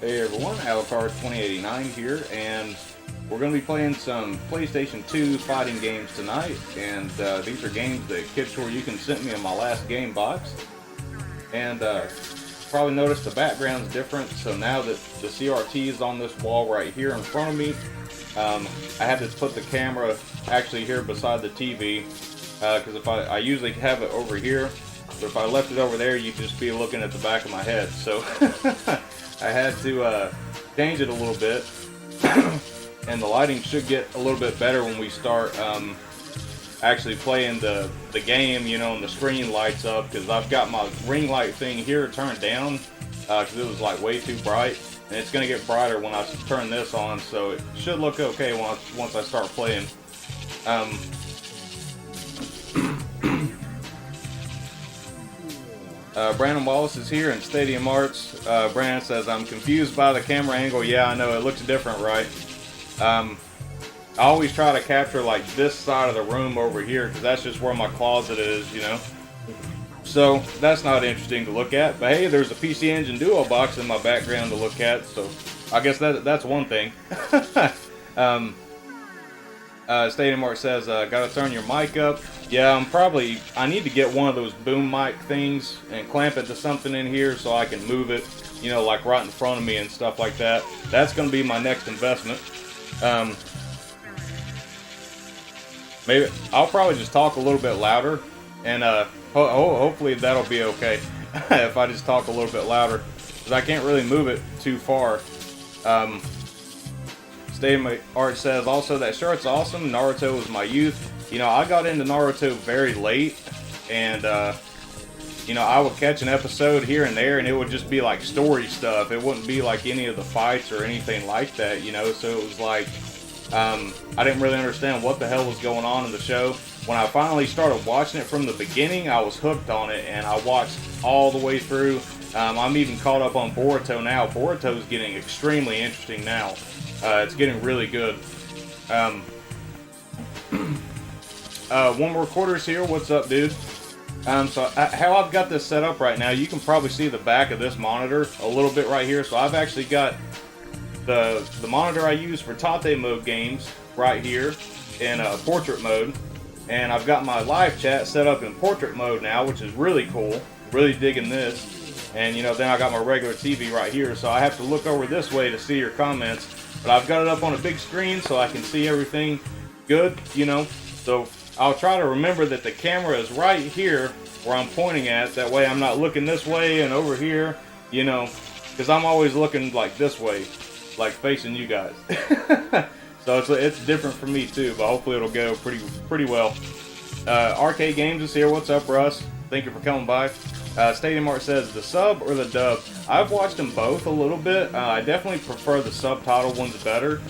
Hey everyone, Alucard 2089 here, and we're going to be playing some PlayStation 2 fighting games tonight, and these are games that KidShoryuken sent me in my last game box. And probably noticed the background's different, so now that the CRT is on this wall right here in front of me, I had to put the camera actually here beside the TV, because if I usually have it over here, but if I left it over there, you'd just be looking at the back of my head, so I had to change it a little bit, and the lighting should get a little bit better when we start actually playing the game, you know, and the screen lights up, because I've got my ring light thing here turned down because it was like way too bright, and it's going to get brighter when I turn this on, so it should look okay once I start playing. Brandon Wallace is here in Stadium Arts. Brandon says, I'm confused by the camera angle. Yeah, I know, it looks different, right? I always try to capture like this side of the room over here, because that's just where my closet is, you know? So, that's not interesting to look at. But hey, there's a PC Engine Duo box in my background to look at, so I guess that's one thing. Stadium Art says, gotta turn your mic up. Yeah, I need to get one of those boom mic things and clamp it to something in here so I can move it, you know, like right in front of me and stuff like that. That's gonna be my next investment. Maybe I'll probably just talk a little bit louder, and hopefully that'll be okay if I just talk a little bit louder, because I can't really move it too far. Stadium Art says, also, that shirt's awesome. Naruto was my youth. You know, I got into Naruto very late, and, you know, I would catch an episode here and there, and it would just be like story stuff. It wouldn't be like any of the fights or anything like that, you know, so it was like, I didn't really understand what the hell was going on in the show. When I finally started watching it from the beginning, I was hooked on it, and I watched all the way through. I'm even caught up on Boruto now. Boruto's getting extremely interesting now. It's getting really good. One more Quarters here. What's up, dude? So how I've got this set up right now, you can probably see the back of this monitor a little bit right here. So I've actually got the monitor I use for Tate mode games right here in portrait mode, and I've got my live chat set up in portrait mode now, which is really cool. Really digging this. And you know, then I got my regular TV right here, so I have to look over this way to see your comments. But I've got it up on a big screen so I can see everything good, you know. So I'll try to remember that the camera is right here where I'm pointing at. That way I'm not looking this way and over here, you know, because I'm always looking like this way, like facing you guys. So it's different for me too, but hopefully it'll go pretty well. Arcade Games is here. What's up, Russ? Thank you for coming by. Stadium Art says, the sub or the dub? I've watched them both a little bit. I definitely prefer the subtitle ones better.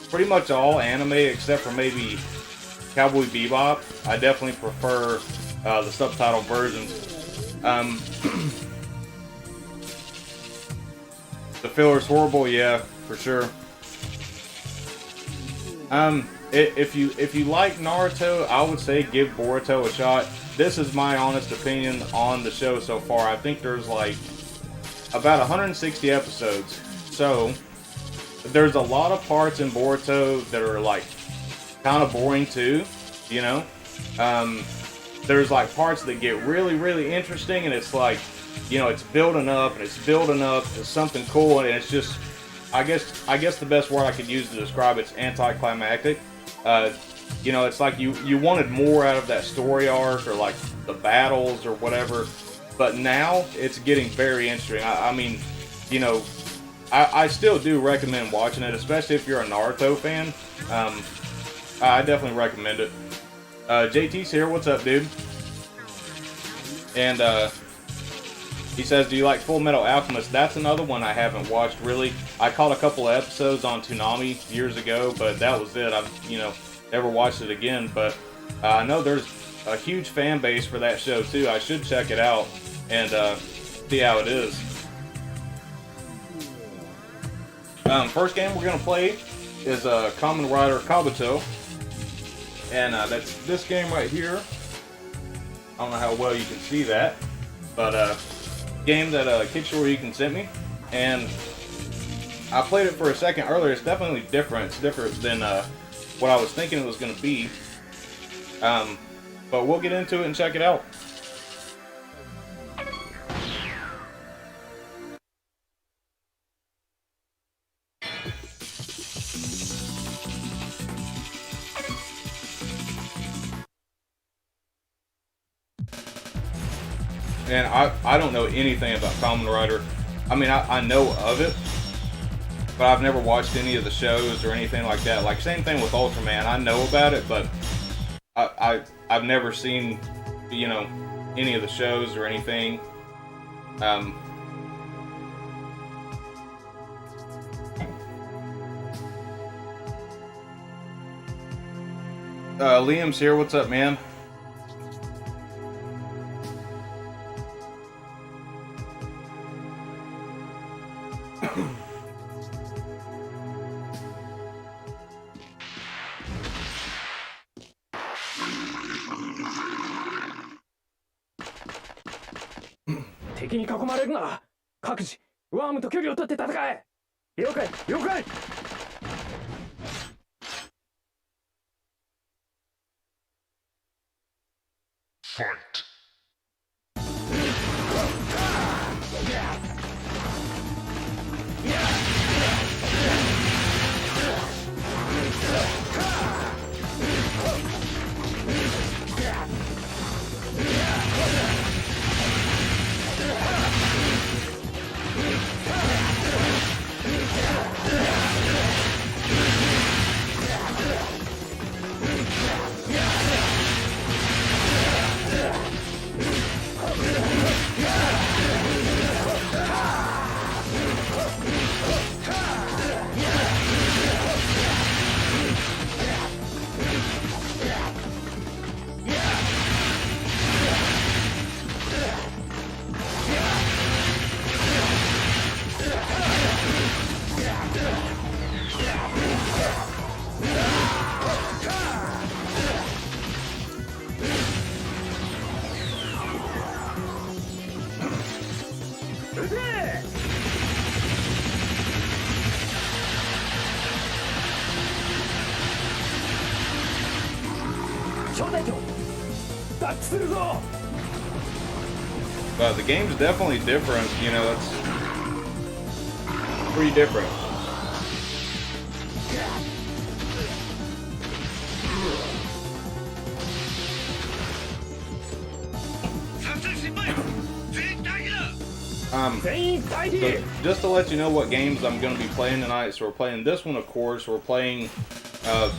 Pretty much all anime except for maybe Cowboy Bebop. I definitely prefer the subtitle versions. The filler's horrible, yeah, for sure. If you like Naruto, I would say give Boruto a shot. This is my honest opinion on the show so far. I think there's like about 160 episodes. So there's a lot of parts in Boruto that are like kind of boring too, you know. There's like parts that get really interesting, and it's like, you know, it's building up to something cool, and it's just, I guess the best word I could use to describe it's anticlimactic. You know, it's like you wanted more out of that story arc, or like the battles or whatever, but now it's getting very interesting. I mean, you know, I still do recommend watching it, especially if you're a Naruto fan. I definitely recommend it. JT's here. What's up, dude? And he says, do you like Full Metal Alchemist? That's another one I haven't watched, really. I caught a couple of episodes on Toonami years ago, but that was it. I've, you know, never watched it again, but I know there's a huge fan base for that show, too. I should check it out and see how it is. First game we're going to play is Kamen Rider Kabuto, and that's this game right here. I don't know how well you can see that, but game that KidShoryuken sent me. and I played it for a second earlier. It's definitely different. It's different than what I was thinking it was going to be. But we'll get into it and check it out. And I don't know anything about Kamen Rider. I mean, I know of it, but I've never watched any of the shows or anything like that. Like, same thing with Ultraman. I know about it, but I've never seen, you know, any of the shows or anything. Liam's here. What's up, man? Fight. But the game's definitely different, you know, it's pretty different. So just to let you know what games I'm going to be playing tonight, so we're playing this one, of course. We're playing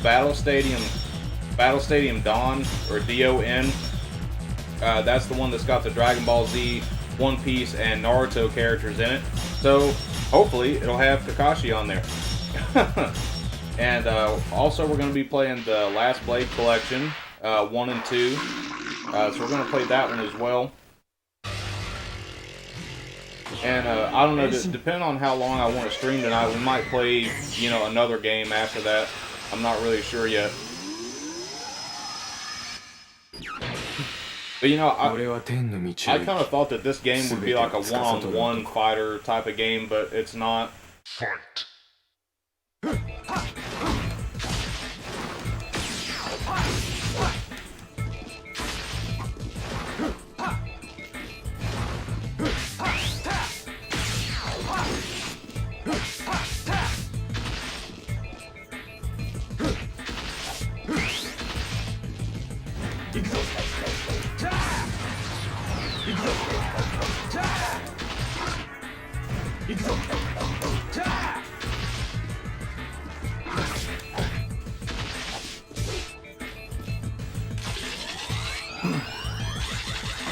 Battle Stadium Dawn, or DON. That's the one that's got the Dragon Ball Z, One Piece, and Naruto characters in it. So hopefully it'll have Kakashi on there. And also we're going to be playing the Last Blade Collection 1 and 2. So we're going to play that one as well. And I don't know, depending on how long I want to stream tonight, we might play, you know, another game after that. I'm not really sure yet. But you know, I kind of thought that this game would be like a one-on-one fighter type of game, but it's not. Fight.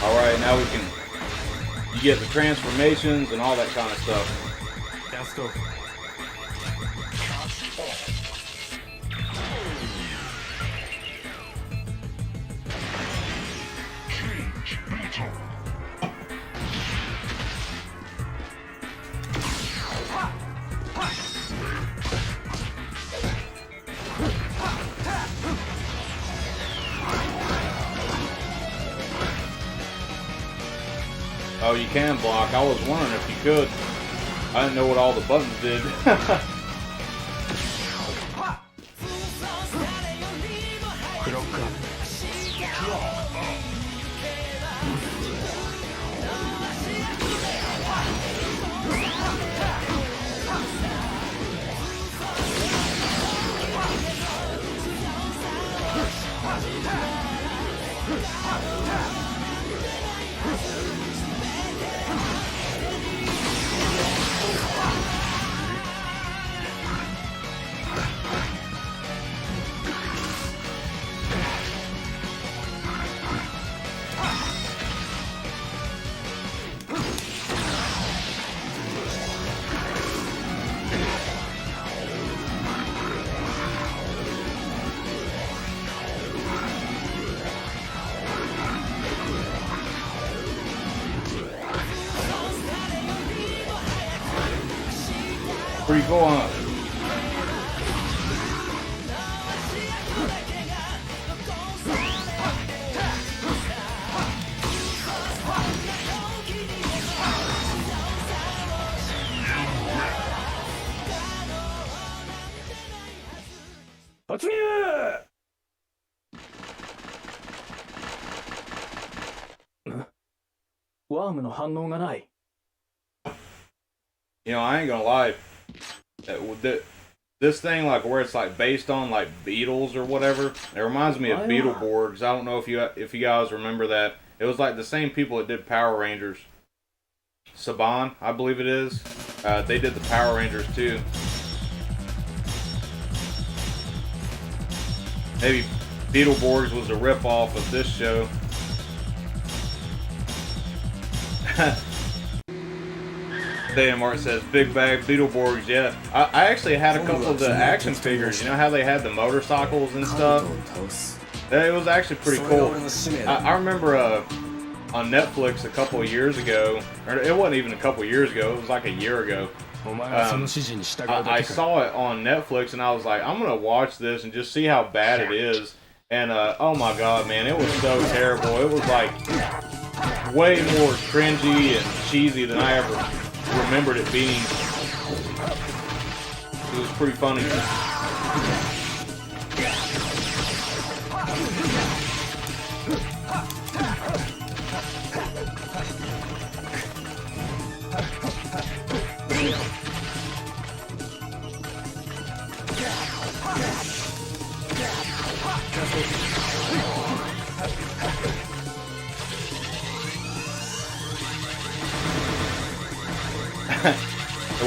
Alright, now we can, you get the transformations and all that kind of stuff. Let's go. Oh, you can block. I was wondering if you could. I didn't know what all the buttons did. Pretty cool, huh? You know, I ain't gonna lie. This thing, like where it's like based on like beetles or whatever, it reminds me of Beetleborgs. I don't know if you guys remember that. It was like the same people that did Power Rangers. Saban, I believe it is. They did the Power Rangers too. Maybe Beetleborgs was a ripoff of this show. Damn, Mark says, big bag Beetleborgs, yeah. I actually had a couple of the action figures. You know how they had the motorcycles and stuff? It was actually pretty cool. I remember on Netflix a couple of years ago, or it wasn't even a couple of years ago, it was like a year ago. I saw it on Netflix and I was like, I'm going to watch this and just see how bad it is. And oh my god, man, it was so terrible. It was like way more cringy and cheesy than I ever remembered it being. It was pretty funny.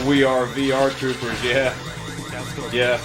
We are VR troopers, yeah. Yeah.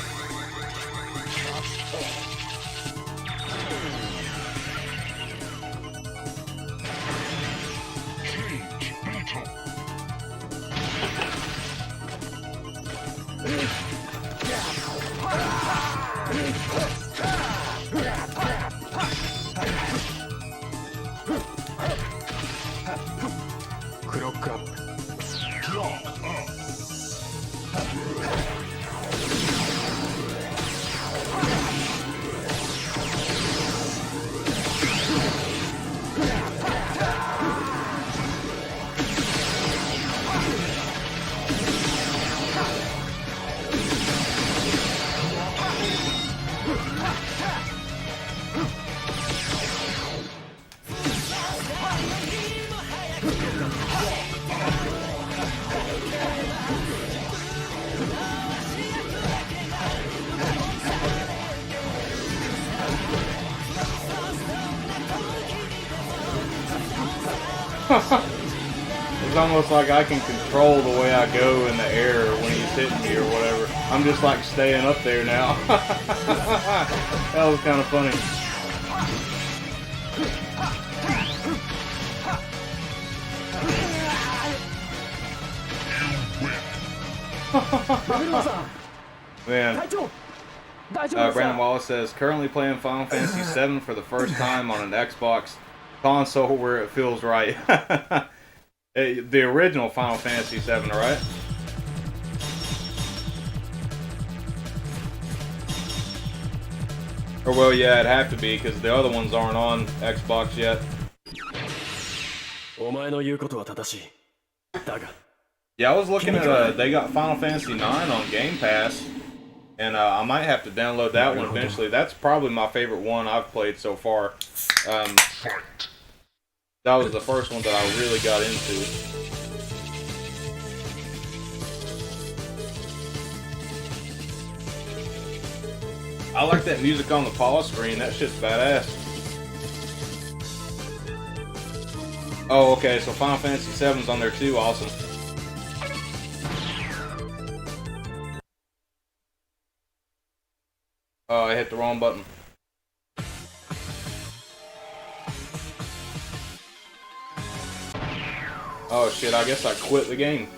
It's almost like I can control the way I go in the air when he's hitting me or whatever. I'm just like staying up there now. That was kind of funny. Man. Brandon Wallace says, currently playing Final Fantasy VII for the first time on an Xbox console where it feels right. The original Final Fantasy VII, right? Or well, yeah, it'd have to be because the other ones aren't on Xbox yet. Yeah, I was looking at they got Final Fantasy 9 on Game Pass, and I might have to download that one eventually. That's probably my favorite one I've played so far. That was the first one that I really got into. I like that music on the pause screen. That shit's badass. Oh, okay, so Final Fantasy 7's on there too. Awesome. Oh, I hit the wrong button. Oh shit, I guess I quit the game.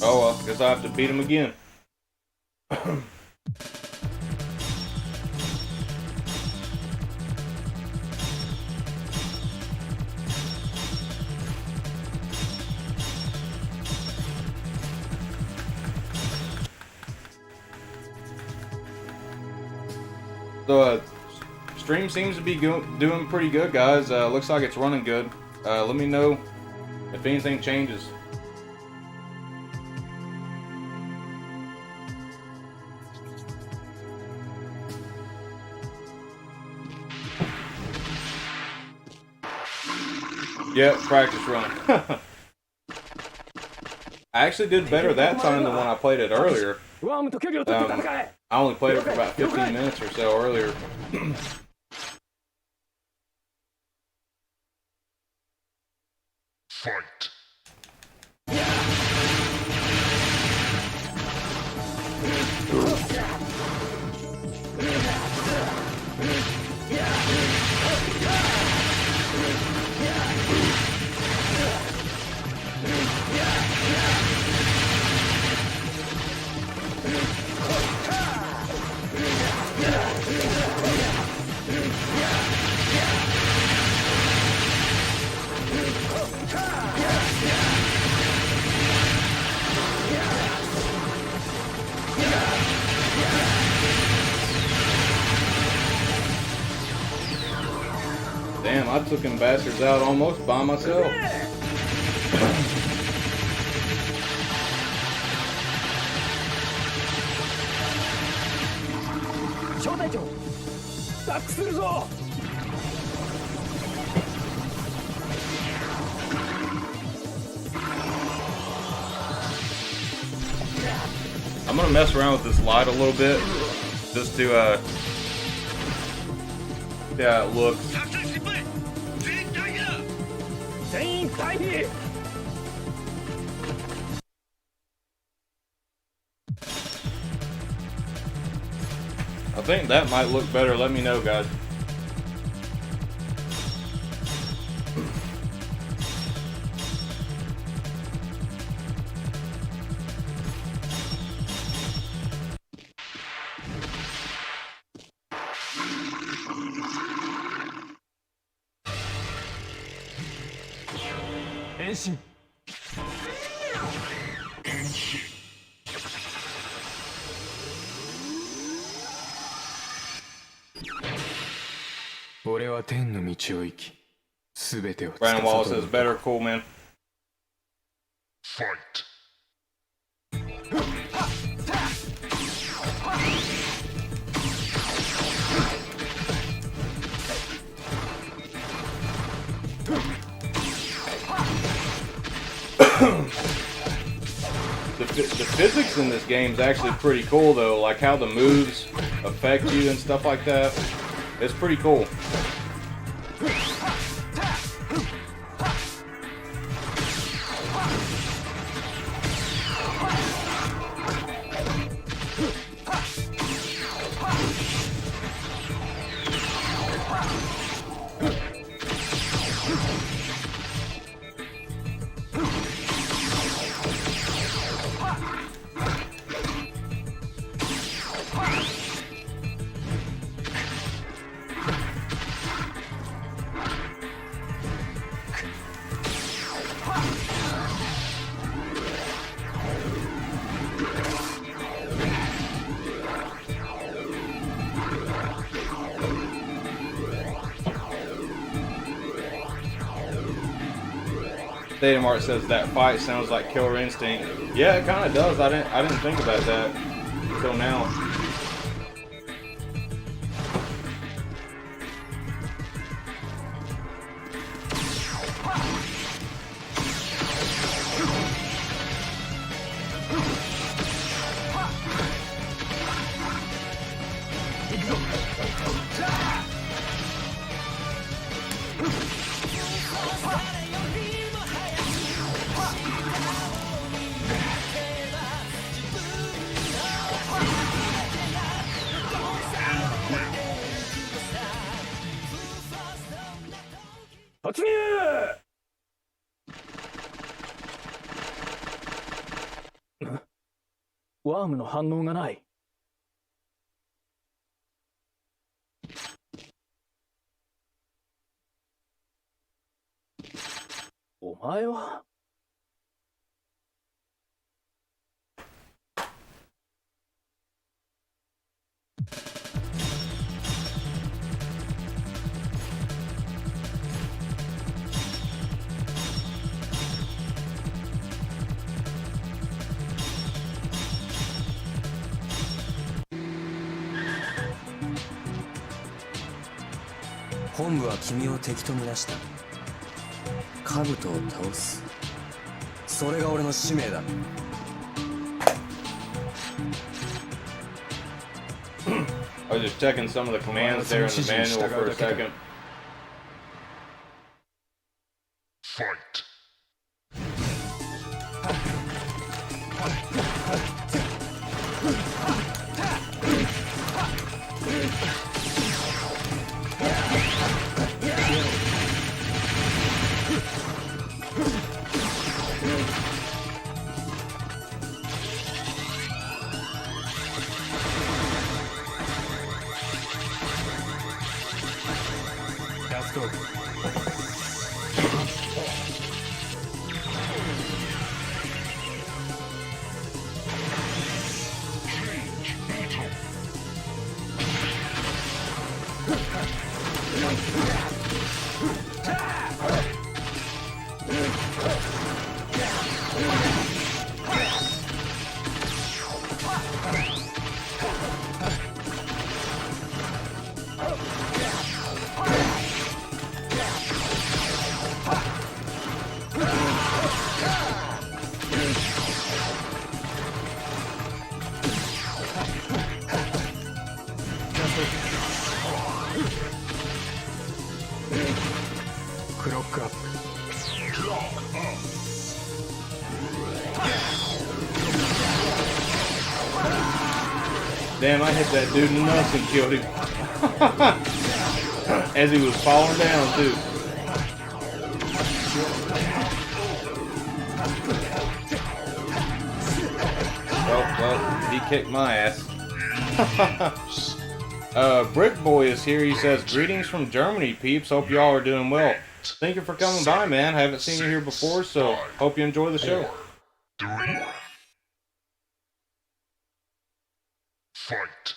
Oh well, guess I have to beat him again. So, stream seems to be doing pretty good, guys. Looks like it's running good. Let me know if anything changes. Yep, practice run. I actually did better that time than when I played it earlier. I only played it for about 15 minutes or so earlier. Fight. Damn, I took them bastards out almost by myself. I'm gonna mess around with this light a little bit, just to see how it looks. I think that might look better. Let me know, guys. Henshin. 俺は天の道を行き、すべてを Brandon Wallace says better, cool man. Fight. The physics in this game is actually pretty cool though, like how the moves affect you and stuff like that. It's pretty cool. Data Mart says that fight sounds like Killer Instinct. Yeah, it kind of does. I didn't think about that until now.ワームの反応がない。お前は本部は君を敵とみなした。兜を倒す。それが俺の使命だ。I was just checking some of the commands there in the manual for a second. Fight. Let's go. Clock up. Damn, I hit that dude in the nuts and killed him. As he was falling down, too. Well, he kicked my ass. Brick Boy is here. He says, greetings from Germany, peeps. Hope y'all are doing well. Thank you for coming by, man. Haven't seen you here before, so hope you enjoy the show. 3. Fight.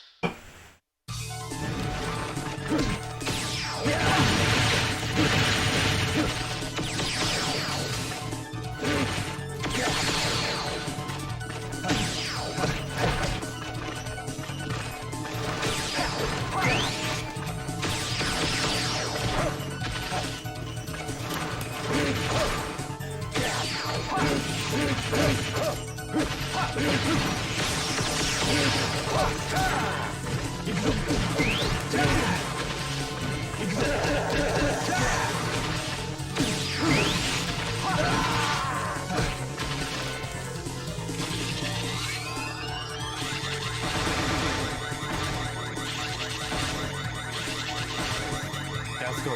Let's go.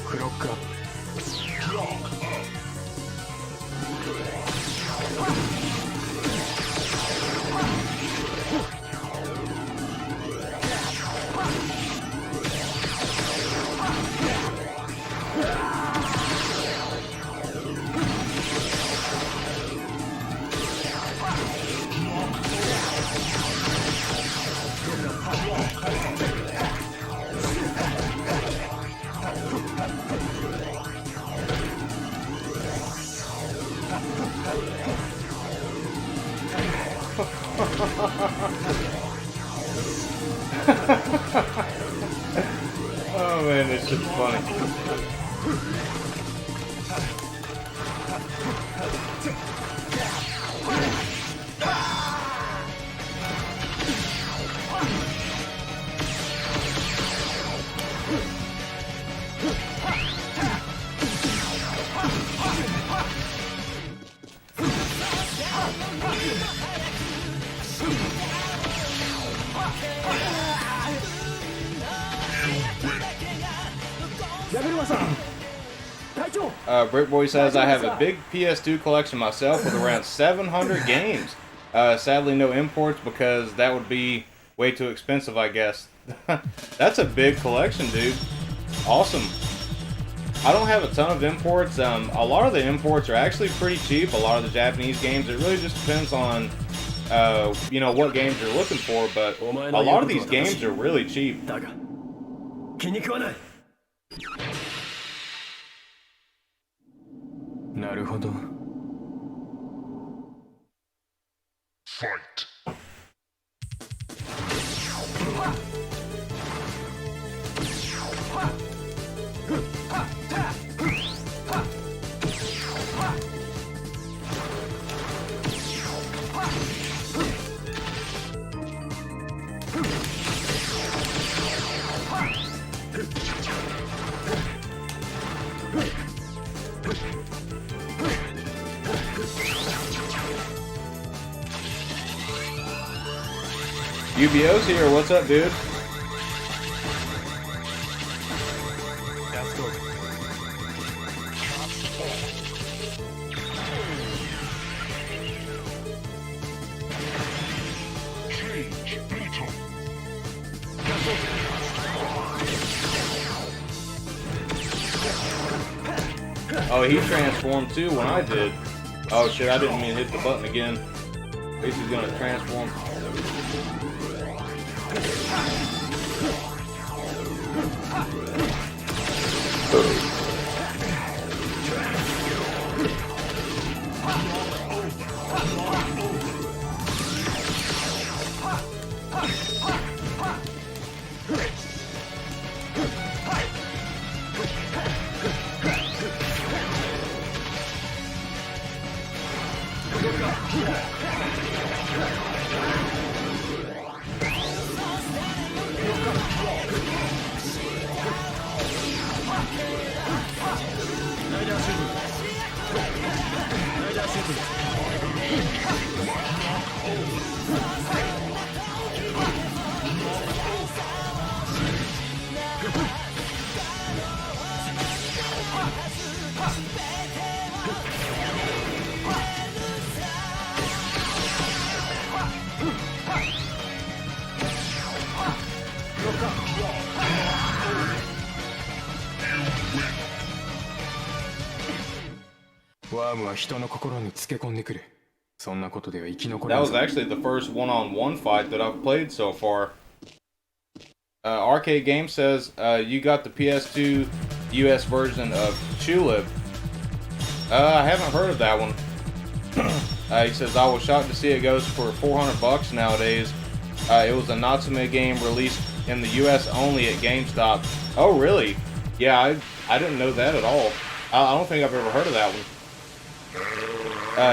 Clock up. Oh man, it's just funny. Brickboy says, I have a big PS2 collection myself with around 700 games. Sadly, no imports because that would be way too expensive, I guess. That's a big collection, dude. Awesome. I don't have a ton of imports. A lot of the imports are actually pretty cheap. A lot of the Japanese games, it really just depends on, you know, what games you're looking for. But a lot of these games are really cheap. 気に食わない。なるほど。 Fight. UBO's here. What's up, dude? Let's go. Change. Mental. Oh, he transformed too when I did. Oh shit, I didn't mean to hit the button again. At least he's gonna transform. That was actually the first one-on-one fight that I've played so far. Arcade Game says, you got the PS2 US version of Tulip. I haven't heard of that one. He says, I was shocked to see it goes for $400 nowadays. It was a Natsume game released in the US only at GameStop. Oh, really? Yeah, I didn't know that at all. I don't think I've ever heard of that one.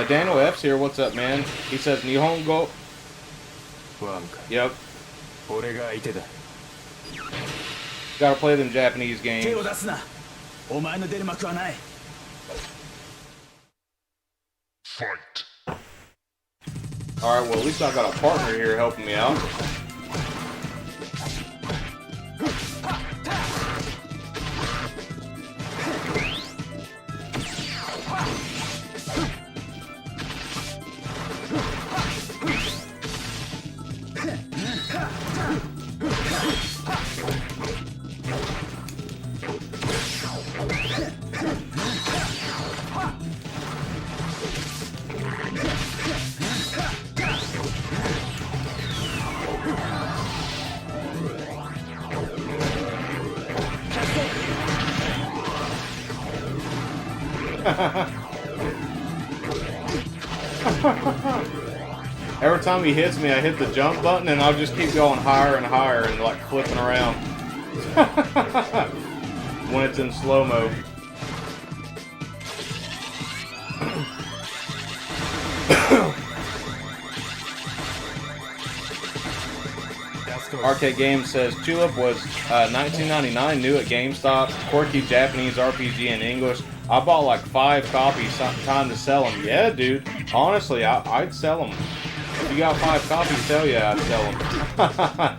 Daniel F's here. What's up, man? He says, Nihongo. Yep. Gotta play them Japanese games. Fight. Alright, well, at least I got a partner here helping me out. Every time he hits me, I hit the jump button and I'll just keep going higher and higher and like flipping around. When it's in slow-mo. Arcade Games says Tulip was $19.99, new at GameStop, quirky Japanese RPG in English. I bought like 5 copies, time to sell them. Yeah, dude. Honestly, I'd sell them. If you got 5 copies, hell yeah, I'd sell them.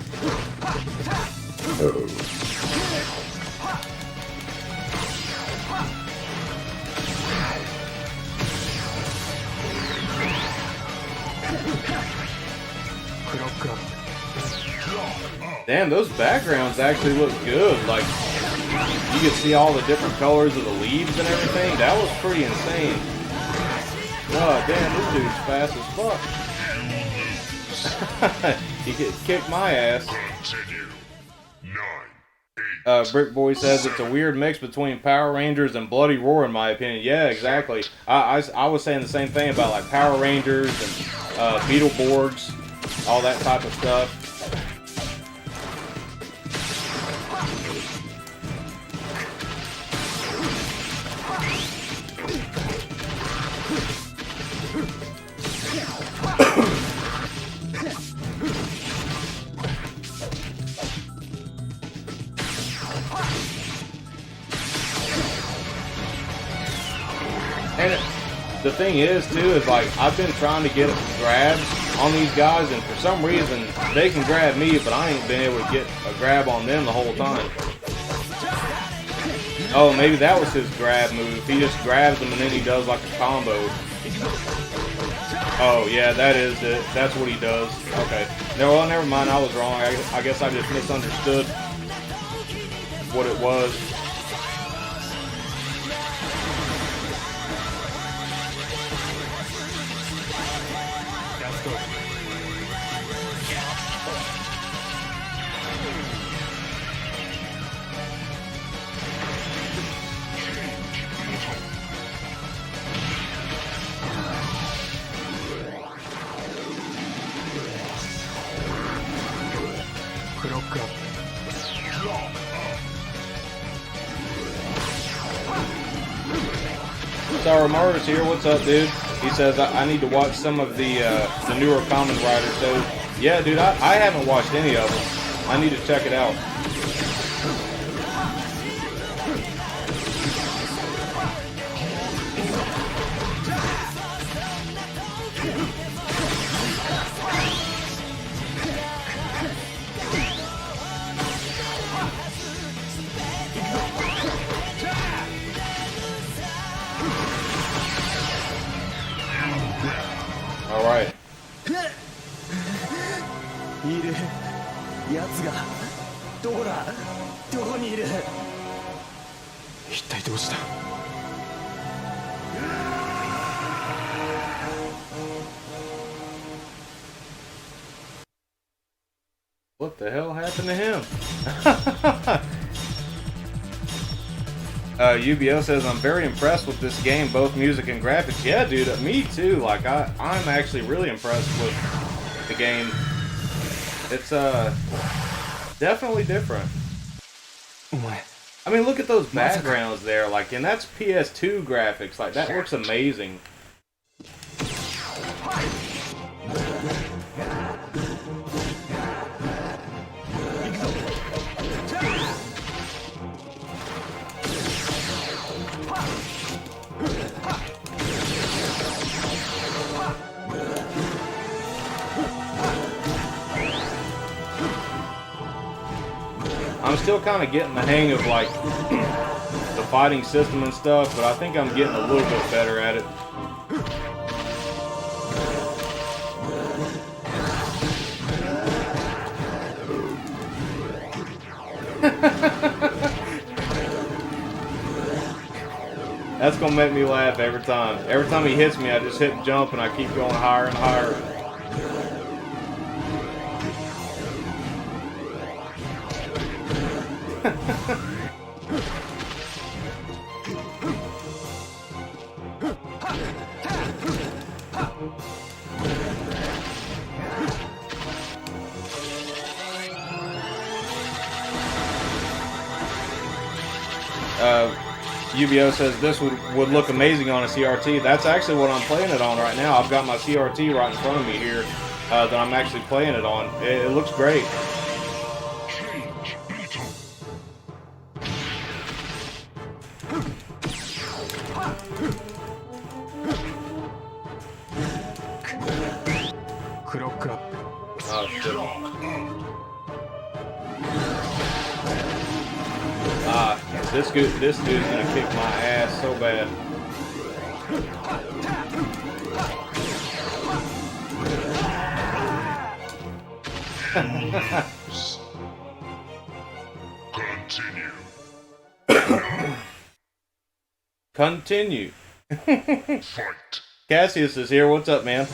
Damn, those backgrounds actually look good. Like, you can see all the different colors of the leaves and everything. That was pretty insane. Oh, damn, this dude's fast as fuck. He could kick my ass. Continue. 9, 8. Brick Boy says it's a weird mix between Power Rangers and Bloody Roar, in my opinion. Yeah, exactly. I was saying the same thing about like Power Rangers and Beetleborgs, all that type of stuff. And the thing is, too, is like, I've been trying to get grabs on these guys, and for some reason, they can grab me, but I ain't been able to get a grab on them the whole time. Oh, maybe that was his grab move. He just grabs them and then he does like a combo. Oh, yeah, that is it. That's what he does. Okay. No, well, never mind. I was wrong. I guess I just misunderstood what it was. Murder's here. What's up, dude? He says I need to watch some of the newer Kamen Rider. So yeah, dude, I haven't watched any of them. I need to check it out. All right. いる奴がどこだどこにいる一体どうした？ What the hell happened to him? UBO says, I'm very impressed with this game, both music and graphics. Yeah, dude, me too. Like, I'm actually really impressed with the game. It's, definitely different. I mean, look at those backgrounds there, like, and that's PS2 graphics. Like, that looks amazing. I'm still kind of getting the hang of like the fighting system and stuff, but I think I'm getting a little bit better at it. That's gonna make me laugh every time. Every time he hits me, I just hit jump and I keep going higher and higher. UBO says this would look amazing on a CRT. That's actually what I'm playing it on right now. I've got my CRT right in front of me here that I'm actually playing it on. It looks great. Change Beetle. Clock up. Oh, shit. This dude's gonna kick my ass so bad. Continue. Continue. Fight. Cassius is here. What's up, man?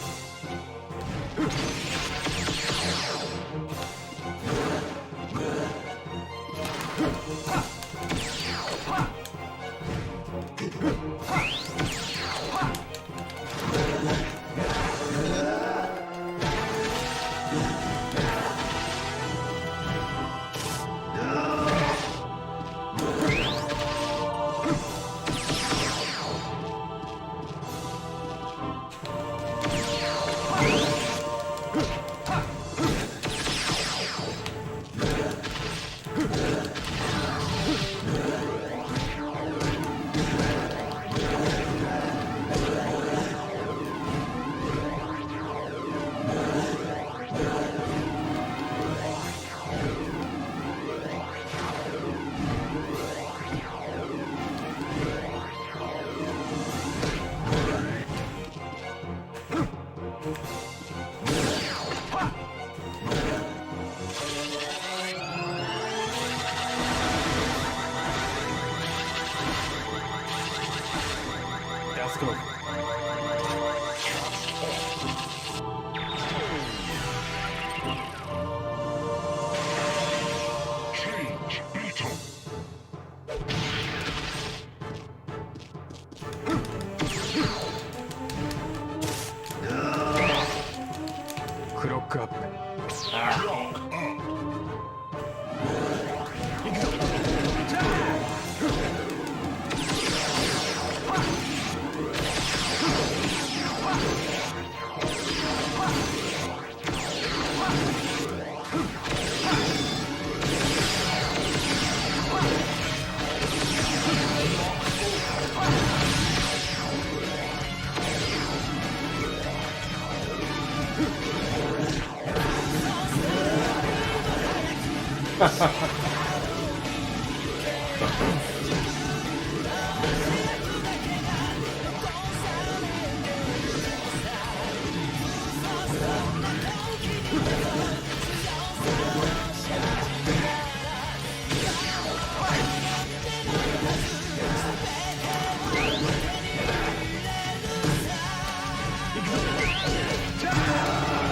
Let's go. Change Beetle. Clock up.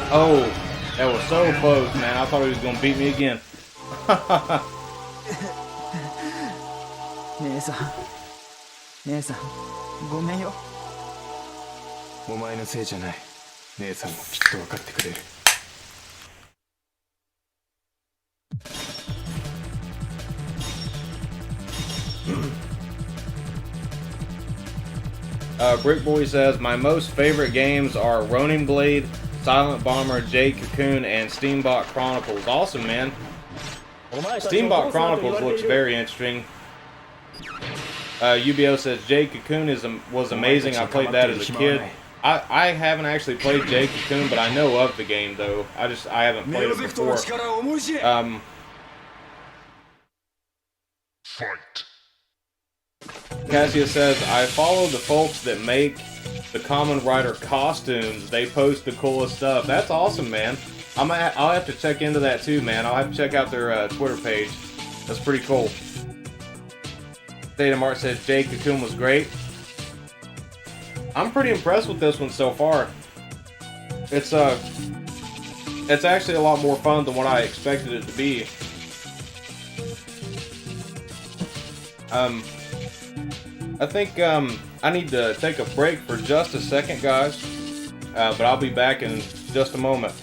Oh, that was so close, man. I thought he was gonna beat me again. 姉さん姉さんごめんよお前のせいじゃない。姉さんもきっと分かってくれる。Brick Boy says, my most favorite games are Ronin Blade, Silent Bomber, Jade Cocoon, and Steambot Chronicles. Awesome, man. Steambot Chronicles looks very interesting. UBO says, Jade Cocoon was amazing. I played that as a kid. I haven't actually played Jade Cocoon, but I know of the game, though. I haven't played it before. Fight. Cassia says, I follow the folks that make the Kamen Rider costumes. They post the coolest stuff. That's awesome, man. I'll have to check into that too, man. I'll have to check out their Twitter page. That's pretty cool. Data Mart says, Jade Cocoon was great. I'm pretty impressed with this one so far. It's actually a lot more fun than what I expected it to be. I think I need to take a break for just a second, guys, but I'll be back in just a moment.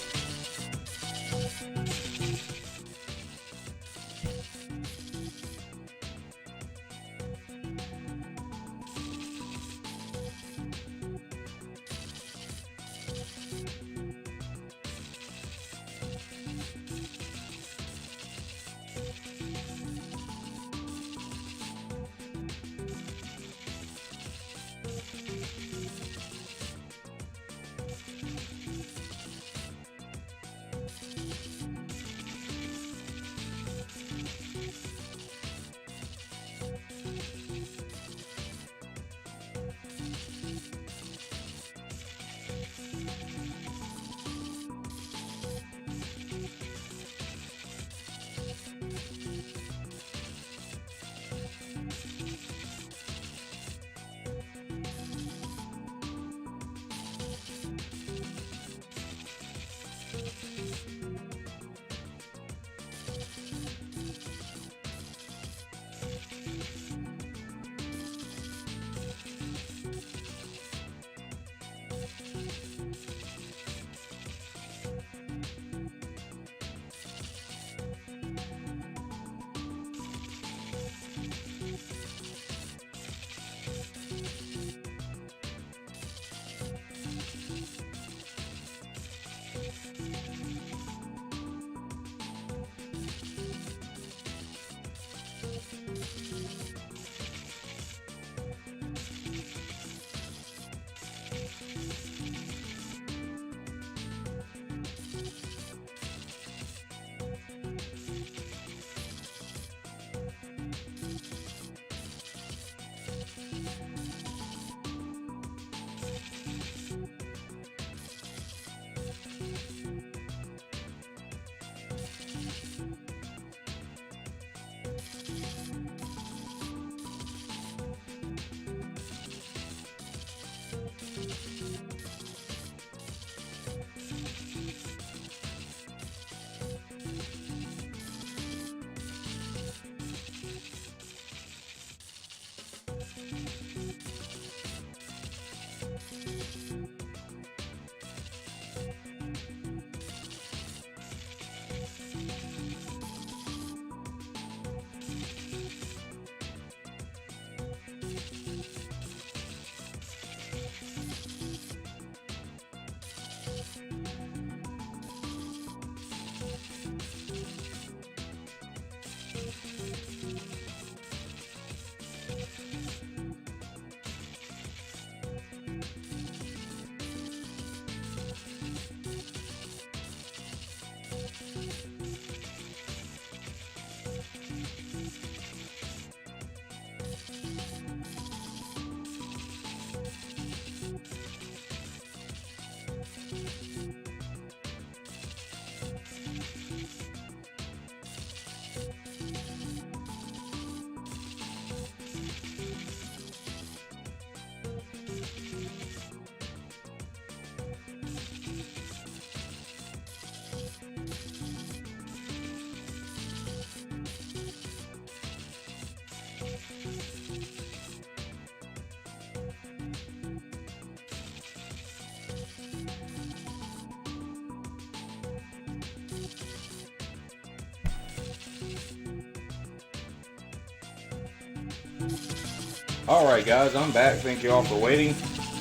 Alright guys, I'm back. Thank you all for waiting.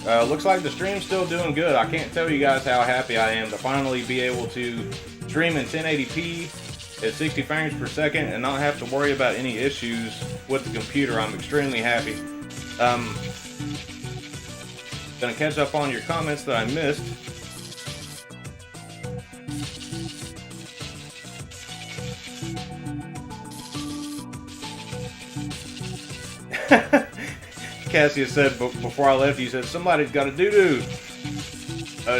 Looks like the stream's still doing good. I can't tell you guys how happy I am to finally be able to stream in 1080p at 60 frames per second and not have to worry about any issues with the computer. I'm extremely happy. Gonna catch up on your comments that I missed. Cassius said before I left, he said, somebody's got a doo-doo.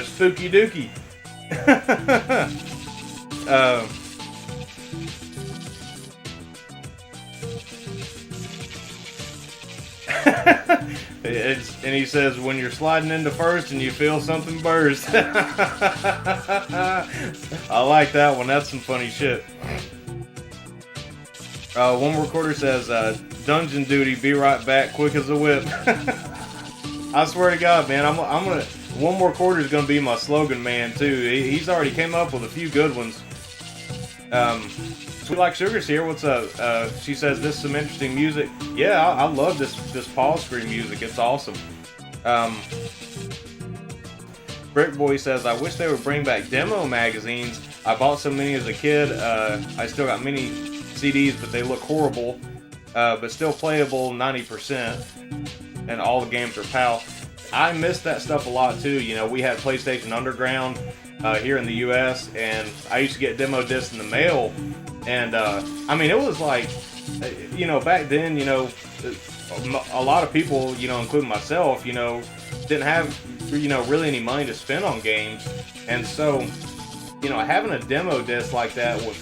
Spooky dookie. And he says, when you're sliding into first and you feel something burst. I like that one. That's some funny shit. One recorder says, dungeon duty, be right back, quick as a whip. I swear to God, man, I'm gonna. One more quarter is gonna be my slogan, man. Too. He's already came up with a few good ones. Sweet Like Sugar's here. What's up? She says this is some interesting music. Yeah, I love this pause screen music. It's awesome. Brick Boy says, I wish they would bring back demo magazines. I bought so many as a kid. I still got many CDs, but they look horrible. But still playable 90%, and all the games are PAL. I miss that stuff a lot too. You know, we had PlayStation Underground here in the US, and I used to get demo discs in the mail, and I mean, it was like, you know, back then, you know, a lot of people, you know, including myself, you know, didn't have, you know, really any money to spend on games, and so, you know, having a demo disc like that with,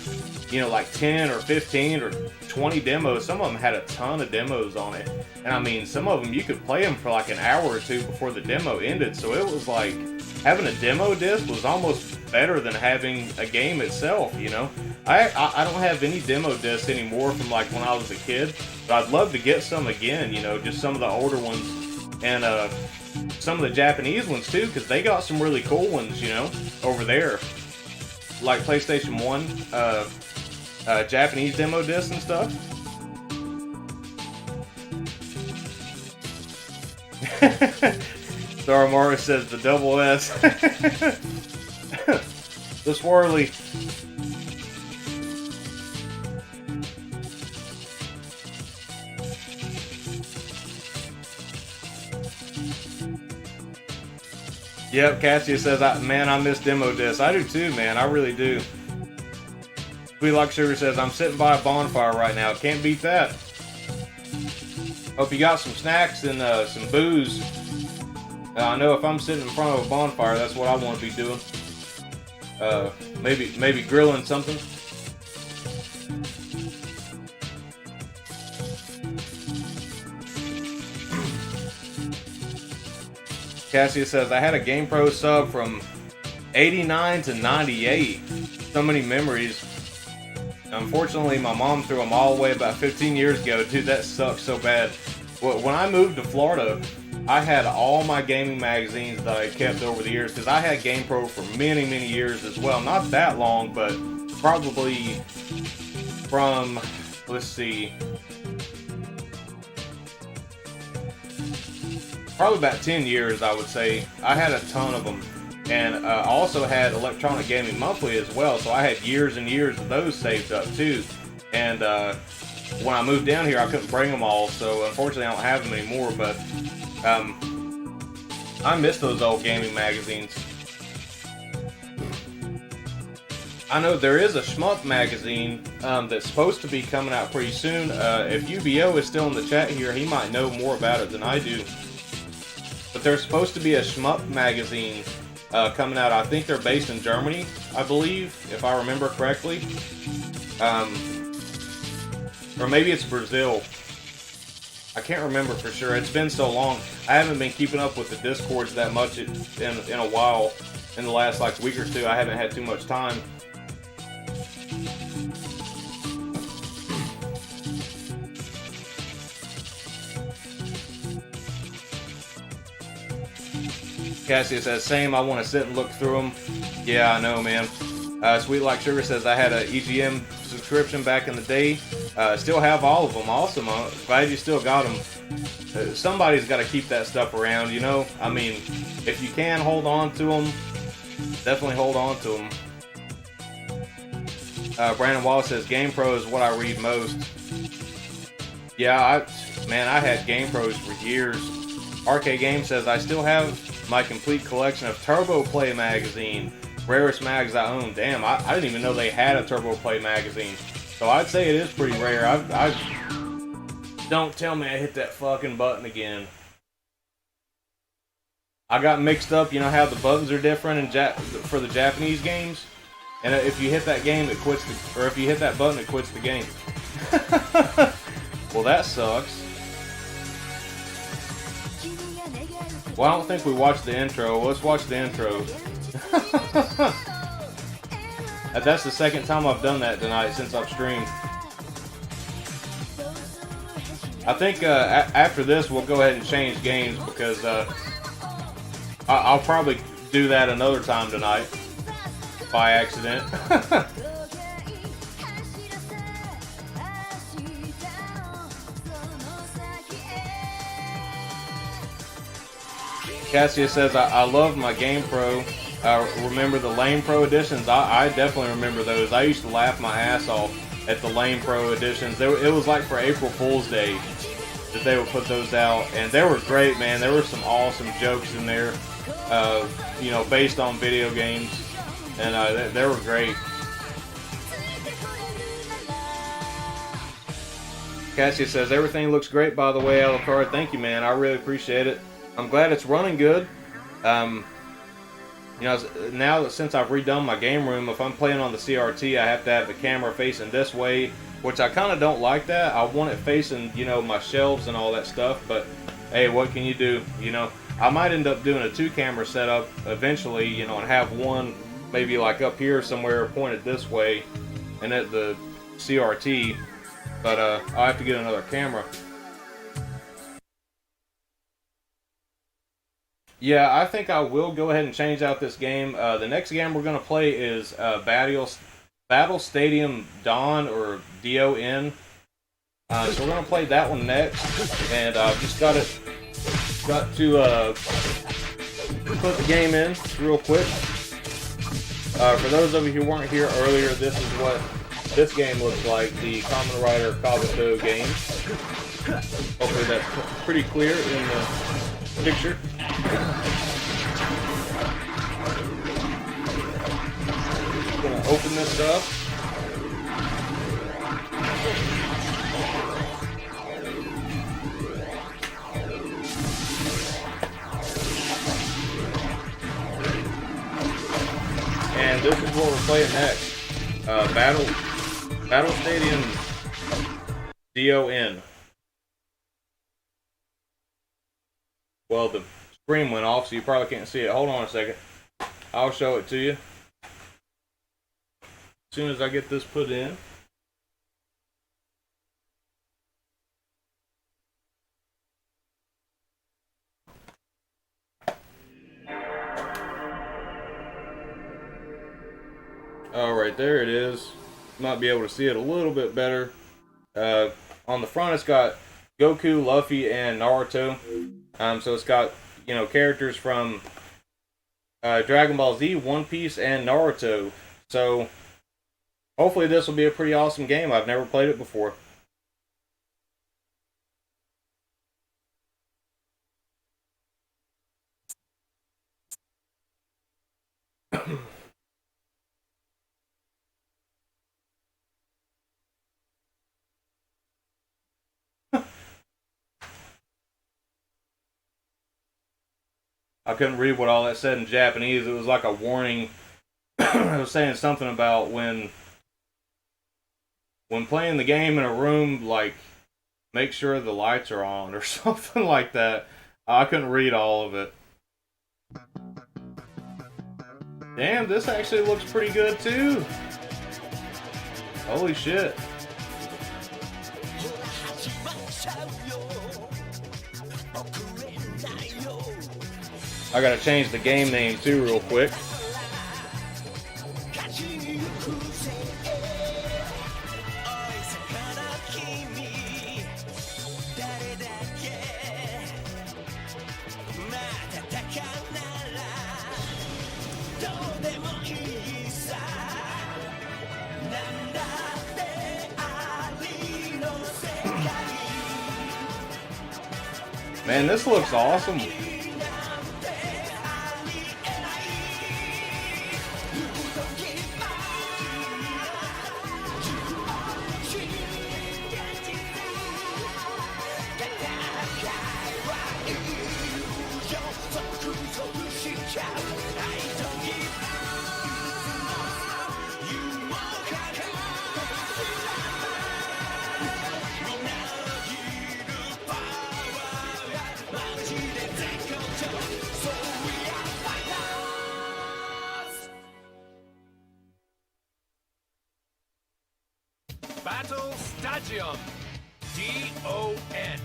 you know, like 10 or 15 or 20 demos, some of them had a ton of demos on it, and I mean, some of them you could play them for like an hour or two before the demo ended, so it was like, having a demo disc was almost better than having a game itself, you know. I don't have any demo discs anymore from like when I was a kid, but I'd love to get some again, you know, just some of the older ones, and some of the Japanese ones too, because they got some really cool ones, you know, over there, like PlayStation 1 Japanese demo discs and stuff. Darmara says the double S. The swirly. Yep, Cassius says, man, I miss demo discs. I do too, man. I really do. Sweet Like Sugar says, I'm sitting by a bonfire right now. Can't beat that. Hope you got some snacks and some booze. I know if I'm sitting in front of a bonfire, that's what I want to be doing. Maybe grilling something. Cassia says, I had a GamePro sub from 89 to 98. So many memories. Unfortunately, my mom threw them all away about 15 years ago. Dude, that sucks so bad. When I moved to Florida, I had all my gaming magazines that I kept over the years, because I had GamePro for many, many years as well. Not that long, but probably from, let's see, probably about 10 years, I would say. I had a ton of them. And I also had Electronic Gaming Monthly as well, so I had years and years of those saved up too. And when I moved down here, I couldn't bring them all, so unfortunately I don't have them anymore, but I miss those old gaming magazines. I know there is a Shmup magazine that's supposed to be coming out pretty soon. If UBO is still in the chat here, he might know more about it than I do. But there's supposed to be a Shmup magazine coming out. I think they're based in Germany, I believe, if I remember correctly. Or maybe it's Brazil. I can't remember for sure. It's been so long. I haven't been keeping up with the Discords that much in a while. In the last like week or two, I haven't had too much time. Cassia says, same, I want to sit and look through them. Yeah, I know, man. Sweet Like Sugar says, I had a EGM subscription back in the day. Still have all of them. Awesome. I'm glad you still got them. Somebody's got to keep that stuff around, you know? I mean, if you can hold on to them, definitely hold on to them. Brandon Wallace says, GamePro is what I read most. Yeah, I had GamePros for years. RK Game says, I still have my complete collection of Turbo Play magazine. Rarest mags I own. Damn, I didn't even know they had a Turbo Play magazine. So I'd say it is pretty rare. Don't tell me I hit that fucking button again. I got mixed up. You know how the buttons are different for the Japanese games? And if you hit that game, it quits or if you hit that button, it quits the game. Well, that sucks. Well, I don't think we watched the intro. Let's watch the intro. That's the second time I've done that tonight since I've streamed. I think after this we'll go ahead and change games, because I'll probably do that another time tonight by accident. Cassia says, I love my GamePro. Remember the Lame Pro editions? I definitely remember those. I used to laugh my ass off at the Lame Pro editions. It was like for April Fool's Day that they would put those out, and they were great, man. There were some awesome jokes in there, you know, based on video games, and they were great. Cassia says, everything looks great, by the way, Alucard. Thank you, man. I really appreciate it. I'm glad it's running good. You know, now that since I've redone my game room, if I'm playing on the CRT, I have to have the camera facing this way, which I kind of don't like that. I want it facing, you know, my shelves and all that stuff, but hey, what can you do? You know, I might end up doing a 2-camera setup eventually, you know, and have one maybe like up here somewhere pointed this way and at the CRT, but I'll have to get another camera. Yeah, I think I will go ahead and change out this game. The next game we're going to play is Battle Stadium Dawn, or DON. So we're going to play that one next. And I've just got to put the game in real quick. For those of you who weren't here earlier, this is what this game looks like, the Kamen Rider Kabuto game. Hopefully that's pretty clear in the picture. Gonna open this up. And this is what we're playing next. Battle Stadium DON. Well, the screen went off, so you probably can't see it. Hold on a second. I'll show it to you as soon as I get this put in. Alright, there it is. Might be able to see it a little bit better. On the front, it's got Goku, Luffy, and Naruto. So it's got, you know, characters from Dragon Ball Z, One Piece, and Naruto. So hopefully this will be a pretty awesome game. I've never played it before. I couldn't read what all that said in Japanese. It was like a warning. It was saying something about when playing the game in a room, like, make sure the lights are on or something like that. I couldn't read all of it. Damn, this actually looks pretty good too. Holy shit. I gotta change the game name too real quick. Man, this looks awesome. Battle Stadium. D-O-N.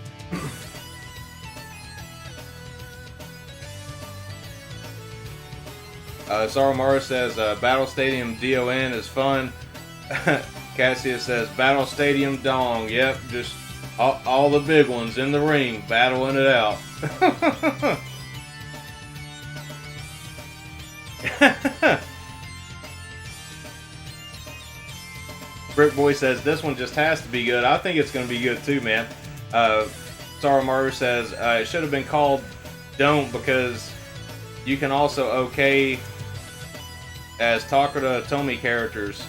Saramaru says Battle Stadium DON is fun. Cassia says Battle Stadium Dong. Yep, just all the big ones in the ring battling it out. Brick Boy says this one just has to be good. I think it's going to be good too, man. Saramaru says it should have been called Don't because you can also OK as Takara Tomy characters.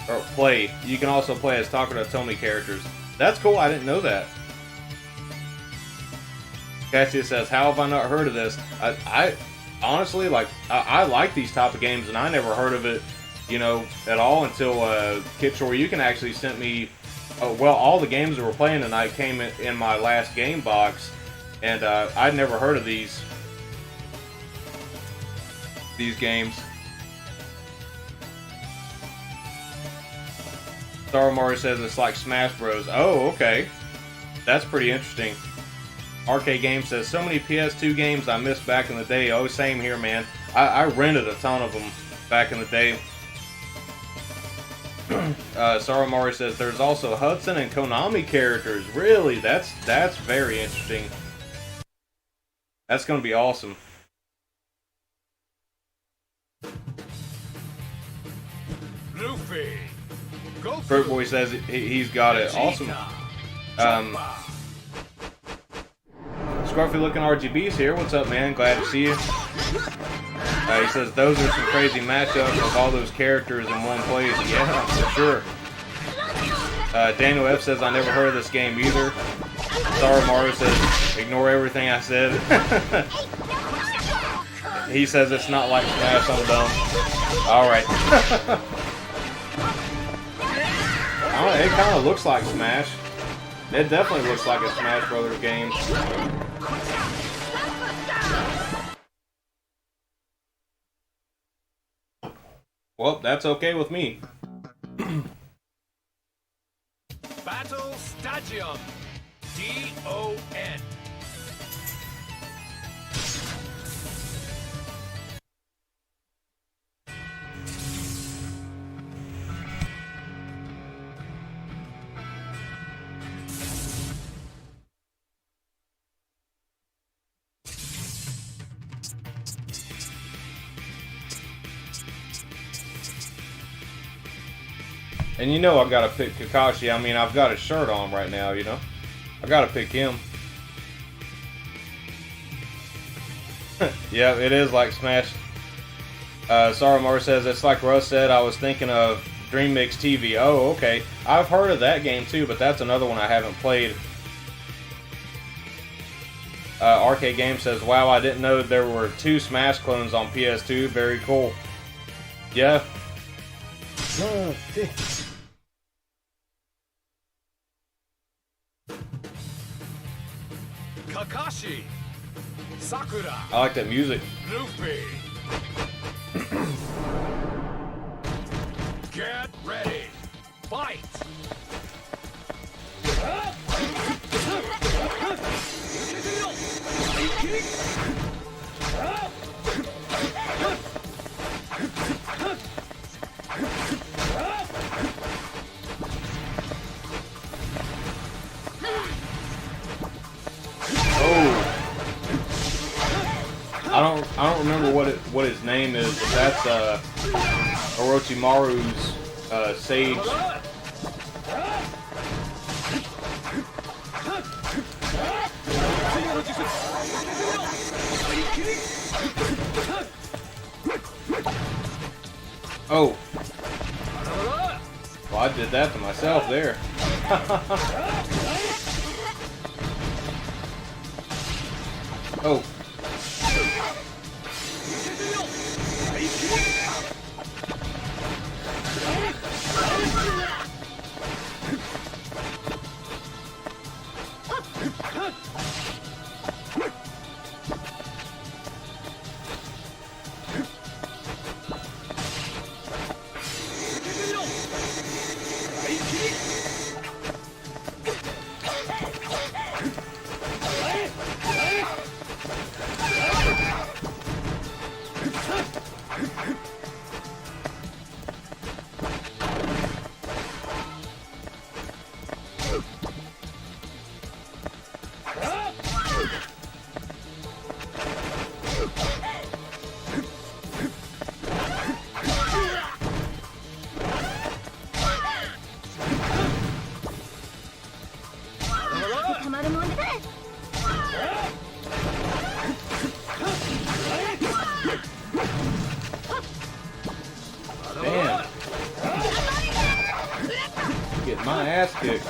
Or play. You can also play as Takara Tomy characters. That's cool. I didn't know that. Cassia says, how have I not heard of this? I honestly, like, I like these type of games, and I never heard of it, you know, at all until KidShoryuken actually sent me, well, all the games that we're playing tonight came in my last game box, and I'd never heard of these games. Saramaru says it's like Smash Bros. Oh, okay. That's pretty interesting. Arcade Game says, so many PS2 games I missed back in the day. Oh, same here, man. I rented a ton of them back in the day. Saramaru says, there's also Hudson and Konami characters. Really? That's very interesting. That's going to be awesome. Luffy. Fruit Boy says he's got it. Awesome. Scruffy looking RGB's here. What's up, man? Glad to see you. He says those are some crazy matchups with all those characters in one place. Yeah, for sure. Daniel F says I never heard of this game either. Saramaru says ignore everything I said. He says it's not like Smash on the Dome. All right. It kind of looks like Smash. It definitely looks like a Smash Brothers game. Well, that's okay with me. Battle Stadium. DON. And you know I gotta pick Kakashi. I mean, I've got his shirt on right now, you know. I gotta pick him. Yeah, it is like Smash. Saramar says, it's like Russ said, I was thinking of Dream Mix TV. Oh, okay. I've heard of that game too, but that's another one I haven't played. Arcade Game says, wow, I didn't know there were 2 Smash clones on PS2. Very cool. Yeah. Kakashi. Sakura. I like that music. Luffy. Get ready. Fight. I don't remember what his name is, but that's Orochimaru's sage. Oh. Well, I did that to myself there. Oh. Damn. Get my ass kicked.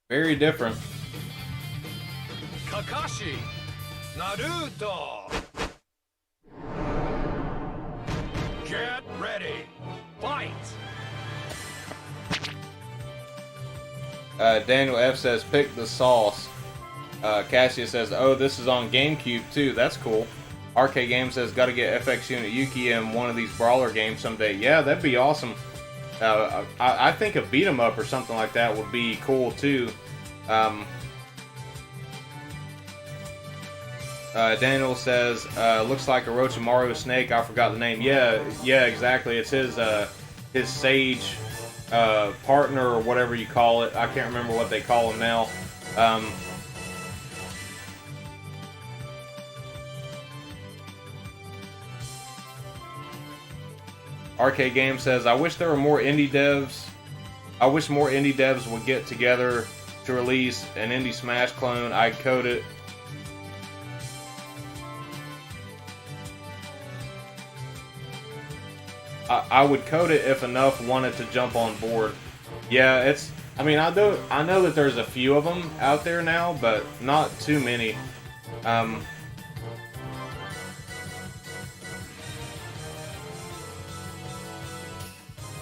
Very different. Kakashi. Naruto. Get ready. Fight. Daniel F says, pick the sauce. Cassia says, oh, this is on GameCube too. That's cool. RK Game says, gotta get FX Unit Yuki in one of these brawler games someday. Yeah, that'd be awesome. I think a beat 'em up or something like that would be cool too. Daniel says, looks like Orochimaru Snake. I forgot the name. Yeah, exactly. It's his Sage partner or whatever you call it. I can't remember what they call him now. RK Game says, I wish there were more indie devs. I wish more indie devs would get together to release an indie Smash clone. I'd code it. I would code it if enough wanted to jump on board. Yeah, it's. I mean, I know that there's a few of them out there now, but not too many.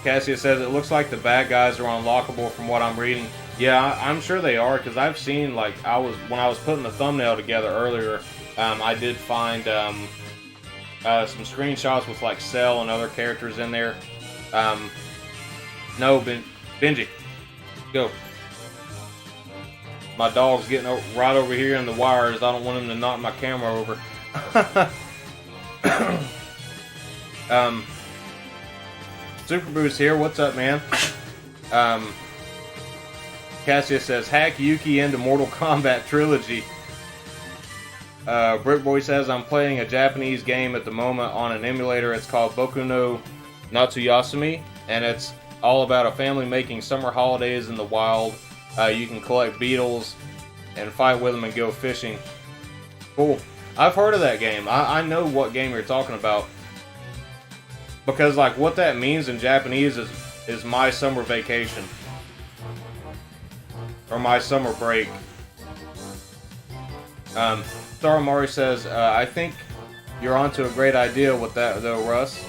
Cassia says it looks like the bad guys are unlockable from what I'm reading. Yeah, I'm sure they are, because I've seen, like, when I was putting the thumbnail together earlier, I did find some screenshots with like Cell and other characters in there. No, Benji, go. My dog's getting right over here in the wires. I don't want him to knock my camera over. Super Boost here. What's up, man? Cassia says, hack Yuki into Mortal Kombat Trilogy. Brickboy says, I'm playing a Japanese game at the moment on an emulator. It's called Boku no Natsuyasumi, and it's all about a family making summer holidays in the wild. You can collect beetles and fight with them and go fishing. Cool. I've heard of that game. I know what game you're talking about. Because, like, what that means in Japanese is my summer vacation. Or my summer break. Star Mari says, I think you're onto a great idea with that, though, Russ.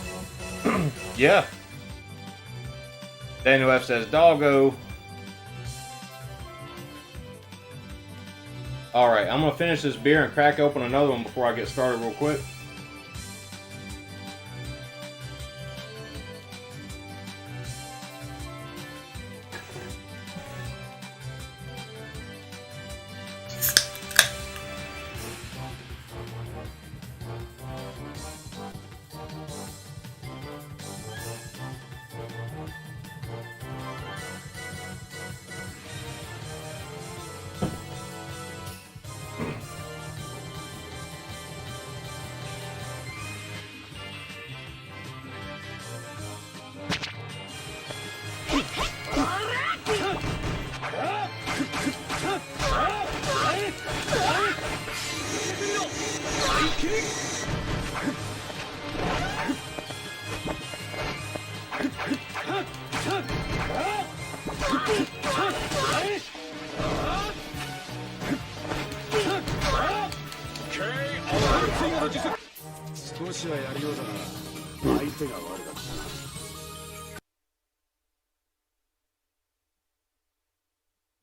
Yeah. Daniel F says, doggo. Alright, I'm going to finish this beer and crack open another one before I get started real quick.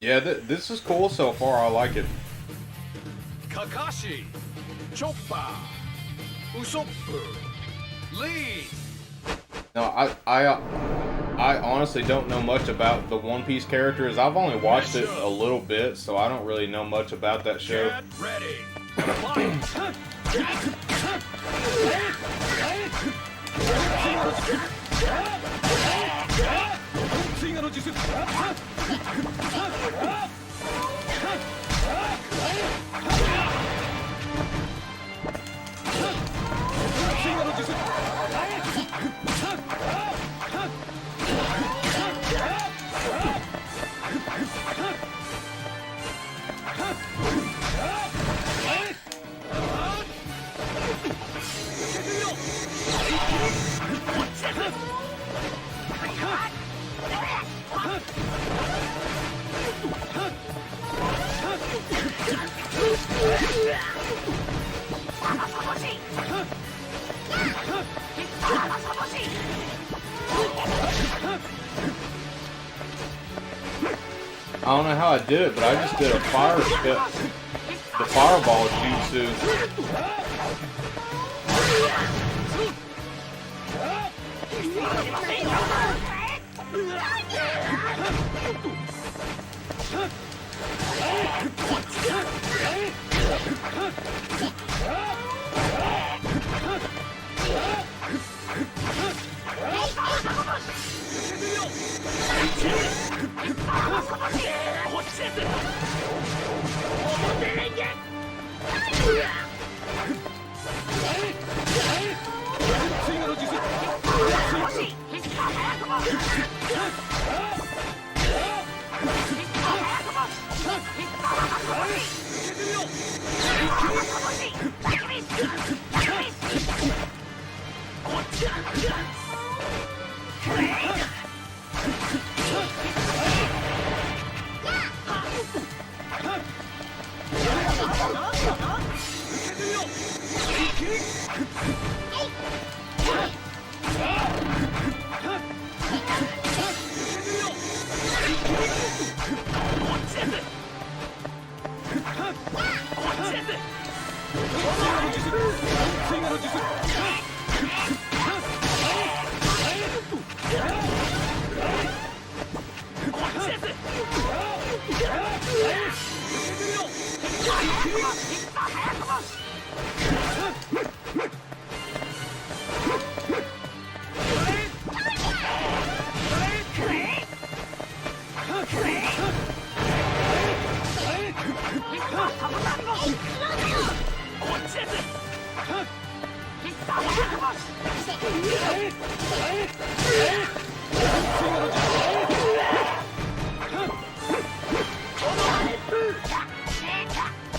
Yeah, this is cool so far. I like it. Kakashi, Choppa, Usopp, Lee. No, I honestly don't know much about the One Piece characters. I've only watched it a little bit, so I don't really know much about that show. Get ready. Fight. I don't know how I did it, but I just did a fire spit. The fireball jutsu.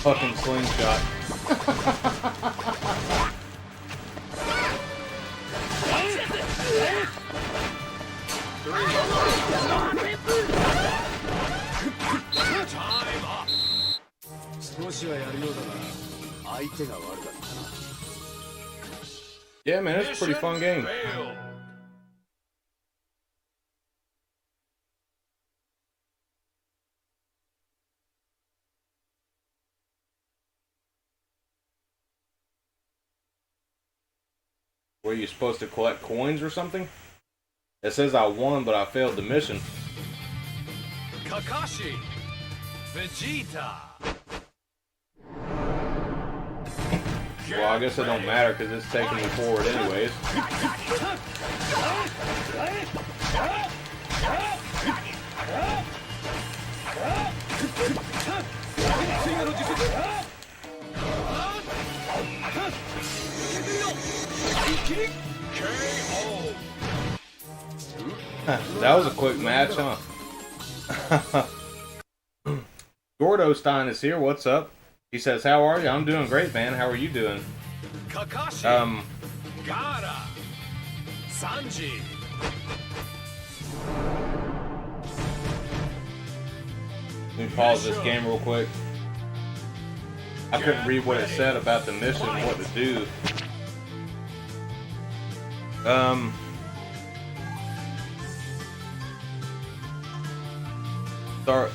Fucking slingshot. Time up. 少しはやるようだな。相手が悪かったな。 Yeah, man, it's a pretty fun game. Failed. Were you supposed to collect coins or something? It says I won, but I failed the mission. Kakashi. Vegeta. Well, I guess it don't matter because it's taking me forward anyways. That was a quick match, huh? Gordo Stein is here. What's up? He says, "How are you?" I'm doing great, man. How are you doing? Kakashi. Gara. Sanji. Let me pause this game real quick. I couldn't read what it said about the mission, what to do.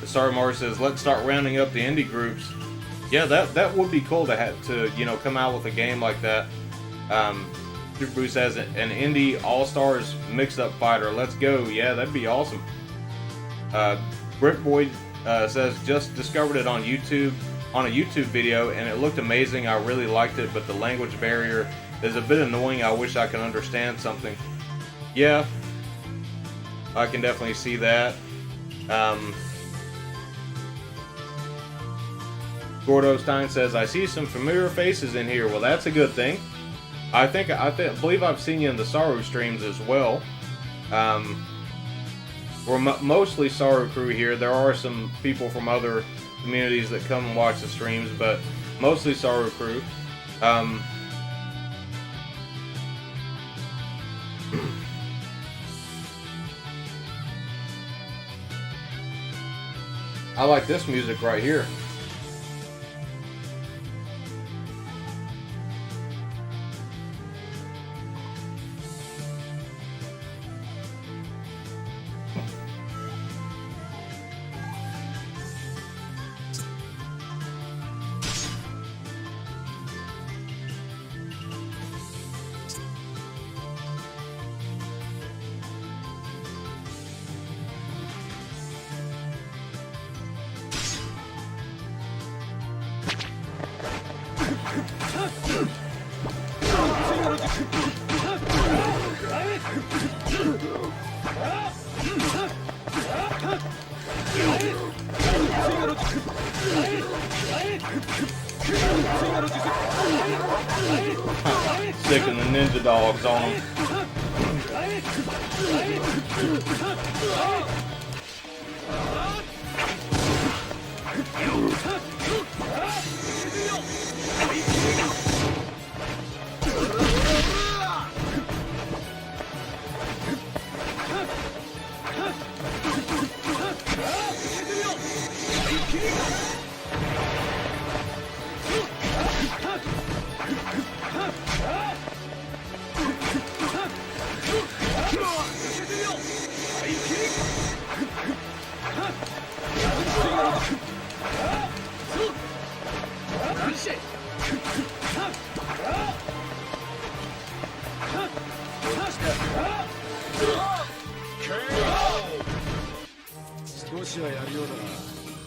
Sorry, Mars says, let's start rounding up the indie groups. Yeah, that would be cool to have to, you know, come out with a game like that. Super Bruce has an indie all-stars mix-up fighter. Let's go. Yeah, that'd be awesome. Brickboy says, just discovered it on YouTube, on a YouTube video, and it looked amazing. I really liked it, but the language barrier is a bit annoying. I wish I could understand something. Yeah, I can definitely see that. Gordo Stein says, I see some familiar faces in here. Well, that's a good thing. I believe I've seen you in the Saru streams as well. We're mostly Saru crew here. There are some people from other communities that come and watch the streams, but mostly Saru crew. I like this music right here. Sticking the ninja dogs on them.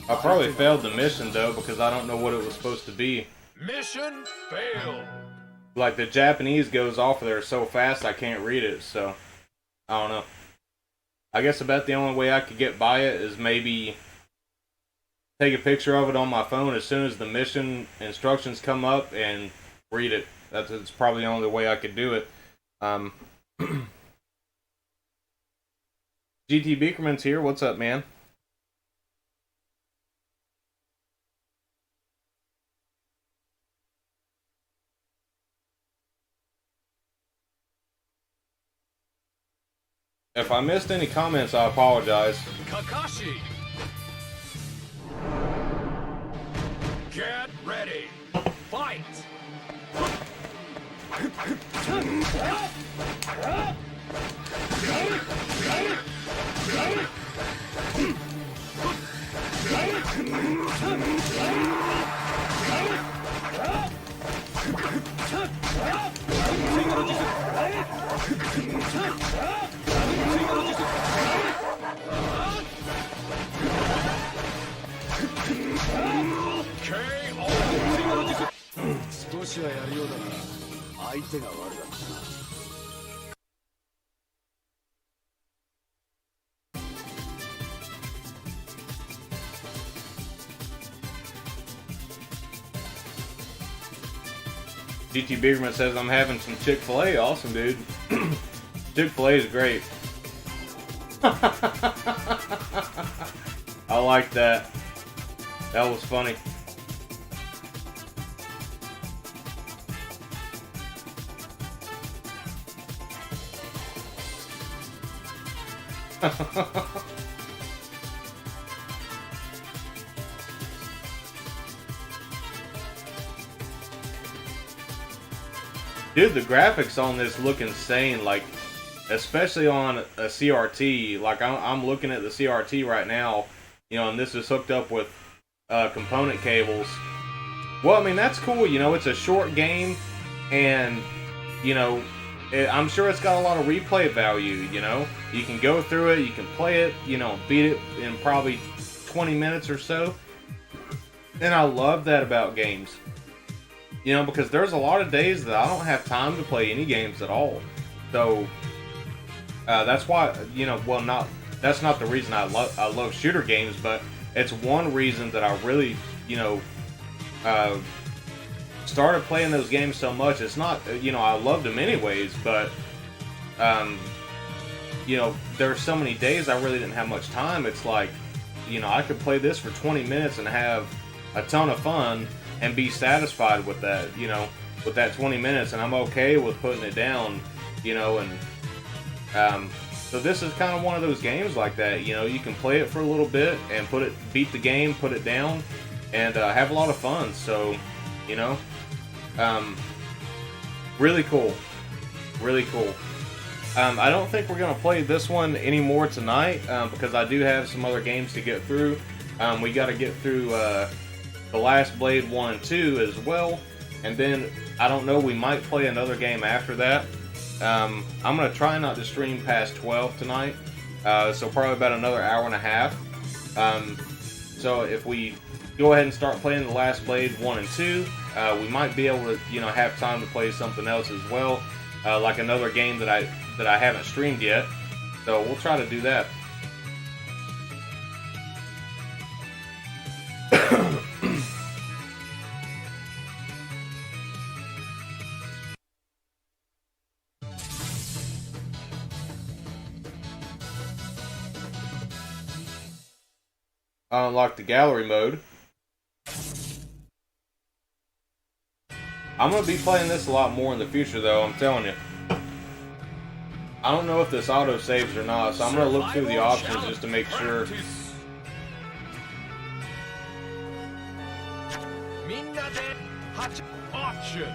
I probably failed the mission though because I don't know what it was supposed to be. Mission failed. Like the Japanese goes off of there so fast I can't read it, so I don't know. I guess about the only way I could get by it is maybe take a picture of it on my phone as soon as the mission instructions come up and read it. That's probably the only way I could do it. GT Beakerman's here. What's up, man? If I missed any comments, I apologize. Kakashi. Get ready. Fight. GT Biggerman says I'm having some Chick-fil-A. Awesome, dude. Chick-fil-A is great. I like that. That was funny. Dude, the graphics on this look insane, like, especially on a CRT. Like, I'm looking at the CRT right now, you know, and this is hooked up with component cables. Well, I mean, that's cool, you know, it's a short game, and, you know, I'm sure it's got a lot of replay value, you know? You can go through it, you can play it, you know, beat it in probably 20 minutes or so. And I love that about games. You know, because there's a lot of days that I don't have time to play any games at all. So, that's why, you know, well, that's not the reason I love shooter games, but it's one reason that I really, you know, started playing those games so much. It's not, you know, I loved them anyways, but, you know, there's so many days I really didn't have much time. It's like, you know, I could play this for 20 minutes and have a ton of fun and be satisfied with that, you know, with that 20 minutes, and I'm okay with putting it down, you know, and, so this is kind of one of those games like that, you know, you can play it for a little bit and beat the game, put it down, and have a lot of fun. So, you know, really cool, really cool. I don't think we're gonna play this one anymore tonight because I do have some other games to get through. We got to get through The Last Blade 1 and 2 as well, and then I don't know, we might play another game after that. I'm going to try not to stream past 12 tonight, so probably about another hour and a half. So if we go ahead and start playing The Last Blade 1 and 2, we might be able to, have time to play something else as well, like another game that I haven't streamed yet. So we'll try to do that. Unlock the gallery mode. I'm going to be playing this a lot more in the future, though, I'm telling you. I don't know if this auto saves or not, so I'm going to look through the options just to make sure. Option.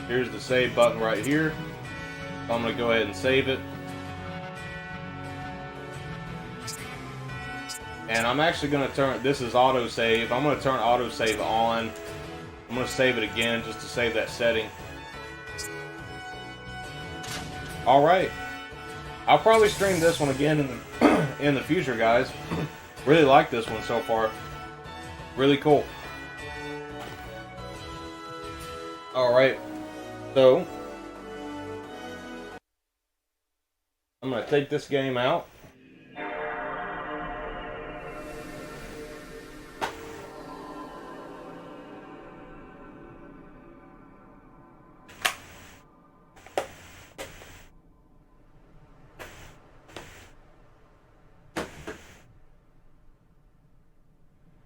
Here's the save button right here. So I'm going to go ahead and save it. And I'm actually going to turn, this is autosave. I'm going to turn autosave on. I'm going to save it again just to save that setting. Alright. I'll probably stream this one again in the future, guys. Really like this one so far. Really cool. Alright. So, I'm going to take this game out.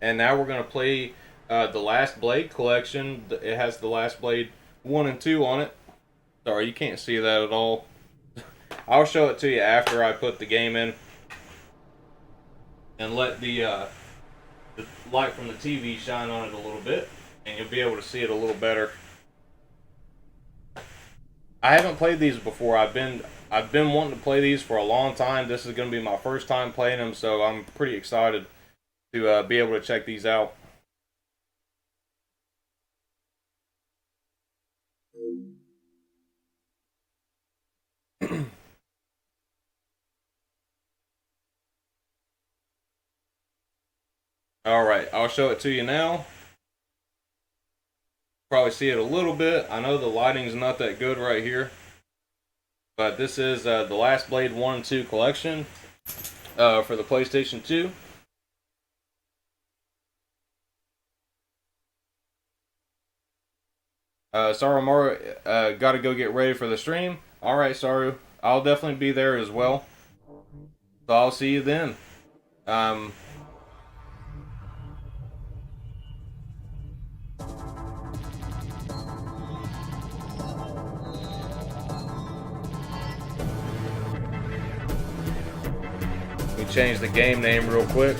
And now we're going to play the Last Blade collection. It has the Last Blade 1 and 2 on it. Sorry, you can't see that at all. I'll show it to you after I put the game in. And let the light from the TV shine on it a little bit. And you'll be able to see it a little better. I haven't played these before. I've been wanting to play these for a long time. This is going to be my first time playing them, so I'm pretty excited to be able to check these out. Alright, I'll show it to you now. Probably see it a little bit. I know the lighting's not that good right here. But this is the Last Blade 1 and 2 collection for the PlayStation 2. Saru gotta go get ready for the stream. Alright, Saru. I'll definitely be there as well. So I'll see you then. Let me change the game name real quick.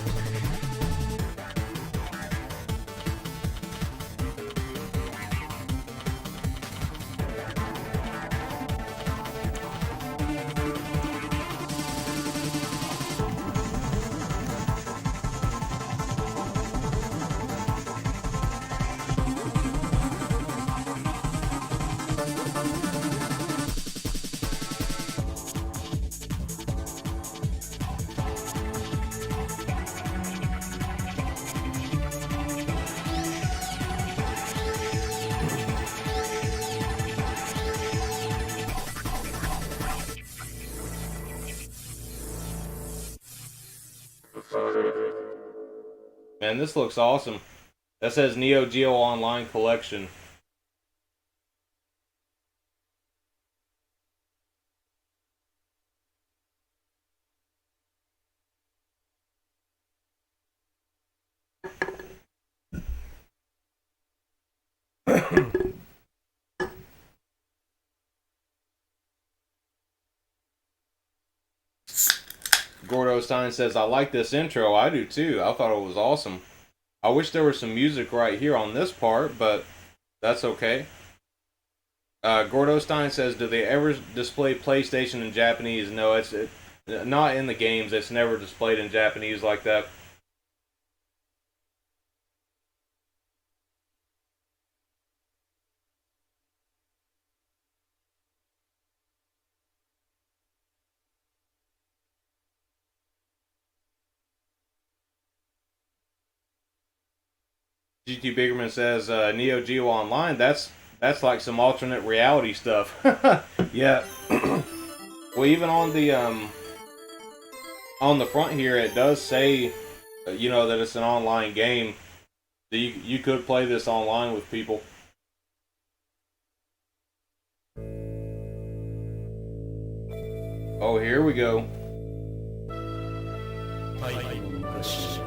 Man, this looks awesome. That says Neo Geo Online Collection. Gordo Stein says, I like this intro. I do too. I thought it was awesome. I wish there was some music right here on this part, but that's okay. Gordo Stein says, do they ever display PlayStation in Japanese? No, it's not in the games. It's never displayed in Japanese like that. GT Biggerman says Neo Geo Online. That's like some alternate reality stuff. Yeah. Well, even on the front here, it does say, you know, that it's an online game. So you could play this online with people. Oh, here we go. 太古の昔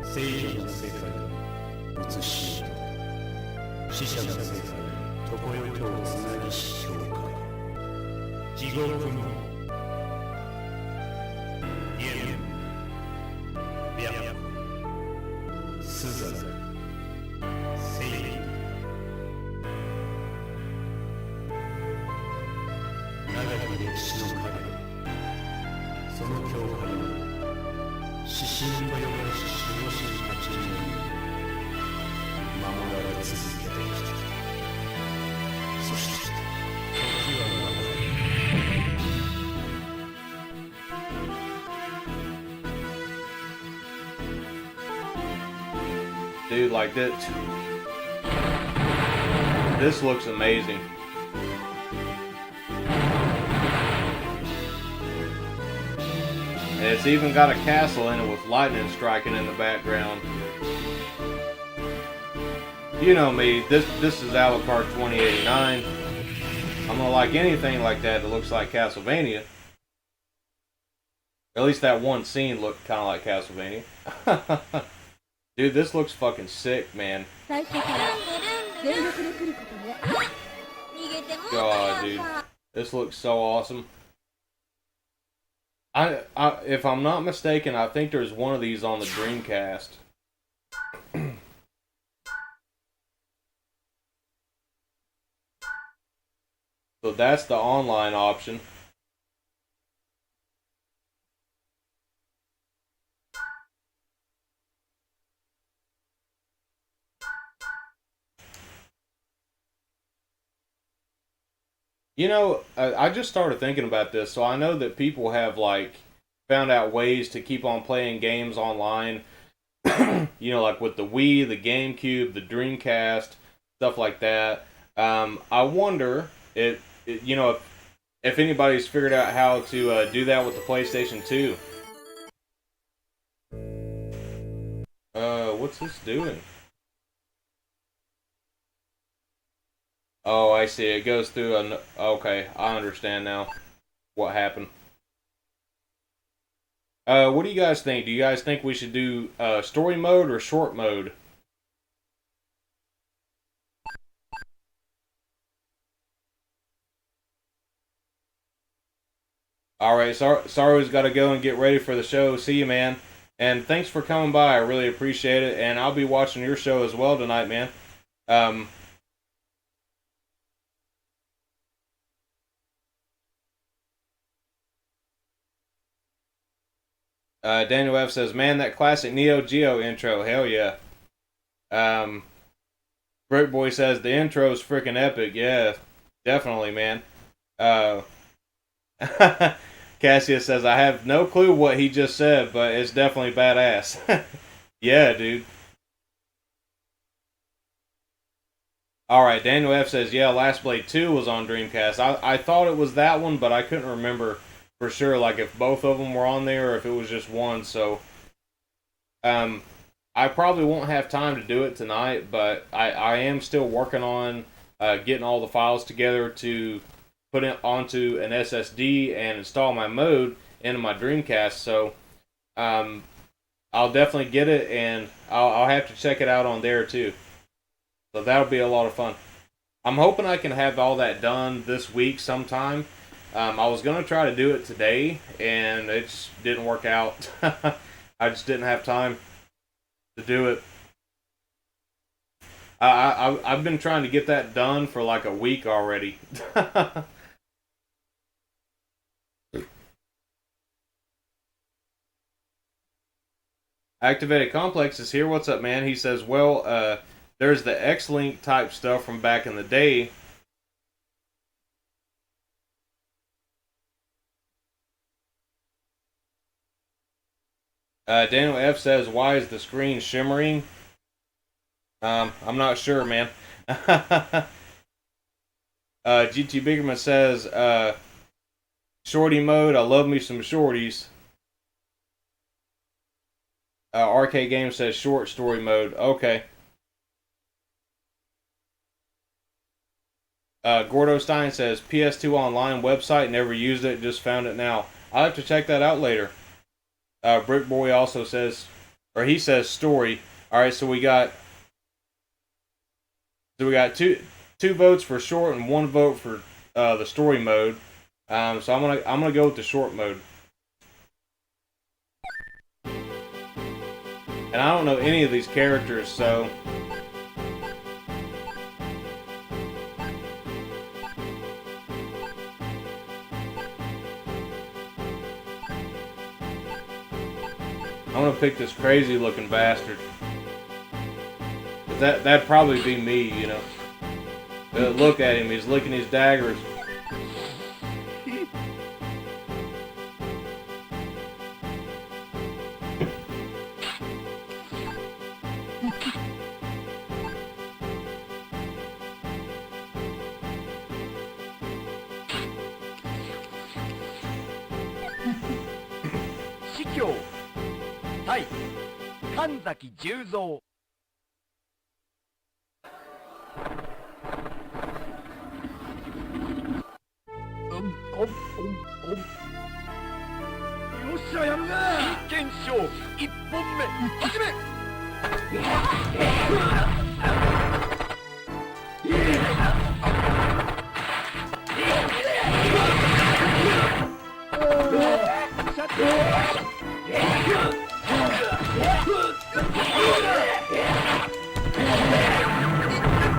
聖者の世界に移し死者の世界に常世とをつなぎ消化地獄のゲン白スザ聖長き歴史の影その教会を指針と呼ばれし守護神たちに守られ続けてきた。そして時は流れ Dude, like this. This looks amazing. And it's even got a castle in it with lightning striking in the background. You know me, this is Alucard 2089. I'm gonna like anything like that that looks like Castlevania. At least that one scene looked kind of like Castlevania. Dude, this looks fucking sick, man. God, dude. This looks so awesome. If I'm not mistaken, I think there's one of these on the Dreamcast. So that's the online option. You know, I just started thinking about this, so I know that people have, like, found out ways to keep on playing games online. You know, like with the Wii, the GameCube, the Dreamcast, stuff like that. I wonder you know, if anybody's figured out how to do that with the PlayStation 2. What's this doing? Oh, I see. It goes through an... Okay, I understand now what happened. What do you guys think? Do you guys think we should do story mode or short mode? Alright, Saru's got to go and get ready for the show. See you, man. And thanks for coming by. I really appreciate it. And I'll be watching your show as well tonight, man. Daniel F says, man, that classic Neo Geo intro, hell yeah. Brick Boy says, the intro's freaking epic, yeah, definitely, man. Cassius says, I have no clue what he just said, but it's definitely badass. Yeah, dude. Alright, Daniel F says, yeah, Last Blade 2 was on Dreamcast. I thought it was that one, but I couldn't remember for sure, like, if both of them were on there or if it was just one, so... I probably won't have time to do it tonight, but I am still working on getting all the files together to put it onto an SSD and install my mode into my Dreamcast, so... I'll definitely get it, and I'll have to check it out on there, too. So that'll be a lot of fun. I'm hoping I can have all that done this week sometime. I was going to try to do it today, and it just didn't work out. I just didn't have time to do it. I've been trying to get that done for like a week already. Activated Complex is here. What's up, man? He says, well, there's the X-Link type stuff from back in the day. Daniel F says, why is the screen shimmering? I'm not sure, man. GT Biggerman says, shorty mode, I love me some shorties. Arcade Game says short story mode. Okay. Gordo Stein says PS2 online website, never used it, just found it now. I'll have to check that out later. Brick Boy also says, or he says story. All right, so we got two votes for short and one vote for the story mode. So I'm gonna go with the short mode. And I don't know any of these characters, so I'm gonna pick this crazy looking bastard. That'd probably be me, you know. Look at him, he's licking his daggers.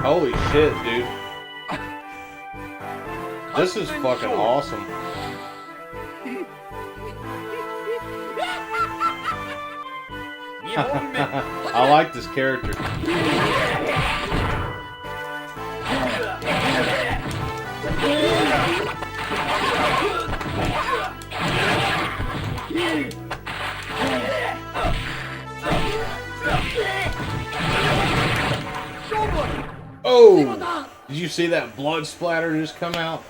Holy shit, dude. This is fucking awesome. I like this character. Oh! Did you see that blood splatter just come out?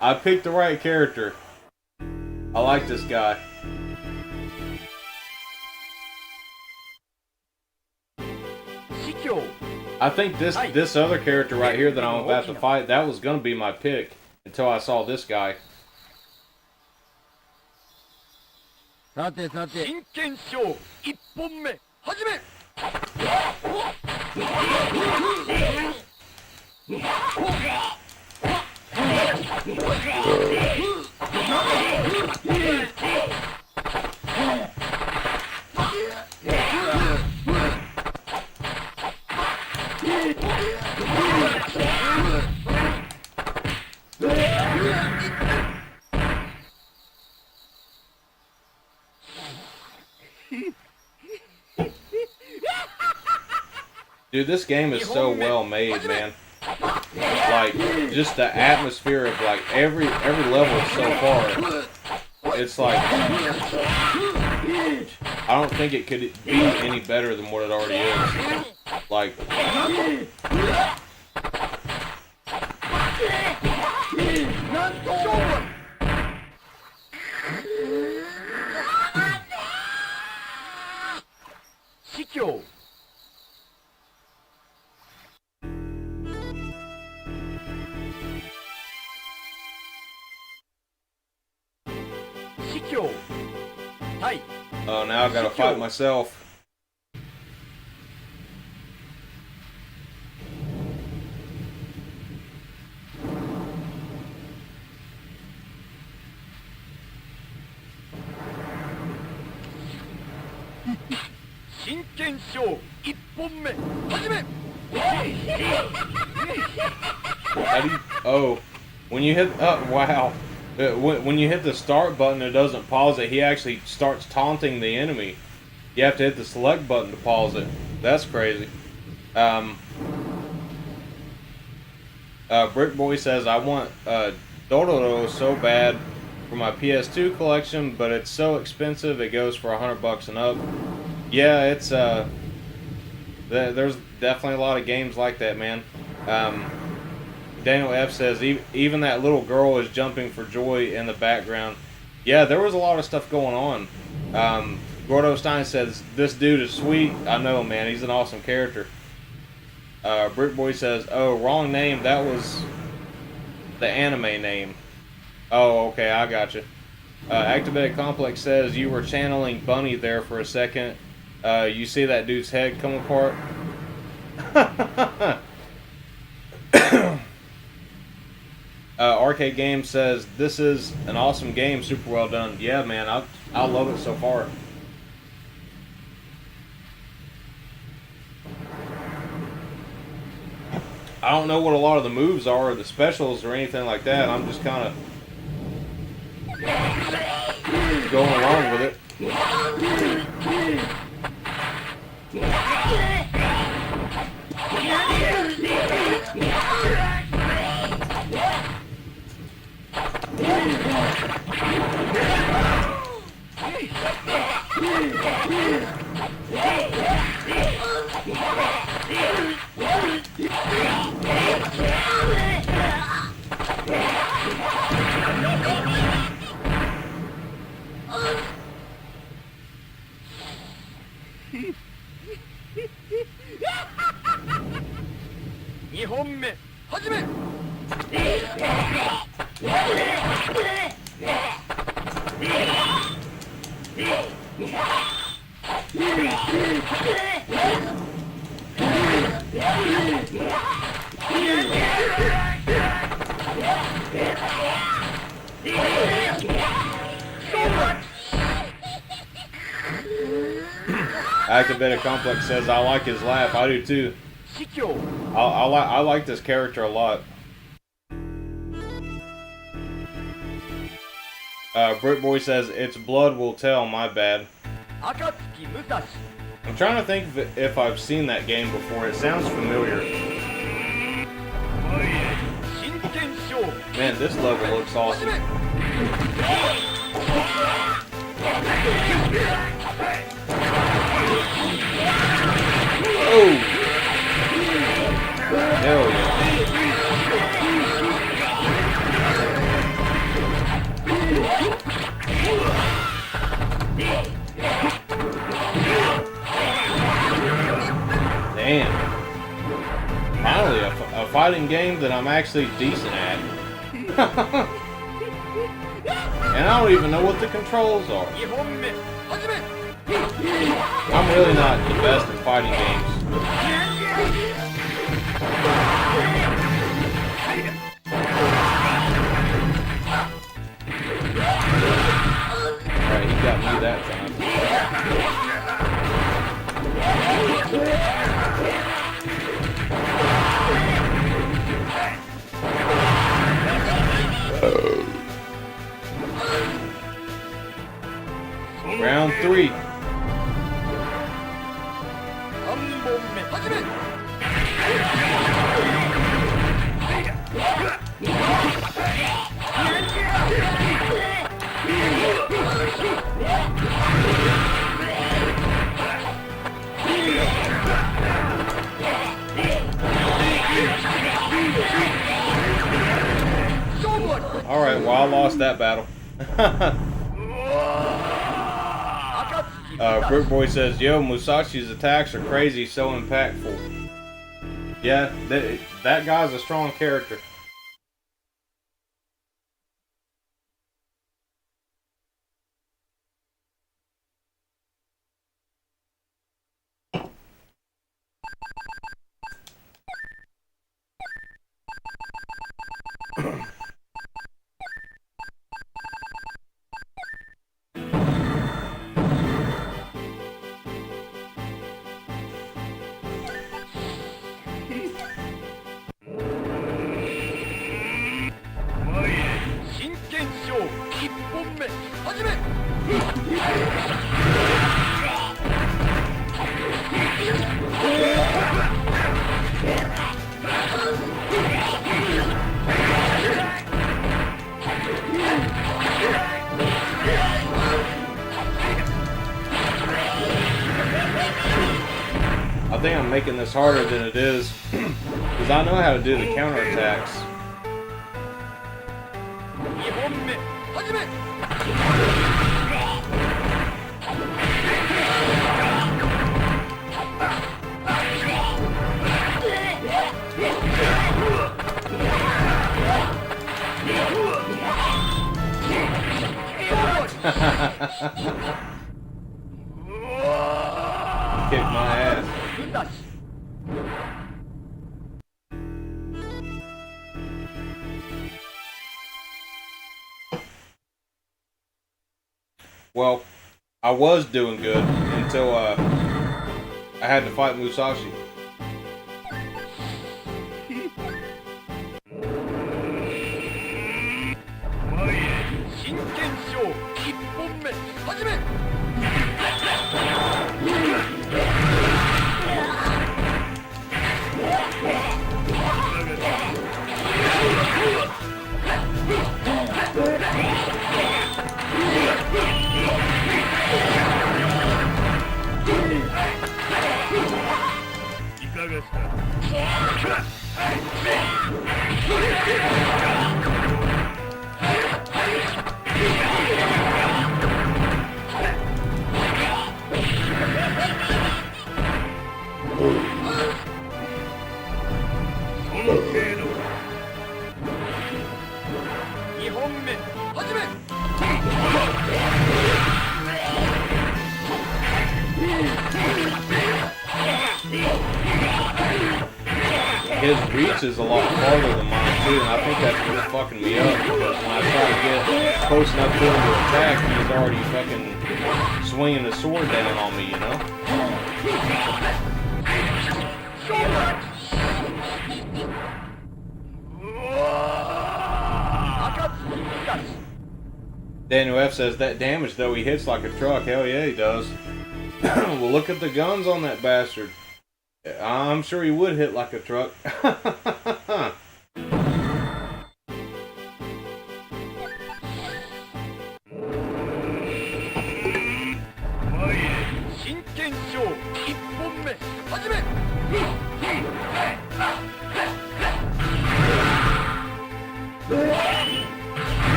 I picked the right character. I like this guy. I think this other character right here that I'm about to fight, that was gonna be my pick until I saw this guy. Dude, this game is so well made, man. Like, just the atmosphere of like every level so far. It's like, I don't think it could be any better than what it already is. Like, oh, now I gotta fight myself. How do you, oh, when you hit, oh, wow. When you hit the start button, it doesn't pause it. He actually starts taunting the enemy. You have to hit the select button to pause it. That's crazy. Brick Boy says, I want Dororo so bad. for my PS2 collection, but it's so expensive it goes for $100 and up. Yeah, it's there's definitely a lot of games like that, man. Daniel F says even that little girl is jumping for joy in the background. Yeah, there was a lot of stuff going on. Gordo Stein says this dude is sweet. I know, man. He's an awesome character. Brick Boy says, oh, wrong name. That was the anime name. Oh, okay, I gotcha. Activated Complex says you were channeling Bunny there for a second. You see that dude's head come apart? Arcade Game says this is an awesome game, super well done. Yeah, man, I love it so far. I don't know what a lot of the moves are, or the specials, or anything like that. I'm just kind of going along with it. Activated Complex says I like his laugh. I do too. I like this character a lot. Brick Boy says it's blood will tell. My bad. I'm trying to think if I've seen that game before. It sounds familiar. Man, this level looks awesome. Oh! Hell yeah. Damn. Finally, a fighting game that I'm actually decent at. And I don't even know what the controls are. I'm really not the best at fighting games. Alright, he got me that time. Round 3. Alright, well I lost that battle. Brick Boy says, yo, Musashi's attacks are crazy, so impactful. Yeah, that guy's a strong character. think I'm making this harder than it is. Because I know how to do the counterattacks. Kick my ass. Well, I was doing good until I had to fight Musashi. His reach is a lot farther than mine too, and I think that's what's fucking me up, because when I try to get close enough to him to attack, he's already fucking swinging the sword down on me, you know? Daniel F says, that damage though, he hits like a truck. Hell yeah, he does. Well, look at the guns on that bastard. I'm sure he would hit like a truck.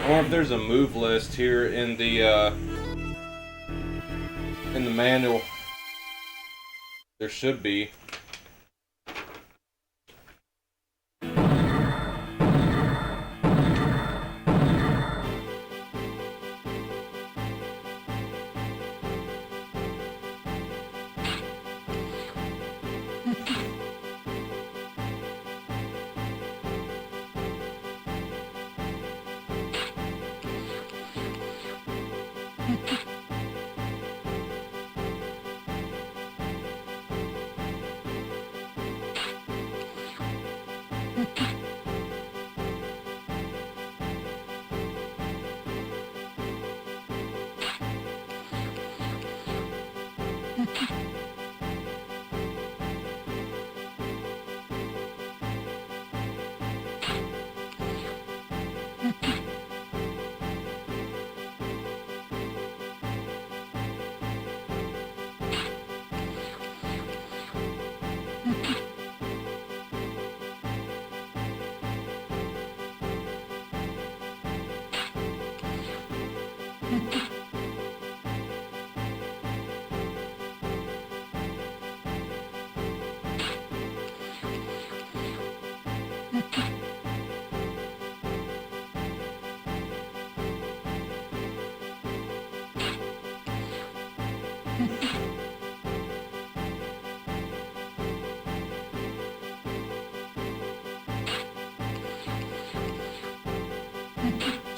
I wonder if there's a move list here in the manual. There should be.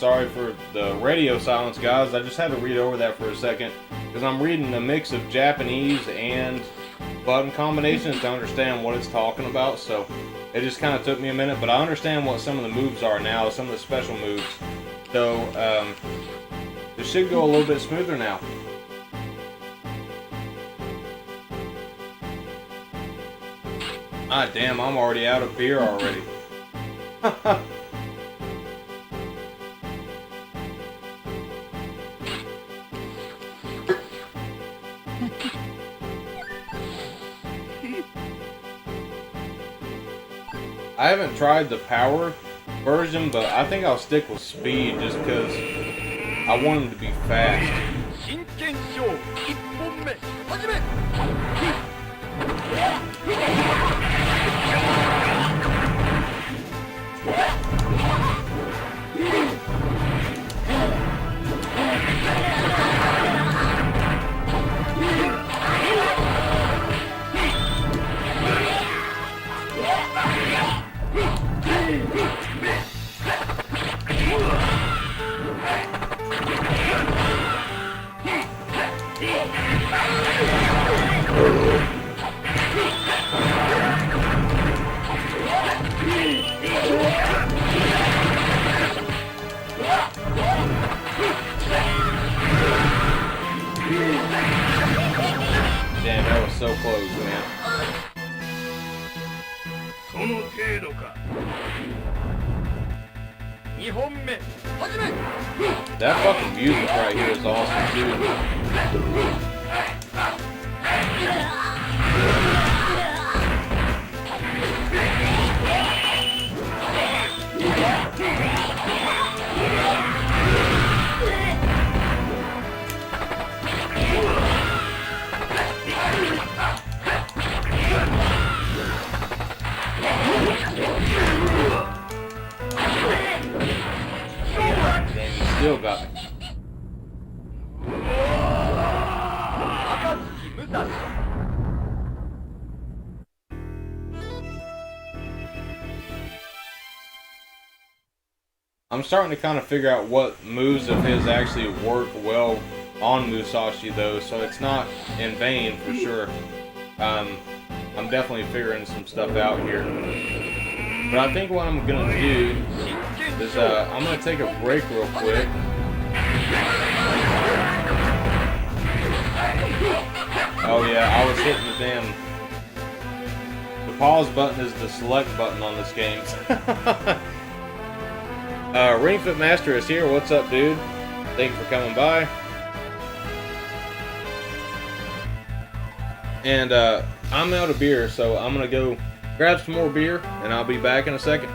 sorry for the radio silence, guys. I just had to read over that for a second because I'm reading a mix of Japanese and button combinations to understand what it's talking about. So it just kind of took me a minute, but I understand what some of the moves are now, some of the special moves. So this should go a little bit smoother now. Ah, damn, I'm already out of beer already. I haven't tried the power version, but I think I'll stick with speed just because I want him to be fast. 真剣勝負1本目始め Damn, that was so close, man. その程度か2本目始め That fucking music right here is awesome too. Damn, he still got me. 暁無駄 I'm starting to kind of figure out what moves of his actually work well on Musashi though, so it's not in vain for sure. I'm definitely figuring some stuff out here. But I think what I'm gonna do is I'm gonna take a break real quick. Oh yeah, I was hitting the damn... The pause button is the select button on this game. Ring Fit Master is here. What's up, dude? Thank you for coming by. And I'm out of beer, so I'm gonna go grab some more beer, and I'll be back in a second.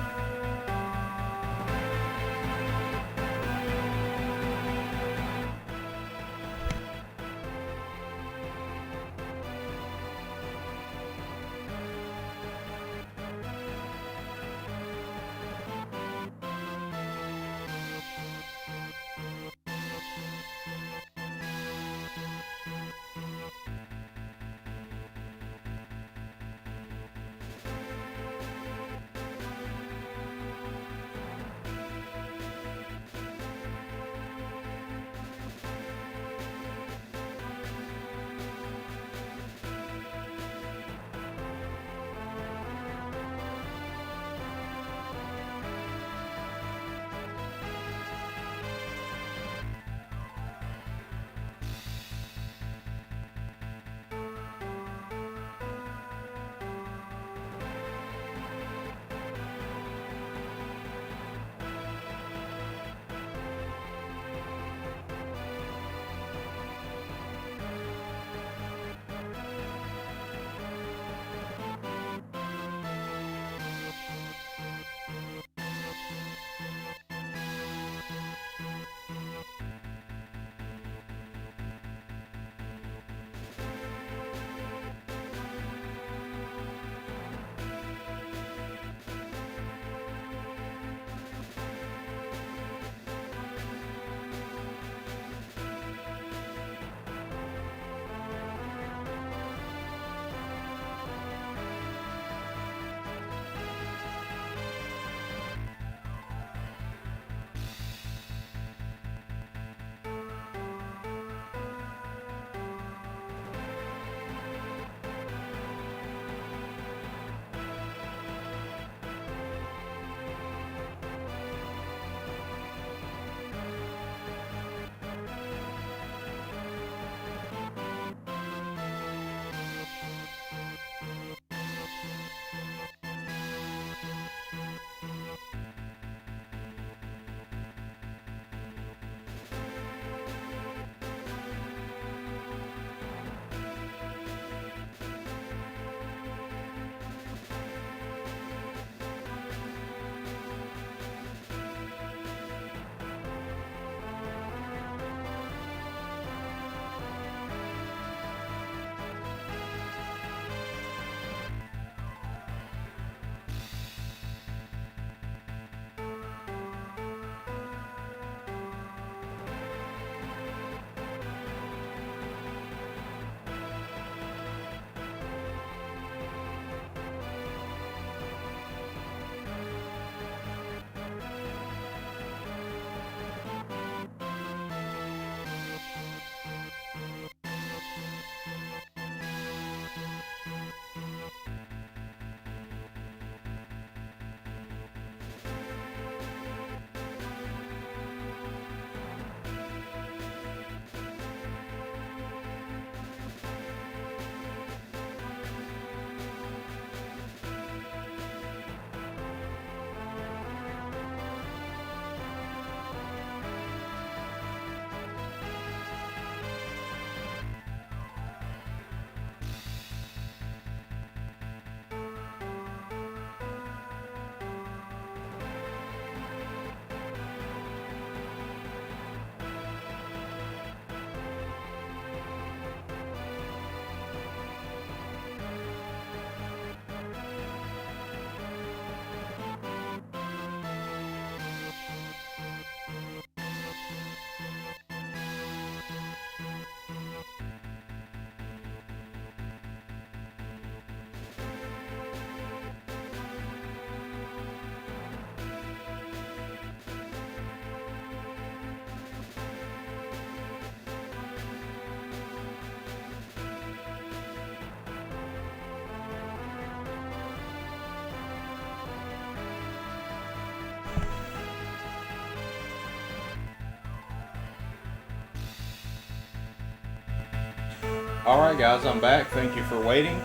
Alright guys, I'm back. Thank you for waiting.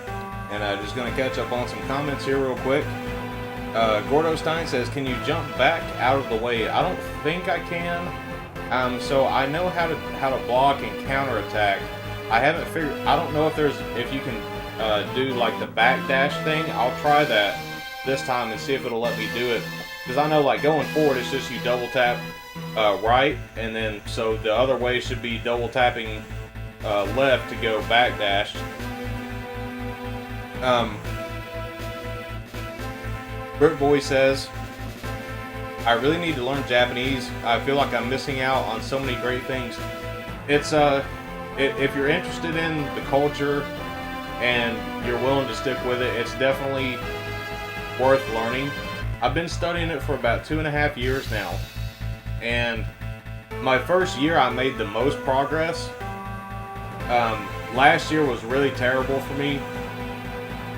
And I'm just going to catch up on some comments here real quick. Gordo Stein says, can you jump back out of the way? I don't think I can. So I know how to block and counterattack. I haven't figured, I don't know if you can do like the backdash thing. I'll try that this time and see if it'll let me do it. Because I know like going forward, it's just you double tap right, and then so the other way should be double tapping left to go backdash. Brick Boy says, I really need to learn Japanese. I feel like I'm missing out on so many great things. It's if you're interested in the culture and you're willing to stick with it, it's definitely worth learning. I've been studying it for about 2.5 years now, and my first year I made the most progress. Last year was really terrible for me,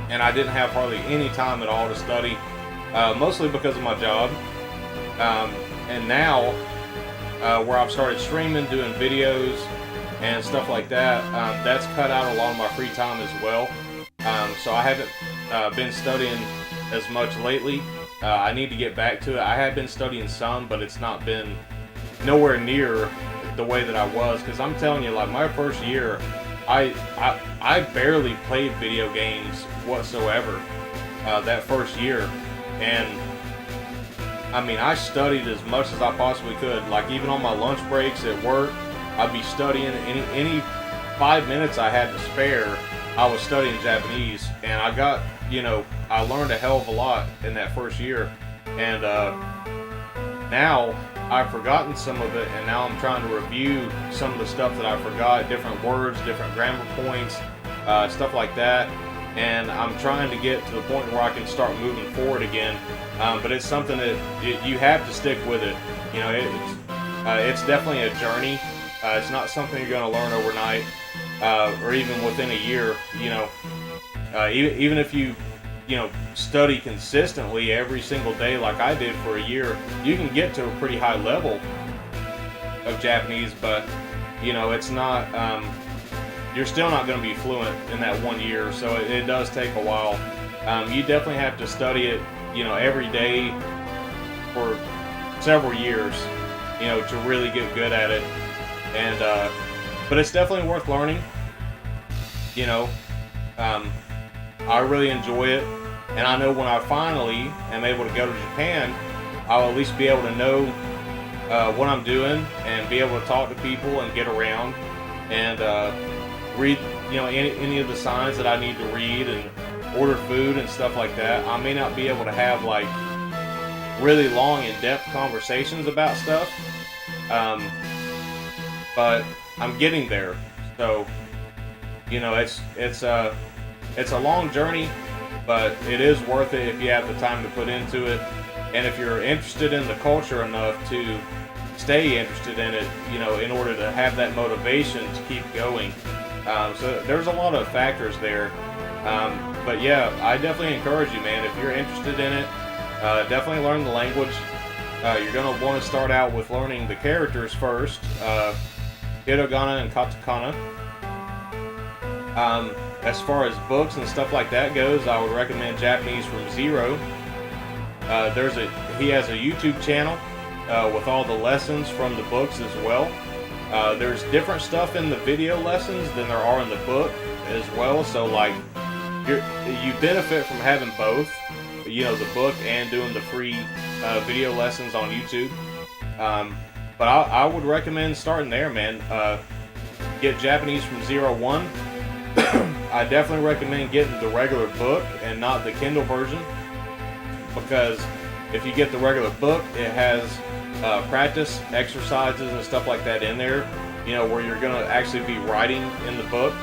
and I didn't have hardly any time at all to study, mostly because of my job. And now, where I've started streaming, doing videos, and stuff like that, that's cut out a lot of my free time as well. So I haven't been studying as much lately. I need to get back to it. I have been studying some, but it's not been nowhere near the way that I was. Because I'm telling you, like my first year, I barely played video games whatsoever that first year, and I mean I studied as much as I possibly could. Like even on my lunch breaks at work, I'd be studying. Any 5 minutes I had to spare, I was studying Japanese, and I got, you know, I learned a hell of a lot in that first year, and now I've forgotten some of it, and now I'm trying to review some of the stuff that I forgot, different words, different grammar points, stuff like that, and I'm trying to get to the point where I can start moving forward again. But it's something that you have to stick with it. You know, it's definitely a journey. It's not something you're going to learn overnight, or even within a year. You know, even if you study consistently every single day like I did for a year, you can get to a pretty high level of Japanese, but you know, it's not, you're still not going to be fluent in that 1 year, so it does take a while. You definitely have to study it, you know, every day for several years, you know, to really get good at it. And but it's definitely worth learning. You know, I really enjoy it, and I know when I finally am able to go to Japan, I'll at least be able to know what I'm doing and be able to talk to people and get around and read, you know, any of the signs that I need to read and order food and stuff like that. I may not be able to have like really long in-depth conversations about stuff, but I'm getting there. So, you know, it's a long journey, but it is worth it if you have the time to put into it, and if you're interested in the culture enough to stay interested in it, you know, in order to have that motivation to keep going. So there's a lot of factors there, but yeah, I definitely encourage you, man, if you're interested in it, definitely learn the language. You're going to want to start out with learning the characters first, hiragana and katakana. As far as books and stuff like that goes, I would recommend Japanese from Zero. He has a YouTube channel with all the lessons from the books as well. There's different stuff in the video lessons than there are in the book as well. So like you benefit from having both, you know, the book and doing the free video lessons on YouTube. But I would recommend starting there, man. Get Japanese from 01. I definitely recommend getting the regular book and not the Kindle version, because if you get the regular book, it has practice exercises and stuff like that in there, you know, where you're going to actually be writing in the book.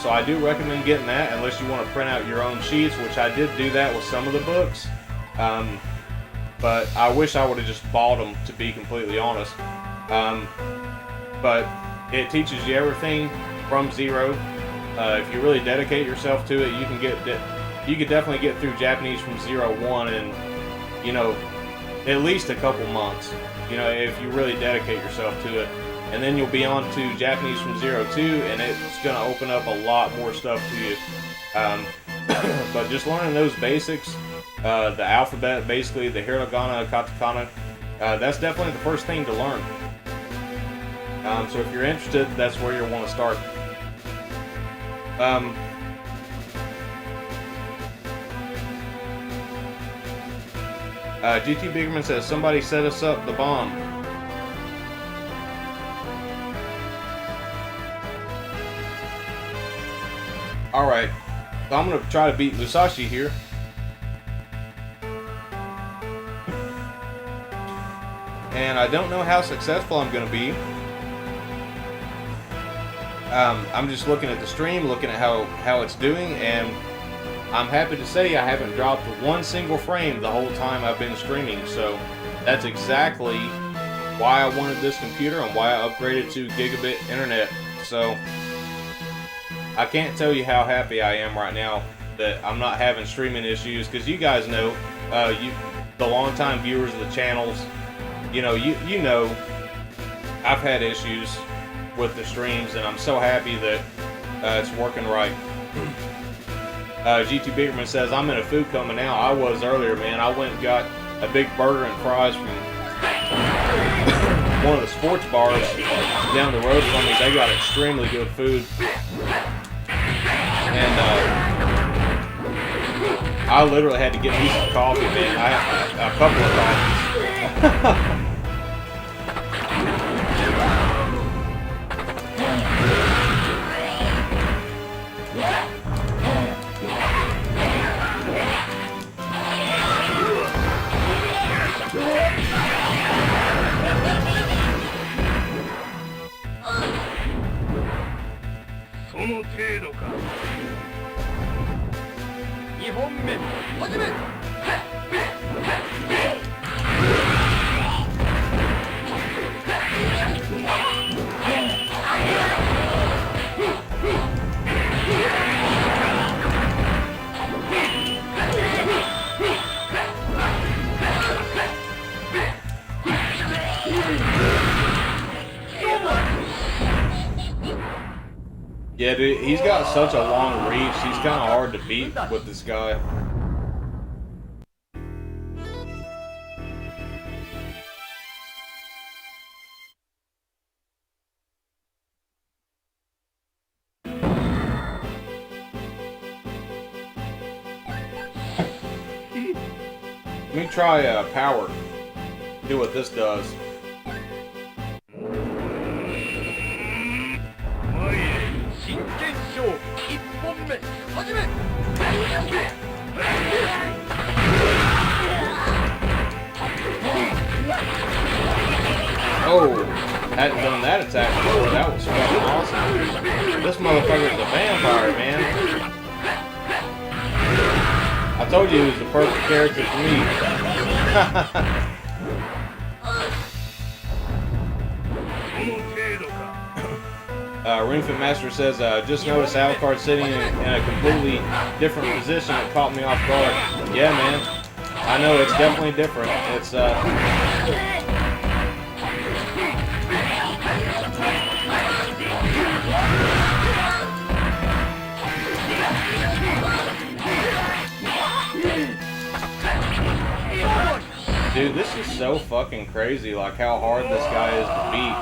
So I do recommend getting that, unless you want to print out your own sheets, which I did do that with some of the books. But I wish I would have just bought them, to be completely honest. But it teaches you everything from zero. If you really dedicate yourself to it, you can definitely get through Japanese from 01 in, you know, at least a couple months. You know, if you really dedicate yourself to it. and then you'll be on to Japanese from 0 to, and it's going to open up a lot more stuff to you. But just learning those basics, the alphabet, basically, the hiragana, katakana, that's definitely the first thing to learn. So if you're interested, that's where you'll want to start. GT Biggerman says, somebody set us up the bomb. Alright, so I'm going to try to beat Musashi here. And I don't know how successful I'm going to be. I'm just looking at the stream, looking at how it's doing, and I'm happy to say I haven't dropped one single frame the whole time I've been streaming. So that's exactly why I wanted this computer and why I upgraded to gigabit internet. So I can't tell you how happy I am right now that I'm not having streaming issues, because you guys know, the longtime viewers of the channels, you know I've had issues with the streams, and I'm so happy that it's working right. GT Biggerman says, I'm in a food coma now. I was earlier, man. I went and got a big burger and fries from one of the sports bars down the road from me. They got extremely good food. And I literally had to get me some coffee, man. I had a couple of coffees. Yeah, dude, he's got such a long reach. He's kind of hard to beat with this guy. Let me try power. Do what this does. Oh, hadn't done that attack before. That was fucking awesome. This motherfucker's a vampire, man. I told you he was the perfect character for me. Ringfit Master says, just noticed Alucard sitting in a completely different position. It caught me off guard. Yeah, man. I know, it's definitely different. It's, dude, this is so fucking crazy, like how hard this guy is to beat.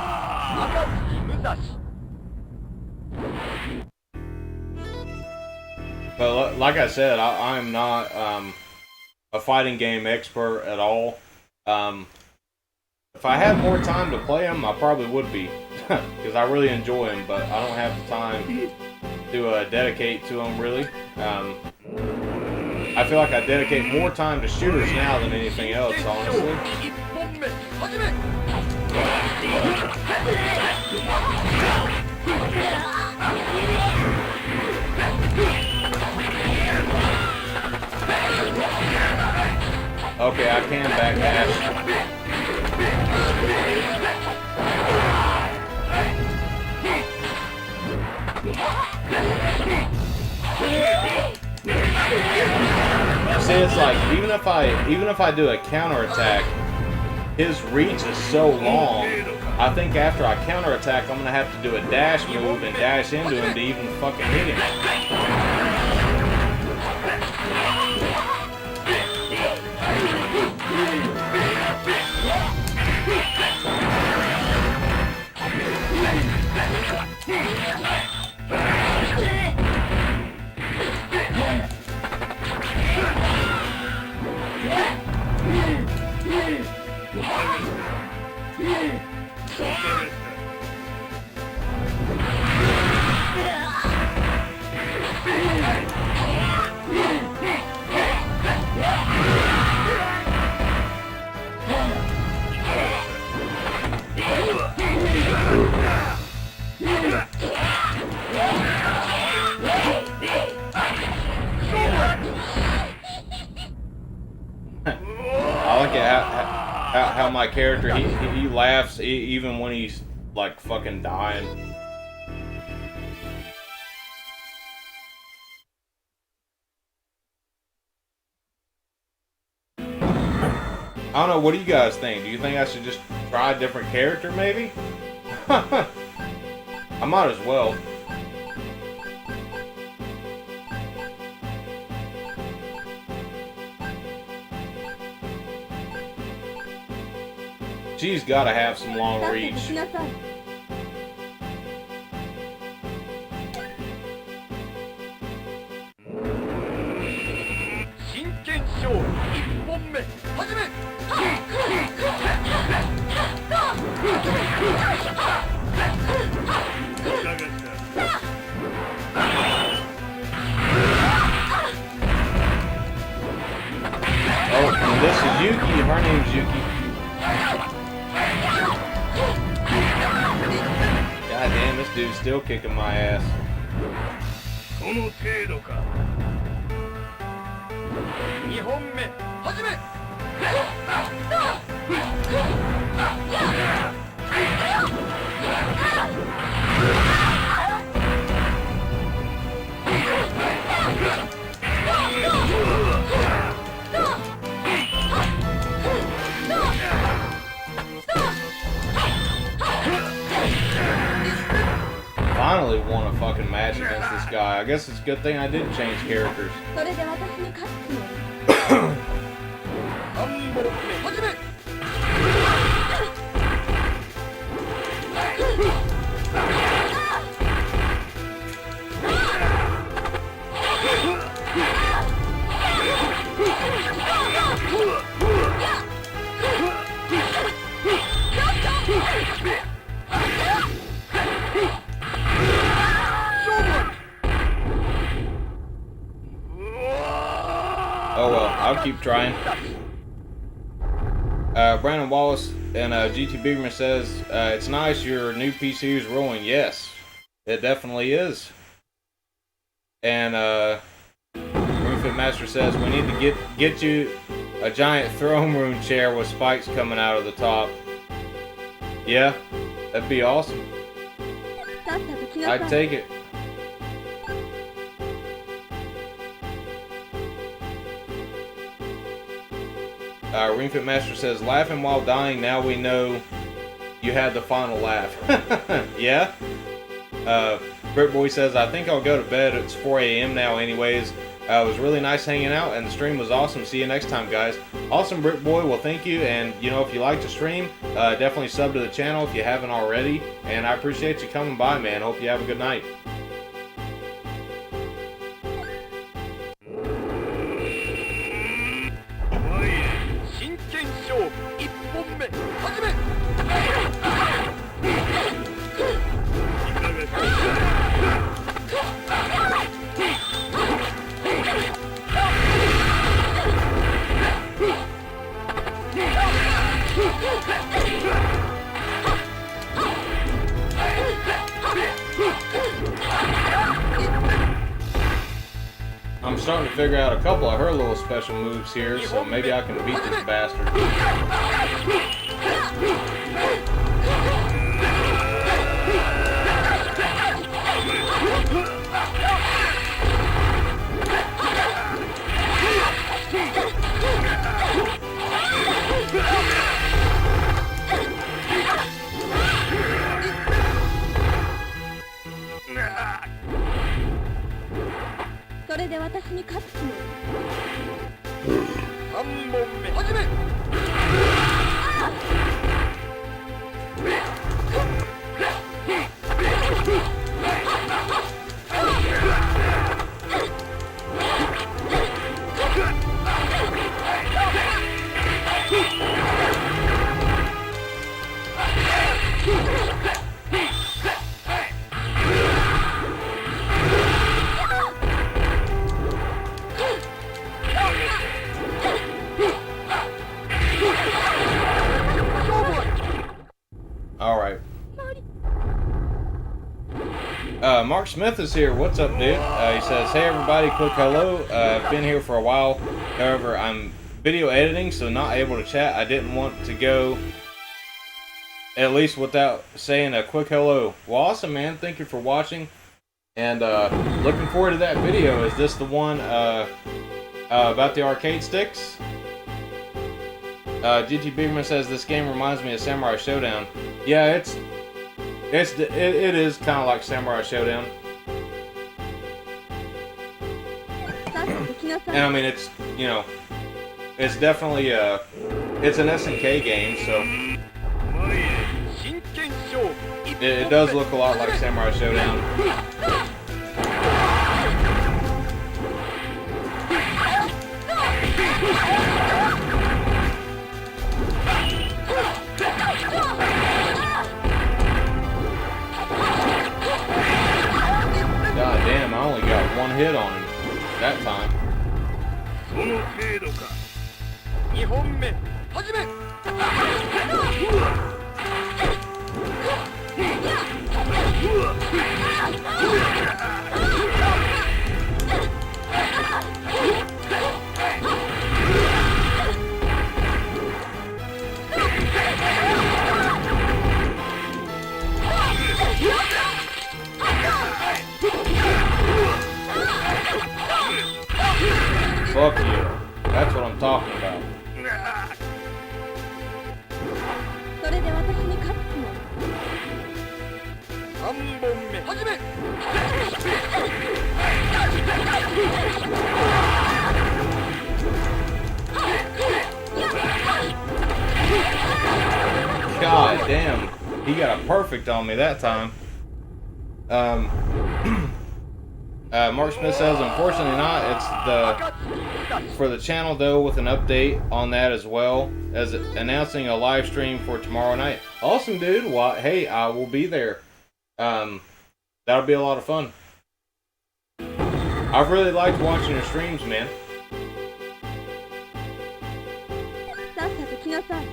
But like I said, I'm not a fighting game expert at all. If I had more time to play them, I probably would be, because I really enjoy them, but I don't have the time to dedicate to them, really. I feel like I dedicate more time to shooters now than anything else, honestly. Okay, I can backdash. See, it's like even if I do a counterattack, his reach is so long I think after I counterattack, I'm gonna have to do a dash move and dash into him to even fucking hit him. I like it how my character he laughs even when he's like fucking dying. I don't know, what do you guys think? Do you think I should just try a different character maybe? I might as well. She's gotta have some long reach. Oh, and this is Yuki. Her name's Yuki. God damn, this dude's still kicking my ass. Finally won a fucking match against this guy. I guess it's a good thing I did change characters. Oh well, I'll keep trying. Brandon Wallace and GT Bigman says, it's nice your new PC is rolling. Yes, it definitely is. And Roofit Master says, we need to get you a giant throne room chair with spikes coming out of the top. Yeah, that'd be awesome. I'd take it. Ring Fit Master says, laughing while dying, now we know you had the final laugh. Yeah? Brick Boy says, I think I'll go to bed. It's 4 a.m. now anyways. It was really nice hanging out, and the stream was awesome. See you next time, guys. Awesome, Brick Boy. Well, thank you, and, you know, if you like to stream, definitely sub to the channel if you haven't already, and I appreciate you coming by, man. Hope you have a good night. I'm starting to figure out a couple of her little special moves here, so maybe I can beat this bastard. 3本目始め Alright. Mark Smith is here. What's up, dude? He says, hey everybody, quick hello. I've been here for a while. However, I'm video editing, so not able to chat. I didn't want to go at least without saying a quick hello. Well, awesome, man. Thank you for watching. And looking forward to that video. Is this the one about the arcade sticks? GT Bigman says this game reminds me of Samurai Showdown. Yeah, it is kind of like Samurai Showdown. And I mean, it's, you know, it's definitely it's an SNK game, so it does look a lot like Samurai Showdown. God damn, I only got one hit on him that time. その程度か2本目始め Fuck you. That's what I'm talking about. それで私に勝つつもり3本目始め God damn. He got a perfect on me that time. Mark Smith says, unfortunately not. It's for the channel though, with an update on that as well as announcing a live stream for tomorrow night. Awesome, dude. Well, hey, I will be there. That'll be a lot of fun. I've really liked watching your streams, man. さっさと来なさい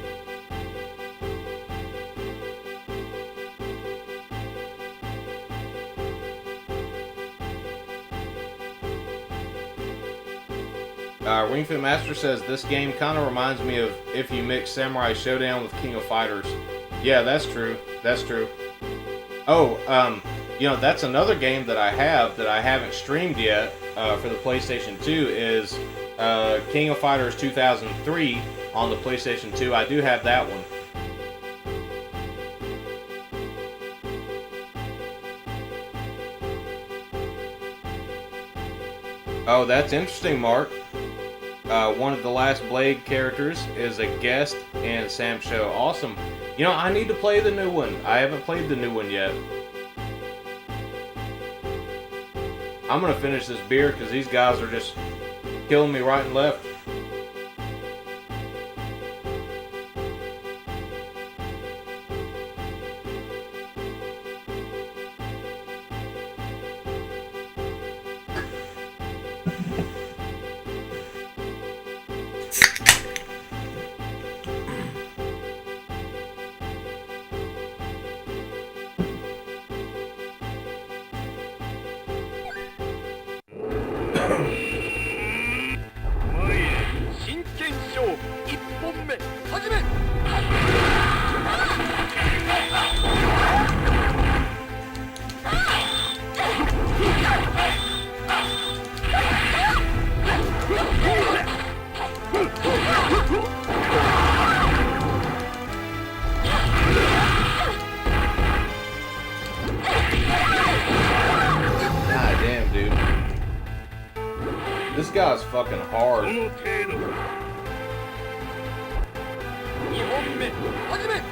Ring Fit Master says this game kind of reminds me of if you mix Samurai Showdown with King of Fighters. Yeah, that's true. That's true. Oh, you know, that's another game that I haven't streamed yet for the PlayStation 2 is King of Fighters 2003 on the PlayStation 2. I do have that one. Oh, that's interesting, Mark. One of the last Blade characters is a guest in Sam's show. Awesome. You know, I need to play the new one. I haven't played the new one yet. I'm gonna finish this beer because these guys are just killing me right and left. guy's fucking ど hard. の程度か2本目始め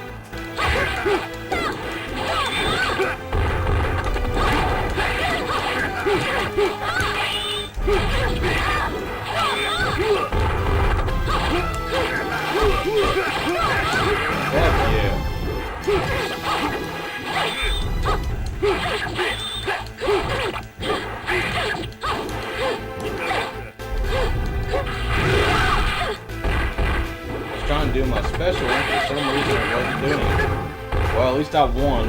Fuck yeah. I was trying to do my special, and for some reason it wasn't doing it. Well, at least I won.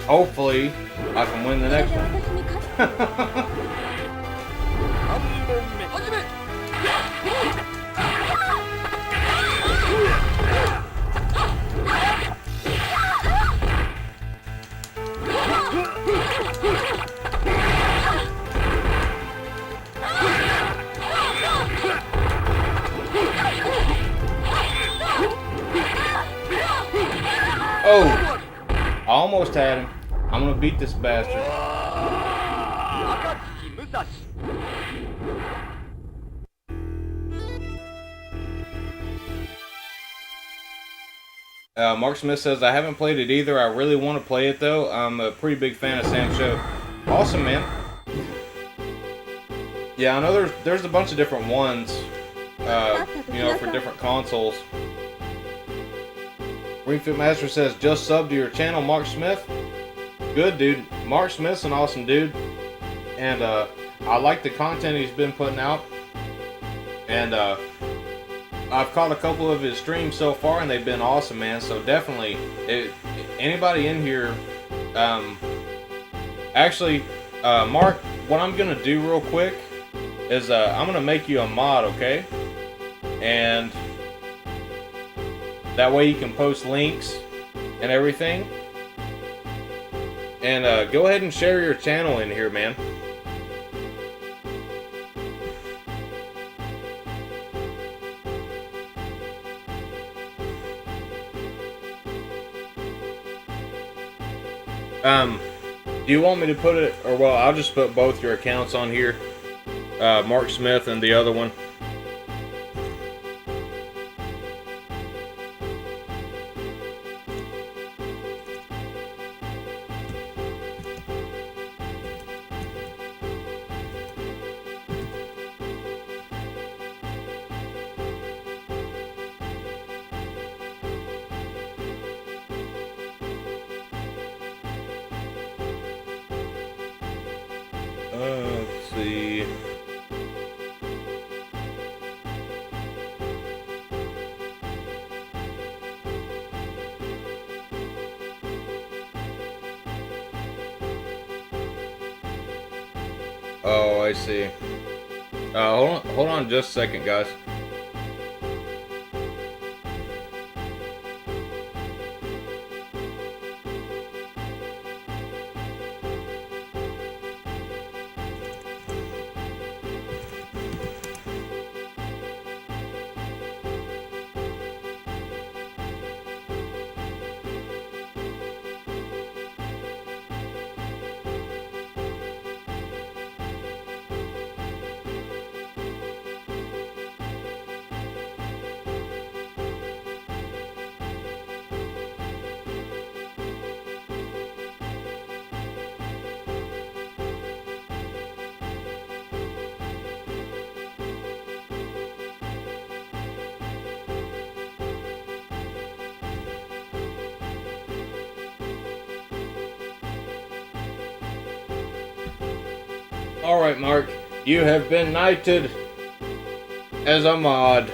Hopefully, I can win the それ next で one. 私に勝つの 3本目始め Oh! I almost had him. I'm gonna beat this bastard. 暁武蔵 Mark Smith says, I haven't played it either. I really want to play it though. I'm a pretty big fan of Sam's show. Awesome, man. Yeah, I know there's a bunch of different ones, you know, for different consoles. Ringfit Master says, just sub to your channel, Mark Smith. Good, dude. Mark Smith's an awesome dude. And I like the content he's been putting out. And I've caught a couple of his streams so far, and they've been awesome, man. So definitely, anybody in here, actually, Mark, what I'm gonna do real quick is I'm gonna make you a mod, okay? And that way you can post links and everything. And go ahead and share your channel in here, man. Do you want me to put it, or well, I'll just put both your accounts on here, Mark Smith and the other one. Let's see. Oh, I see. Hold on just a second, guys. Alright, Mark, you have been knighted as a mod.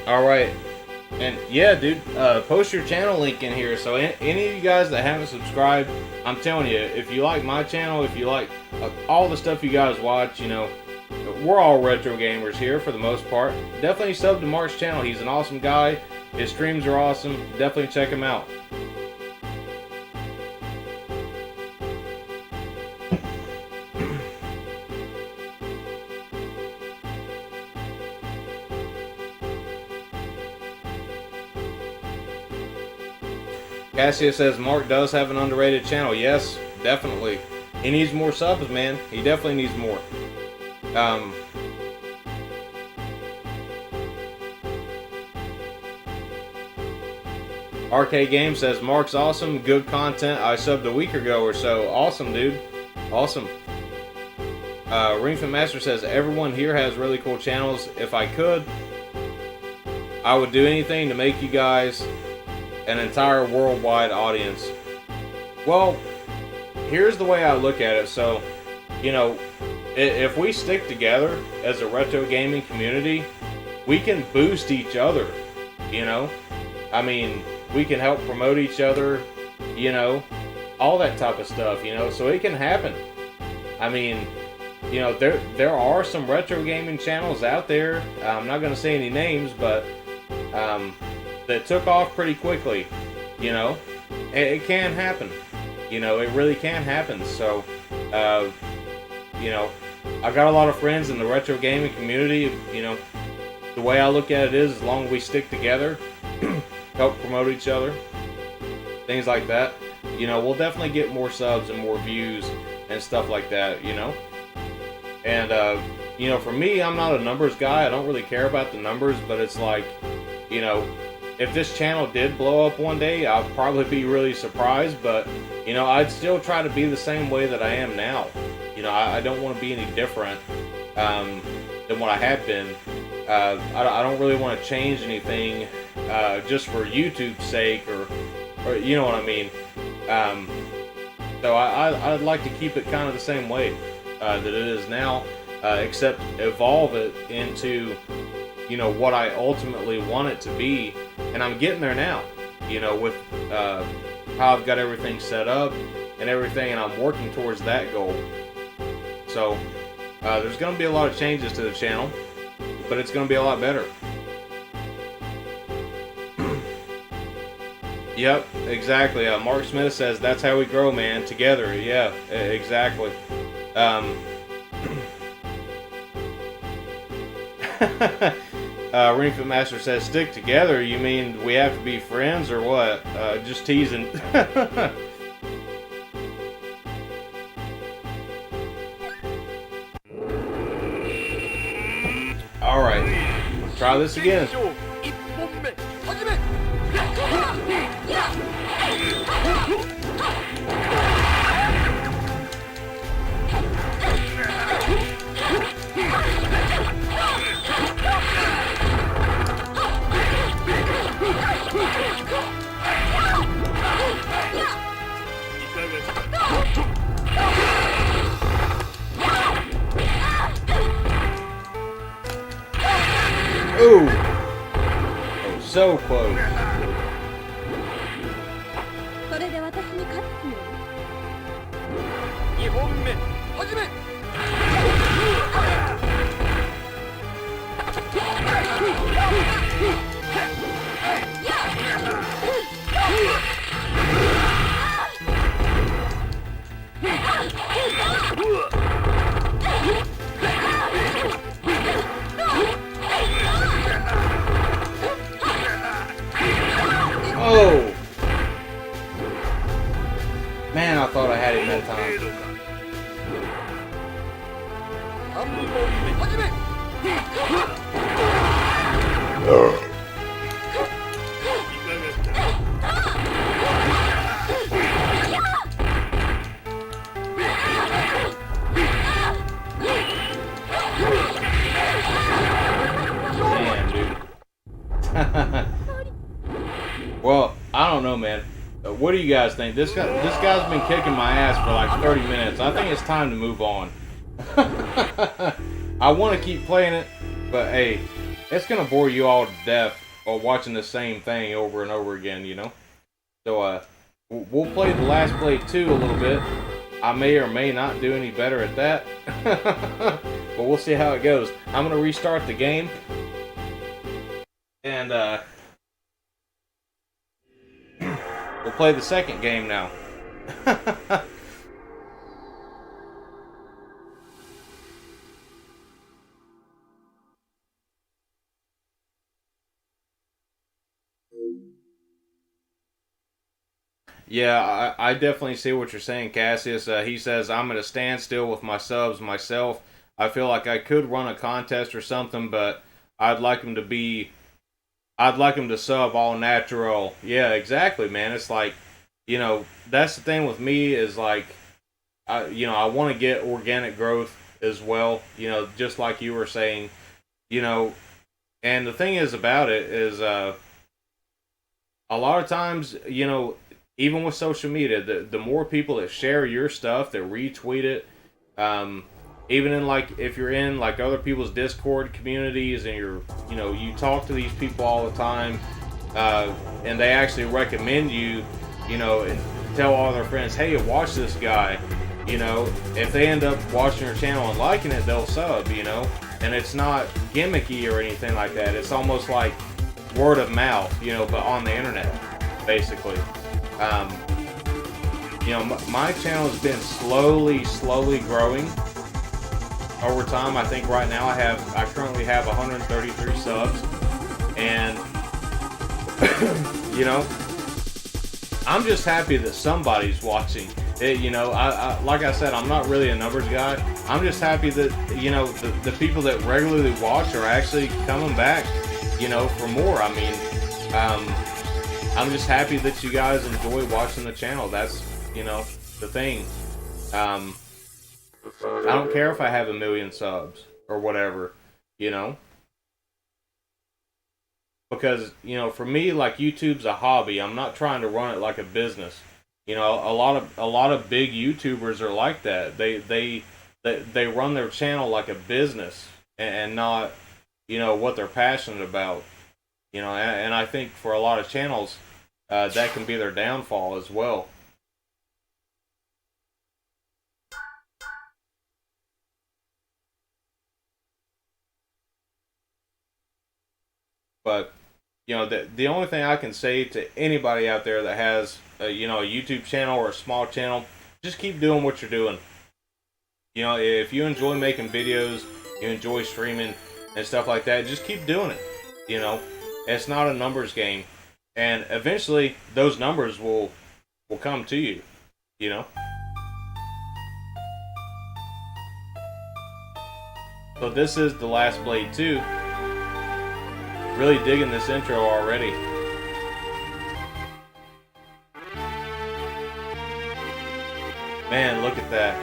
Alright, and yeah, dude, post your channel link in here, so any of you guys that haven't subscribed, I'm telling you, if you like my channel, if you like all the stuff you guys watch, you know, we're all retro gamers here for the most part. Definitely sub to Mark's channel. He's an awesome guy. His streams are awesome. Definitely check him out. Cassia says Mark does have an underrated channel. Yes, definitely. He needs more subs, man. He definitely needs more. Arcade Game says Mark's awesome, good content. I subbed a week ago or so. Awesome, dude. Awesome. Ringfin Master says everyone here has really cool channels. If I could, I would do anything to make you guys an entire worldwide audience. Well, here's the way I look at it. So, you know, if we stick together as a retro gaming community, we can boost each other, you know? I mean, we can help promote each other, you know, all that type of stuff, you know, so it can happen. I mean, you know, there are some retro gaming channels out there, I'm not going to say any names, but that took off pretty quickly, you know. It can happen, you know, it really can happen. So, you know, I've got a lot of friends in the retro gaming community. You know, the way I look at it is, as long as we stick together, help promote each other, things like that, you know, we'll definitely get more subs and more views and stuff like that, you know. And you know, for me, I'm not a numbers guy. I don't really care about the numbers, but it's like, you know, if this channel did blow up one day, I'd probably be really surprised, but, you know, I'd still try to be the same way that I am now. You know, I don't want to be any different than what I have been. I don't really want to change anything just for YouTube's sake, or you know what I mean. So I'd like to keep it kind of the same way that it is now, except evolve it into, you know, what I ultimately want it to be, and I'm getting there now, you know, with how I've got everything set up and everything, and I'm working towards that goal. So there's going to be a lot of changes to the channel, but it's going to be a lot better. Yep, exactly. Mark Smith says that's how we grow, man, together. Yeah, exactly. Ringfit Master says stick together. You mean we have to be friends or what? Just teasing. All right, try this again. Ooh! Oh, so close. それで私に勝つつもり2本目始めOh! Man, I thought I had it that time. 3本目始め Man, dude. Well, I don't know, man. What do you guys think? This guy's been kicking my ass for like 30 minutes. I think it's time to move on. I want to keep playing it, but hey, it's gonna bore you all to death while watching the same thing over and over again, you know. So we'll play the Last Blade 2 a little bit. I may or may not do any better at that, but we'll see how it goes. I'm gonna restart the game, and we'll play the second game now. Yeah, I definitely see what you're saying, Cassius. He says, I'm at a standstill with my subs myself. I feel like I could run a contest or something, but I'd like him to sub all natural. Yeah, exactly, man. It's like, that's the thing with me is like, I want to get organic growth as well, just like you were saying, and the thing is about it is, a lot of times, even with social media, the more people that share your stuff, that retweet it, even in like if you're in like other people's Discord communities and you talk to these people all the time, and they actually recommend you, and tell all their friends, hey, watch this guy, if they end up watching your channel and liking it, they'll sub, and it's not gimmicky or anything like that. It's almost like word of mouth, but on the internet, basically. My channel has been slowly growing over time. I think right now I currently have 133 subs, and I'm just happy that somebody's watching it. I like I said, I'm not really a numbers guy. I'm just happy that the people that regularly watch are actually coming back, for more. I mean, I'm just happy that you guys enjoy watching the channel. That's the thing. I don't care if I have 1 million subs or whatever, because for me, like, YouTube's a hobby. I'm not trying to run it like a business. A lot of big YouTubers are like that. They run their channel like a business and not what they're passionate about. And I think for a lot of channels, that can be their downfall as well. But the only thing I can say to anybody out there that has a YouTube channel or a small channel, just keep doing what you're doing. If you enjoy making videos, you enjoy streaming and stuff like that, just keep doing it. It's not a numbers game, and eventually those numbers will come to you. So this is The Last Blade 2. Really digging this intro already. Man, look at that.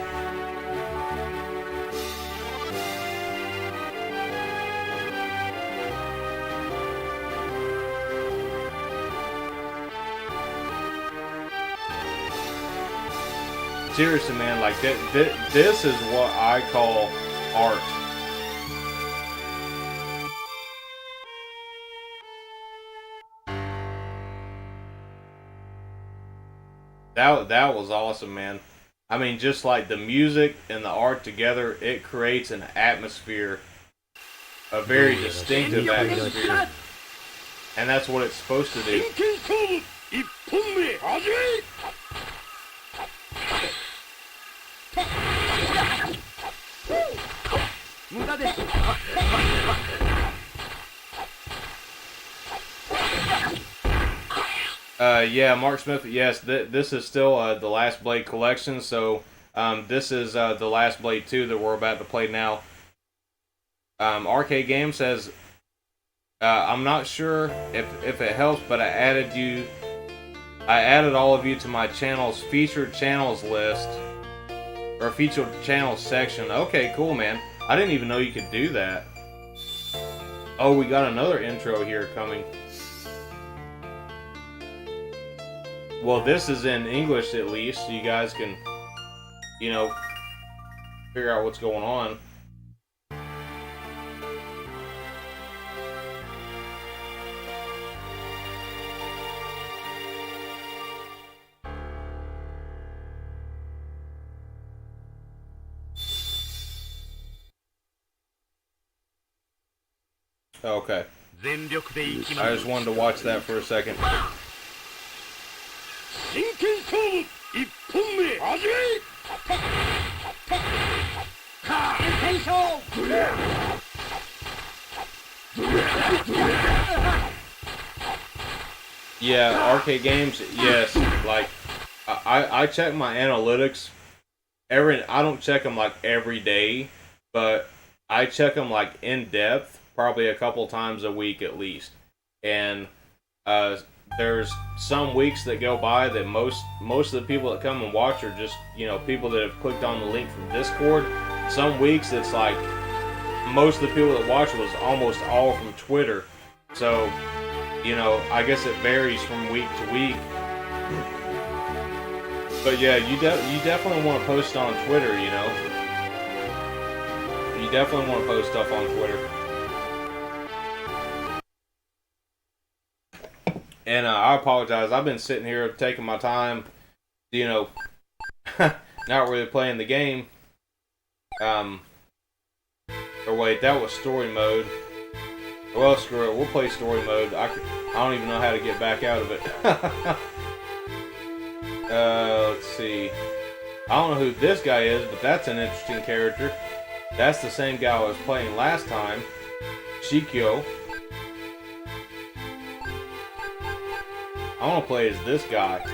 Seriously, man, like this is what I call art. That was awesome, man. I mean, just like the music and the art together, it creates an atmosphere, a very distinctive atmosphere, and that's what it's supposed to do. Yeah, Mark Smith, yes, this is still the Last Blade collection, so this is the Last Blade 2 that we're about to play now. Arcade Game says, I'm not sure if it helps, but I added all of you to my channel's featured channels list, or featured channels section. Okay, cool, man. I didn't even know you could do that. Oh, we got another intro here coming. Well, this is in English at least, so you guys can, figure out what's going on. Okay. I just wanted to watch that for a second. Yeah, arcade games, yes, like I check my analytics I don't check them like every day, but I check them like in depth, probably a couple times a week at least. And there's some weeks that go by that most of the people that come and watch are just, you know, people that have clicked on the link from Discord. Some weeks it's like most of the people that watch was almost all from Twitter. So, you know, I guess it varies from week to week. But yeah, you definitely want to post on Twitter, you know. You definitely want to post stuff on Twitter. And I apologize. I've been sitting here taking my time, you know, not really playing the game. Or wait, that was story mode. Well, screw it. We'll play story mode. I don't even know how to get back out of it. Let's see. I don't know who this guy is, but that's an interesting character. That's the same guy I was playing last time. Shikyo. I want to play as this guy.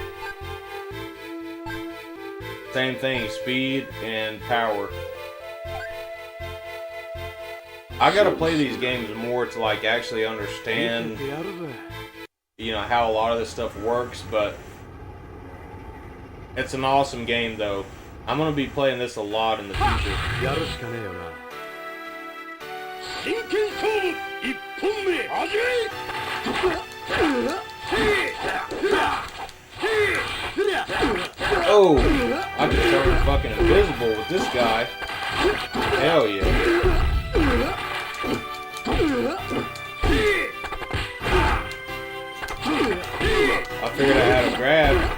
Same thing, speed and power. I gotta play these games more to like actually understand, you know, how a lot of this stuff works, but it's an awesome game though. I'm gonna be playing this a lot in the future. Oh, I can turn fucking invisible with this guy. Hell yeah. I figured out how to grab.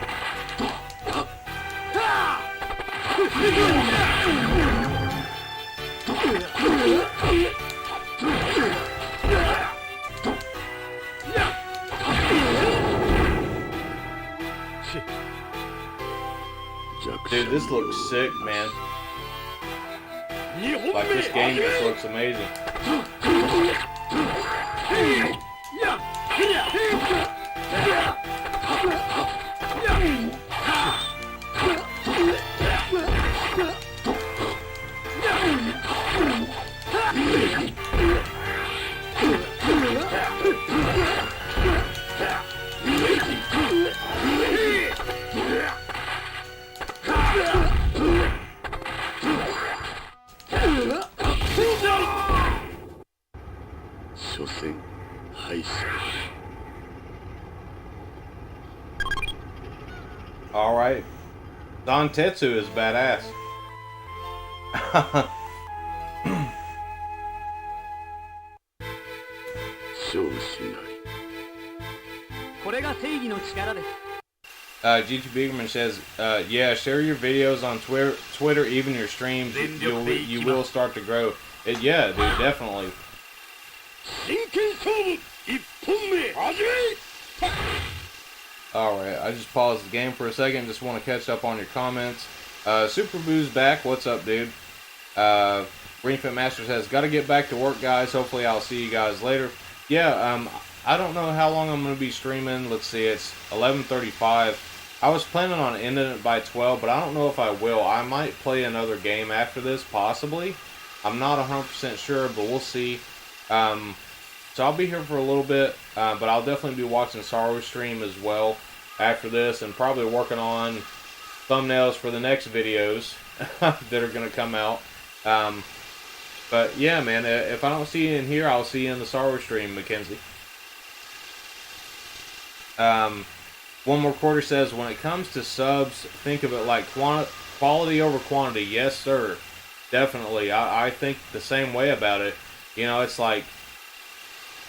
Dude, this looks sick, man. Like, this game just looks amazing. Alright. Dantetsu is badass. GT Biggerman says, yeah, share your videos on Twitter, even your streams. You will start to grow. Yeah, dude, definitely. Alright, I just paused the game for a second. Just want to catch up on your comments. Super Boo's back. What's up, dude? Ring Fit Master says, gotta get back to work, guys. Hopefully I'll see you guys later. Yeah, I don't know how long I'm going to be streaming. Let's see, it's 11:35. I was planning on ending it by 12, but I don't know if I will. I might play another game after this, possibly. I'm not 100% sure, but we'll see. So I'll be here for a little bit, but I'll definitely be watching Saru's stream as well after this, and probably working on thumbnails for the next videos that are going to come out. But yeah, man, if I don't see you in here, I'll see you in the Saru stream, Mackenzie. One More Quarter says, when it comes to subs, think of it like quality over quantity. Yes, sir. Definitely. I think the same way about it. You know, it's like,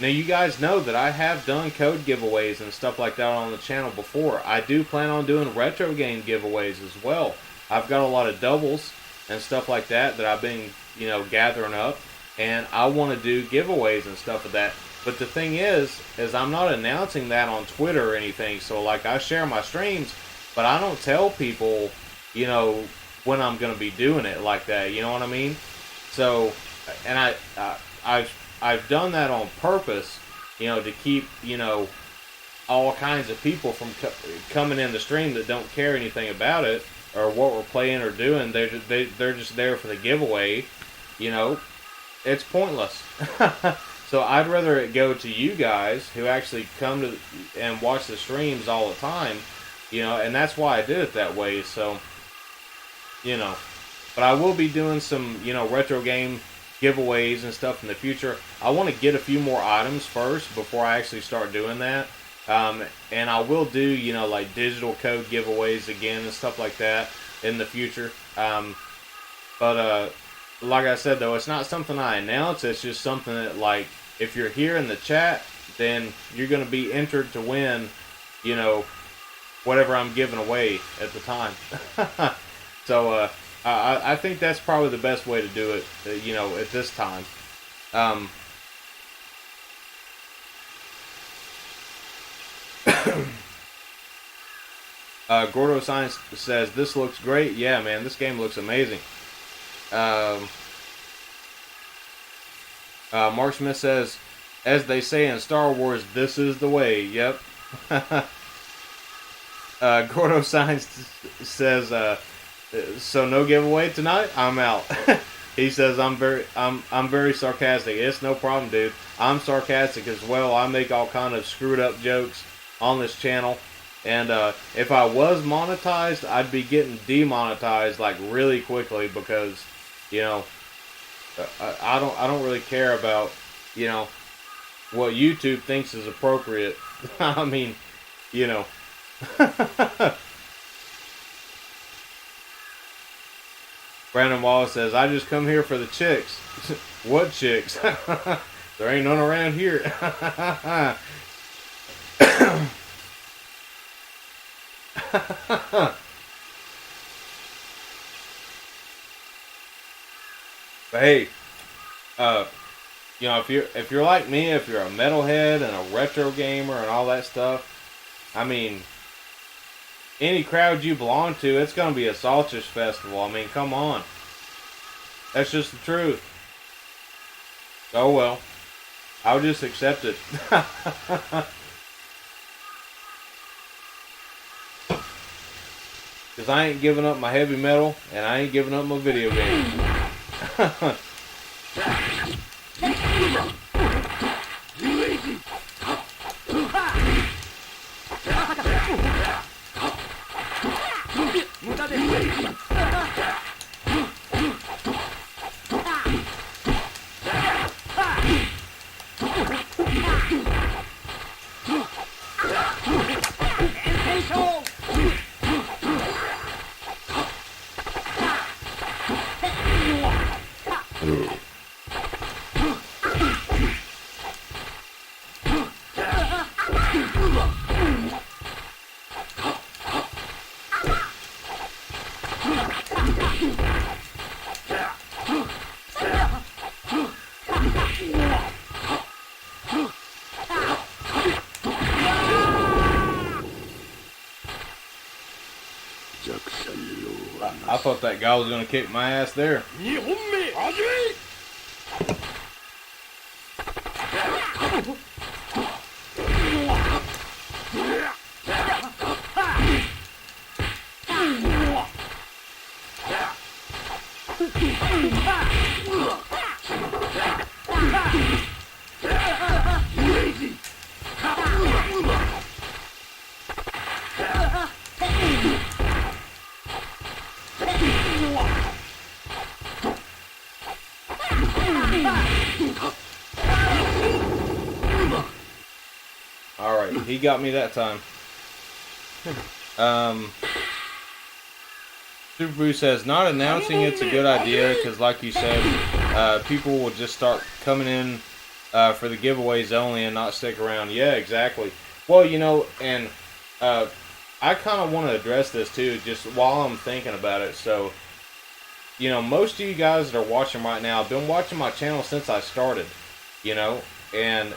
now you guys know that I have done code giveaways and stuff like that on the channel before. I do plan on doing retro game giveaways as well. I've got a lot of doubles and stuff like that I've been, you know, gathering up. And I want to do giveaways and stuff of that. But the thing is I'm not announcing that on Twitter or anything. So, like, I share my streams, but I don't tell people, you know, when I'm going to be doing it like that. You know what I mean? So, and I've done that on purpose, you know, to keep, you know, all kinds of people from coming in the stream that don't care anything about it or what we're playing or doing. They're just there for the giveaway. You know, it's pointless. So I'd rather it go to you guys who actually come to and watch the streams all the time. You know, and that's why I did it that way. So, you know, but I will be doing some, you know, retro game giveaways and stuff in the future. I want to get a few more items first before I actually start doing that. And I will do, you know, like digital code giveaways again and stuff like that in the future. But like I said, though, it's not something I announce. It's just something that, like, if you're here in the chat, then you're going to be entered to win, you know, whatever I'm giving away at the time. So I think that's probably the best way to do it, you know, at this time. Gordo Science says, this looks great. Yeah, man, this game looks amazing. Mark Smith says, as they say in Star Wars, this is the way. Yep. Gordo Science says, so no giveaway tonight? I'm out. He says, I'm very sarcastic. It's no problem, dude. I'm sarcastic as well. I make all kind of screwed up jokes on this channel. And if I was monetized, I'd be getting demonetized like really quickly because, you know, I don't really care about, you know, what YouTube thinks is appropriate. I mean, you know. Brandon Wallace says, I just come here for the chicks. What chicks? There ain't none around here. But hey, you know, if you're like me, if you're a metalhead and a retro gamer and all that stuff, I mean, any crowd you belong to, it's gonna be a Saltish festival. I mean, come on, that's just the truth. Oh well, I'll just accept it. Because I ain't giving up my heavy metal, and I ain't giving up my video games. I thought that guy was gonna kick my ass there. Alright, he got me that time. Super Boo says, not announcing it's a good idea, because like you said, people will just start coming in for the giveaways only and not stick around. Yeah, exactly. Well, you know, and I kind of want to address this too, just while I'm thinking about it. So, you know, most of you guys that are watching right now have been watching my channel since I started, you know, and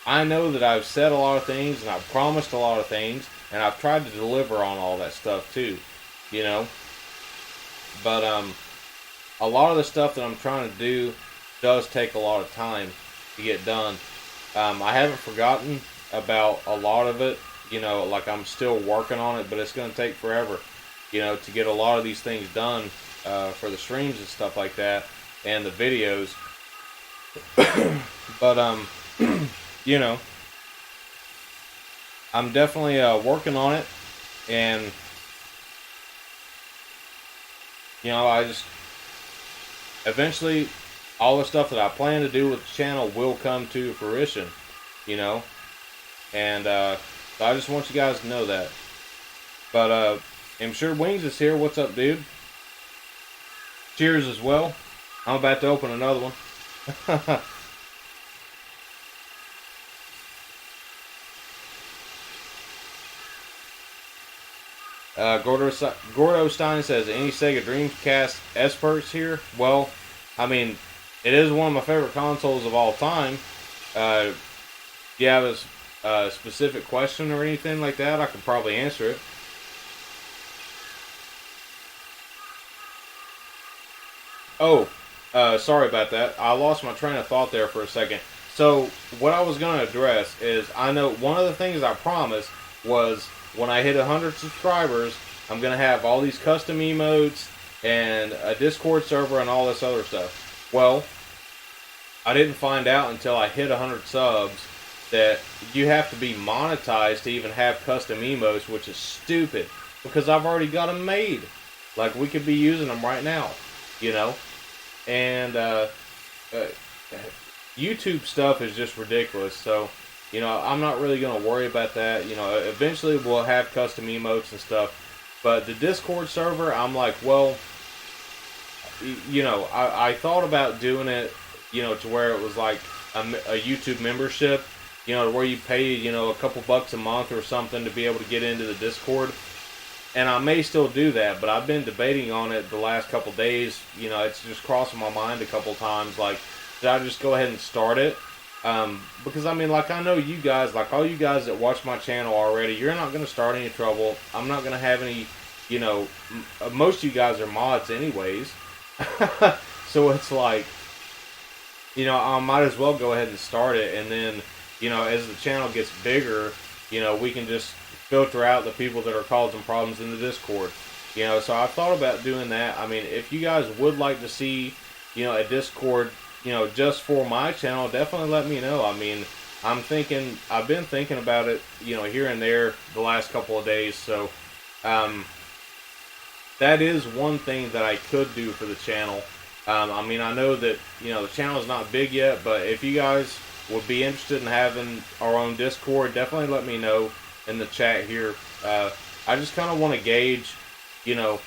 I know that I've said a lot of things and I've promised a lot of things and I've tried to deliver on all that stuff too, you know, but a lot of the stuff that I'm trying to do does take a lot of time to get done. I haven't forgotten about a lot of it. you know, like I'm still working on it, but it's going to take forever, you know, to get a lot of these things done for the streams and stuff like that, and the videos. But you know, I'm definitely working on it, and you know, I just eventually all the stuff that I plan to do with the channel will come to fruition, you know, and so I just want you guys to know that. But I'm sure Wings is here. What's up, dude? Cheers as well. I'm about to open another one. Gordo Stein says, any Sega Dreamcast experts here? Well, I mean, it is one of my favorite consoles of all time. Do you have a specific question or anything like that? I could probably answer it. Oh, sorry about that. I lost my train of thought there for a second. So, what I was going to address is, I know one of the things I promised was, when I hit 100 subscribers, I'm going to have all these custom emotes and a Discord server and all this other stuff. Well, I didn't find out until I hit 100 subs that you have to be monetized to even have custom emotes, which is stupid, because I've already got them made. Like, we could be using them right now, you know? And YouTube stuff is just ridiculous, so, you know, I'm not really going to worry about that. You know, eventually we'll have custom emotes and stuff. But the Discord server, I'm like, well, you know, I thought about doing it, you know, to where it was like a YouTube membership, you know, where you pay, you know, a couple bucks a month or something to be able to get into the Discord. And I may still do that, but I've been debating on it the last couple days. You know, it's just crossing my mind a couple times, like, should I just go ahead and start it? Because, I mean, like, I know you guys, like, all you guys that watch my channel already, you're not going to start any trouble. I'm not going to have any, you know, most of you guys are mods anyways. So it's like, you know, I might as well go ahead and start it. And then, you know, as the channel gets bigger, you know, we can just filter out the people that are causing problems in the Discord. You know, so I thought about doing that. I mean, if you guys would like to see, you know, a Discord, you know, just for my channel, definitely let me know. I mean, I've been thinking about it, you know, here and there the last couple of days. So, that is one thing that I could do for the channel. I mean, I know that, you know, the channel is not big yet, but if you guys would be interested in having our own Discord, definitely let me know in the chat here. I just kind of want to gauge, you know,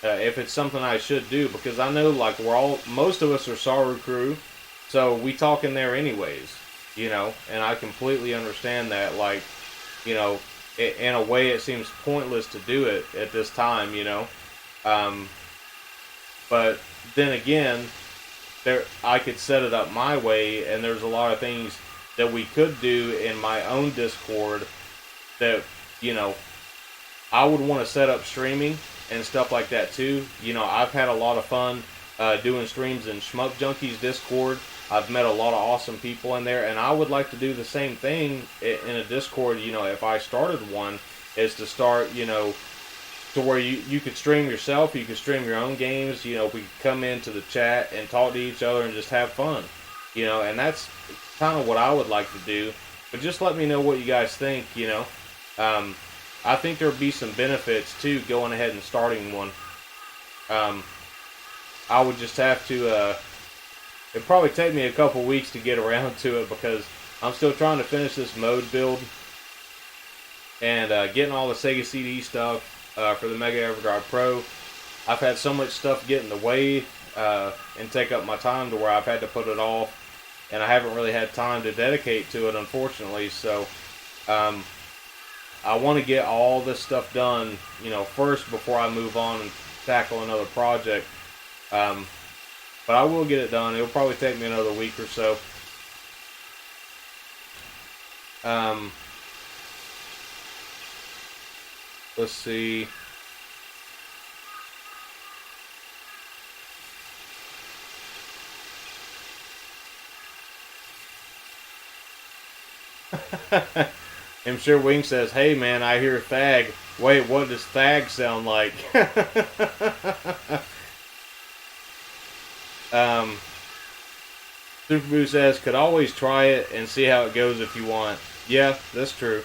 if it's something I should do, because I know, like, most of us are Saru crew, so we talk in there anyways, you know, and I completely understand that. Like, you know, in a way it seems pointless to do it at this time, you know, but then again, I could set it up my way, and there's a lot of things that we could do in my own Discord that, you know, I would want to set up streaming and stuff like that too. You know, I've had a lot of fun doing streams in Shmup Junkies Discord. I've met a lot of awesome people in there, and I would like to do the same thing in a Discord. You know, if I started one, is to start, you know, to where you could stream yourself, you could stream your own games. You know, we could come into the chat and talk to each other and just have fun. You know, and that's kind of what I would like to do. But just let me know what you guys think, you know. I think there would be some benefits to going ahead and starting one. I would just have to, it'd probably take me a couple weeks to get around to it, because I'm still trying to finish this mode build and getting all the Sega CD stuff for the Mega EverDrive Pro. I've had so much stuff get in the way and take up my time to where I've had to put it off, and I haven't really had time to dedicate to it, unfortunately. So I want to get all this stuff done, you know, first before I move on and tackle another project. But I will get it done. It'll probably take me another week or so. Let's see. I'm sure Wing says, "Hey man, I hear thag. Wait, what does thag sound like?" Superboo says, "Could always try it and see how it goes if you want." Yeah, that's true.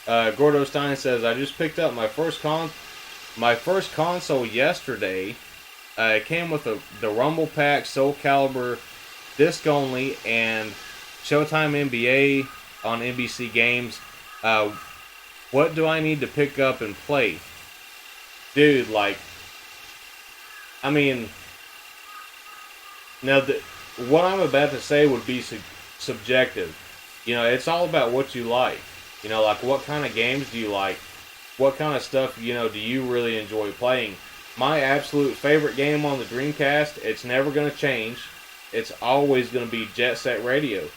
Gordo Stein says, "I just picked up my first console yesterday. It came with the Rumble Pack, Soul Calibur, disc only, and Showtime NBA on NBC Games. What do I need to pick up and play?" Dude, like, I mean, now what I'm about to say would be subjective. You know, it's all about what you like. You know, like, what kind of games do you like? What kind of stuff, you know, do you really enjoy playing? My absolute favorite game on the Dreamcast, it's never going to change. It's always going to be Jet Set Radio.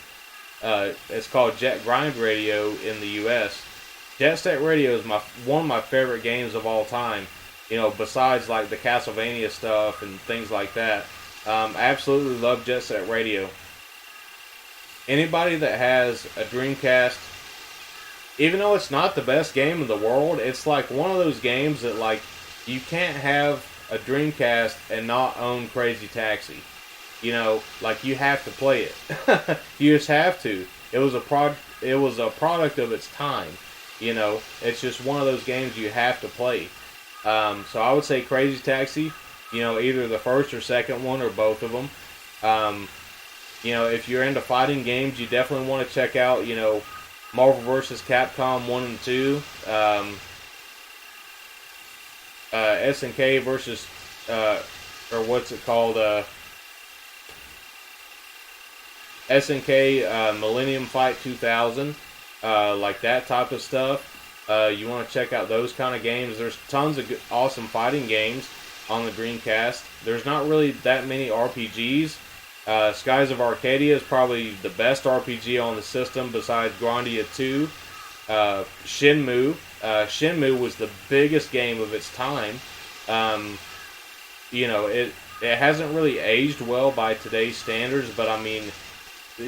It's called Jet Grind Radio in the US. Jet Set Radio is one of my favorite games of all time. You know, besides like the Castlevania stuff and things like that. I absolutely love Jet Set Radio. Anybody that has a Dreamcast, even though it's not the best game in the world, it's like one of those games that, like, you can't have a Dreamcast and not own Crazy Taxi. You know, like, you have to play it. You just have to. It was a product of its time. You know, it's just one of those games you have to play. So I would say Crazy Taxi. You know, either the first or second one or both of them. You know, if you're into fighting games, you definitely want to check out, you know, Marvel vs. Capcom 1 and 2. SNK versus, or what's it called? SNK Millennium Fight 2000. Like that type of stuff. You want to check out those kind of games. There's tons of awesome fighting games on the Dreamcast. There's not really that many RPGs. Skies of Arcadia is probably the best RPG on the system besides Grandia 2. Shenmue. Shenmue was the biggest game of its time. You know, it hasn't really aged well by today's standards, but I mean,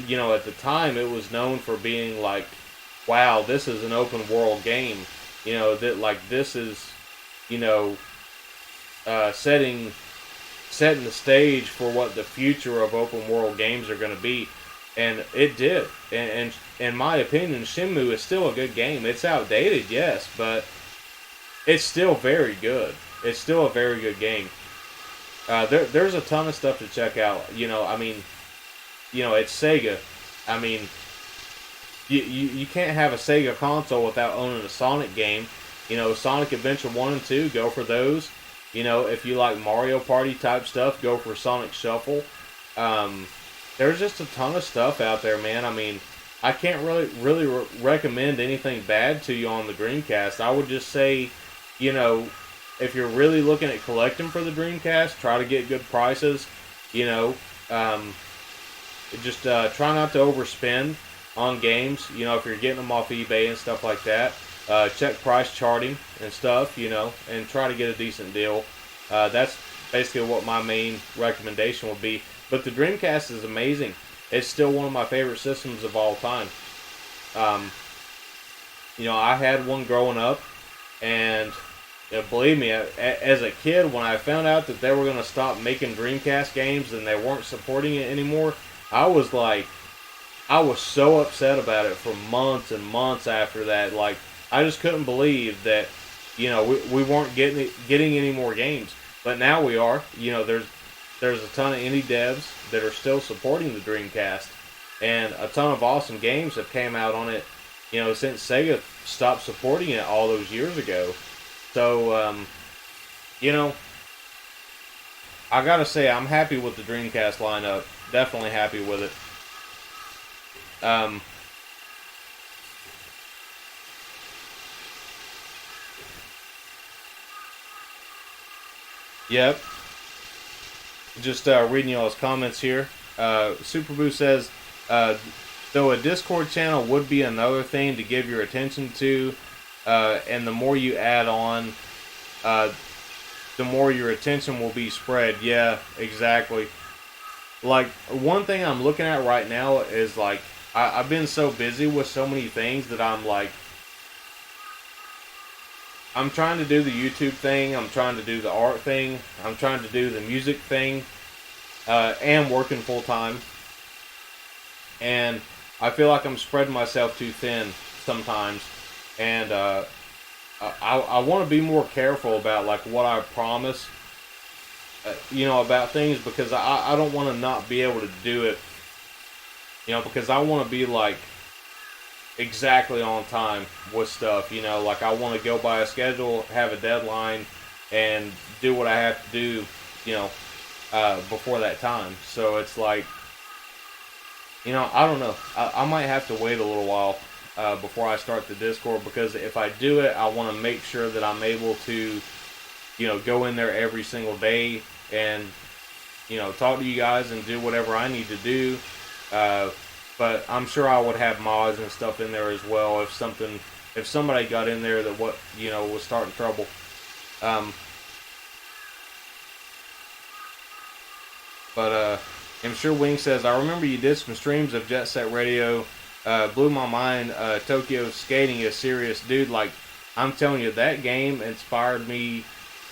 you know, at the time it was known for being like, wow, this is an open world game. You know, that like this is, you know, setting the stage for what the future of open world games are going to be, and it did. And in my opinion, Shenmue is still a good game. It's outdated, yes, but it's still very good. It's still a very good game. There's a ton of stuff to check out. You know, I mean, you know, it's Sega. I mean, you can't have a Sega console without owning a Sonic game. You know, Sonic Adventure 1 and 2, go for those. You know, if you like Mario Party type stuff, go for Sonic Shuffle. There's just a ton of stuff out there, man. I mean, I can't really recommend anything bad to you on the Dreamcast. I would just say, you know, if you're really looking at collecting for the Dreamcast, try to get good prices. You know, just try not to overspend on games. You know, if you're getting them off eBay and stuff like that. Check price charting and stuff, you know, and try to get a decent deal. That's basically what my main recommendation would be. But the Dreamcast is amazing. It's still one of my favorite systems of all time. You know, I had one growing up, and you know, believe me, as a kid, when I found out that they were going to stop making Dreamcast games and they weren't supporting it anymore, I was so upset about it for months and months after that. Like, I just couldn't believe that, you know, we weren't getting any more games. But now we are. You know, there's a ton of indie devs that are still supporting the Dreamcast. And a ton of awesome games have came out on it, you know, since Sega stopped supporting it all those years ago. So, you know, I gotta say, I'm happy with the Dreamcast lineup. Definitely happy with it. Yep. Just reading y'all's comments here. Superboo says, though a Discord channel would be another thing to give your attention to, and the more you add on, the more your attention will be spread. Yeah, exactly. Like, one thing I'm looking at right now is, like, I've been so busy with so many things that I'm like, I'm trying to do the YouTube thing, I'm trying to do the art thing, I'm trying to do the music thing, and working full time. And I feel like I'm spreading myself too thin sometimes. And I want to be more careful about like what I promise, about things, because I don't want to not be able to do it, because I want to be like exactly on time with stuff, like I want to go by a schedule, have a deadline, and do what I have to do, before that time. So it's like, I don't know. I might have to wait a little while before I start the Discord, because if I do it, I want to make sure that I'm able to, go in there every single day and, talk to you guys and do whatever I need to do. But I'm sure I would have mods and stuff in there as well if somebody got in there that was starting trouble. But I'm sure Wing says, I remember you did some streams of Jet Set Radio. Blew my mind. Tokyo Skating is serious. Dude, like, I'm telling you, that game inspired me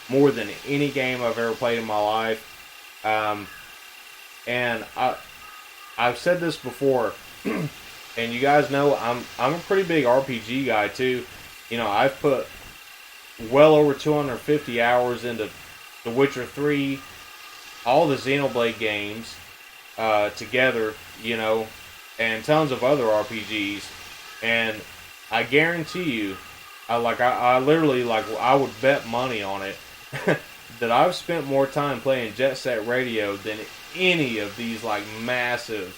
more than any game I've ever played in my life. And I've said this before, and you guys know I'm a pretty big RPG guy too. I've put well over 250 hours into The Witcher 3, all the Xenoblade games together, and tons of other RPGs. And I guarantee you, I literally, like, I would bet money on it that I've spent more time playing Jet Set Radio than any of these like massive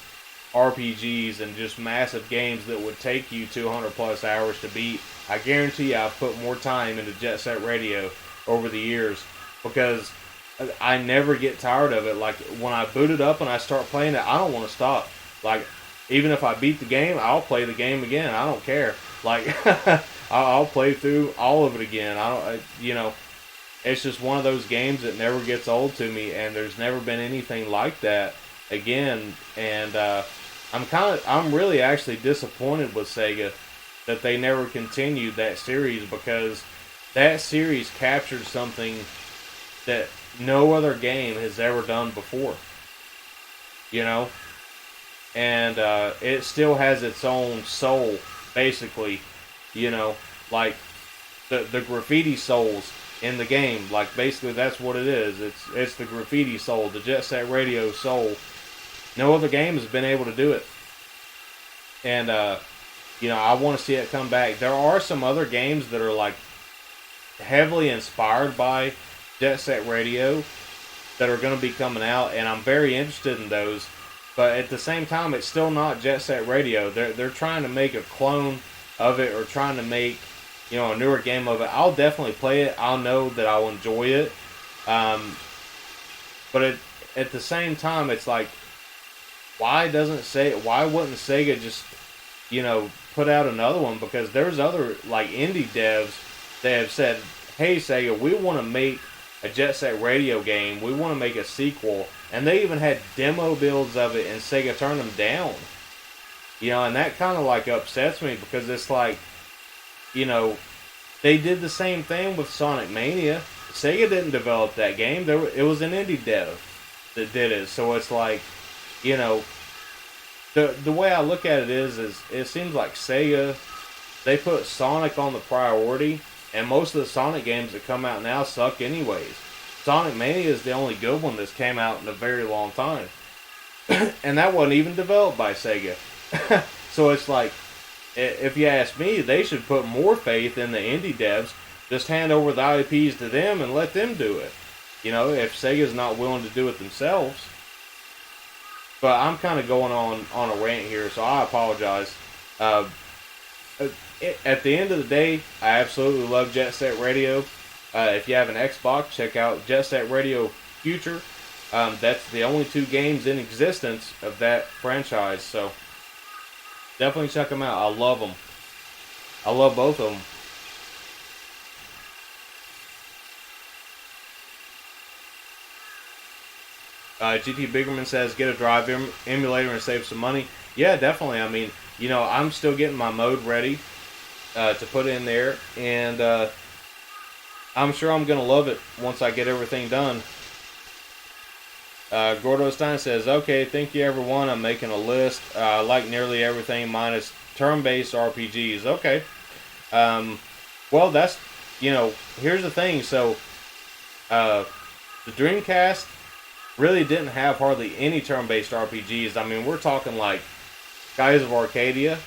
RPGs and just massive games that would take you 200 plus hours to beat. I guarantee you I've put more time into Jet Set Radio over the years, because I never get tired of it. Like, when I boot it up and I start playing it, I don't want to stop. Like, even if I beat the game, I'll play the game again. I don't care. Like, I'll play through all of it again. It's just one of those games that never gets old to me, and there's never been anything like that again. And I'm really actually disappointed with Sega that they never continued that series, because that series captured something that no other game has ever done before. And it still has its own soul, basically. Like the graffiti souls in the game. Like, basically that's what it is. It's the graffiti soul, the Jet Set Radio soul. No other game has been able to do it. And I want to see it come back. There are some other games that are like heavily inspired by Jet Set Radio that are going to be coming out, and I'm very interested in those. But at the same time, it's still not Jet Set Radio. They're trying to make a clone of it, or trying to make a newer game of it. I'll definitely play it. I'll know that I'll enjoy it. But at the same time, it's like, why wouldn't Sega just put out another one? Because there's other like indie devs that have said, hey Sega, we want to make a Jet Set Radio game. We want to make a sequel. And they even had demo builds of it, and Sega turned them down. And that kind of like upsets me, because it's like, they did the same thing with Sonic Mania. Sega didn't develop that game. It was an indie dev that did it. So it's like, the way I look at it is it seems like Sega, they put Sonic on the priority, and most of the Sonic games that come out now suck anyways. Sonic Mania is the only good one that's came out in a very long time. And that wasn't even developed by Sega. So it's like, if you ask me, they should put more faith in the indie devs. Just hand over the IPs to them and let them do it. If Sega's not willing to do it themselves. But I'm kind of going on a rant here, so I apologize. At the end of the day, I absolutely love Jet Set Radio. If you have an Xbox, check out Jet Set Radio Future. That's the only 2 games in existence of that franchise, so definitely check them out. I love them. I love both of them. GT Biggerman says, get a Drive emulator and save some money. Yeah, definitely. I mean, you know, I'm still getting my mode ready to put in there, and I'm sure I'm gonna love it once I get everything done. Gordo Stein says, "Okay, thank you everyone. I'm making a list. I like nearly everything minus turn-based RPGs." Okay. Well, that's, you know, here's the thing. So, the Dreamcast really didn't have hardly any turn-based RPGs. I mean, we're talking like Skies of Arcadia,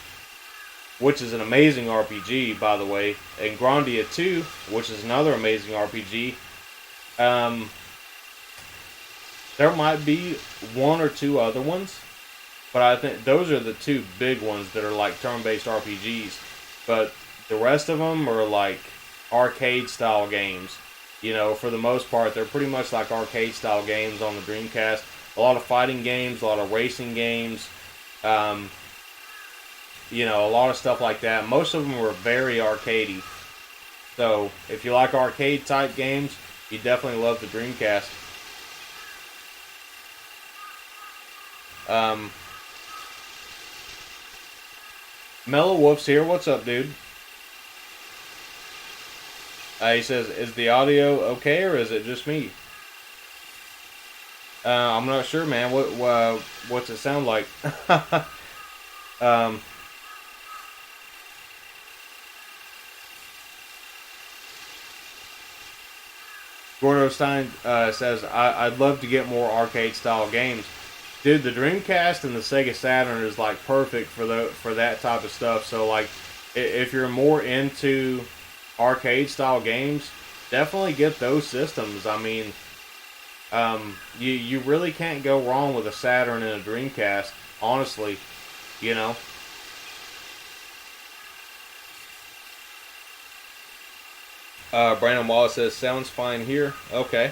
which is an amazing RPG, by the way, and Grandia 2, which is another amazing RPG. There might be one or two other ones, but I think those are the two big ones that are like turn-based RPGs. But the rest of them are like arcade-style games. You know, for the most part, they're pretty much like arcade-style games on the Dreamcast. A lot of fighting games, a lot of racing games, you know, a lot of stuff like that. Most of them were very arcadey. So, if you like arcade-type games, you definitely love the Dreamcast. Mellow Wolf's here. What's up, dude? He says, "Is the audio okay, or is it just me?" I'm not sure, man. What's it sound like? Gordo Stein says, I'd love to get more arcade-style games. Dude, the Dreamcast and the Sega Saturn is like perfect for that type of stuff. So like, if you're more into arcade-style games, definitely get those systems. I mean, you really can't go wrong with a Saturn and a Dreamcast, honestly. You know. Brandon Wallace says, "Sounds fine here." Okay.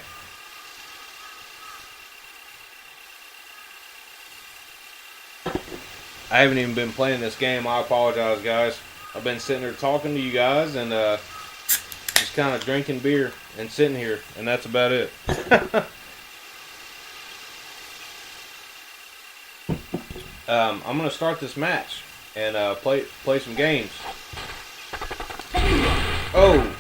I haven't even been playing this game. I apologize, guys. I've been sitting here talking to you guys and just kind of drinking beer and sitting here, and that's about it. I'm gonna start this match and play some games. Oh.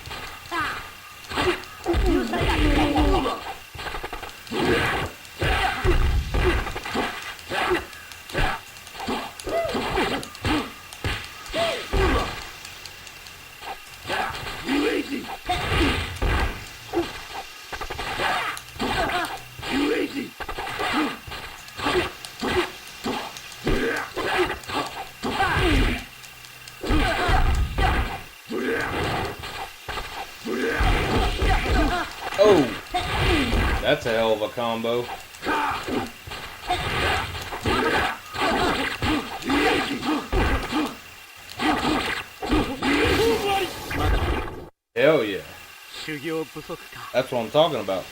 Oh, that's a hell of a combo. Hell yeah. That's what I'm talking about.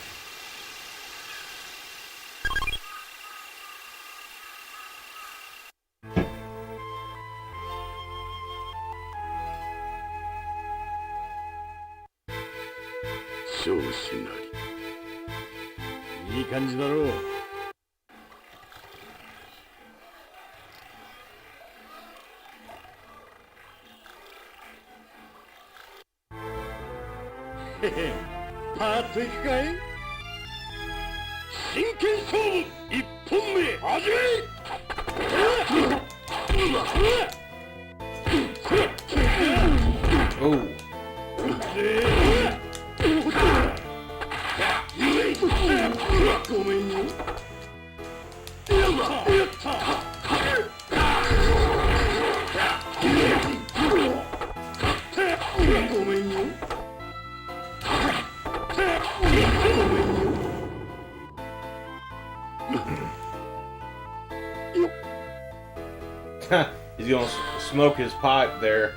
He's gonna smoke his pipe there.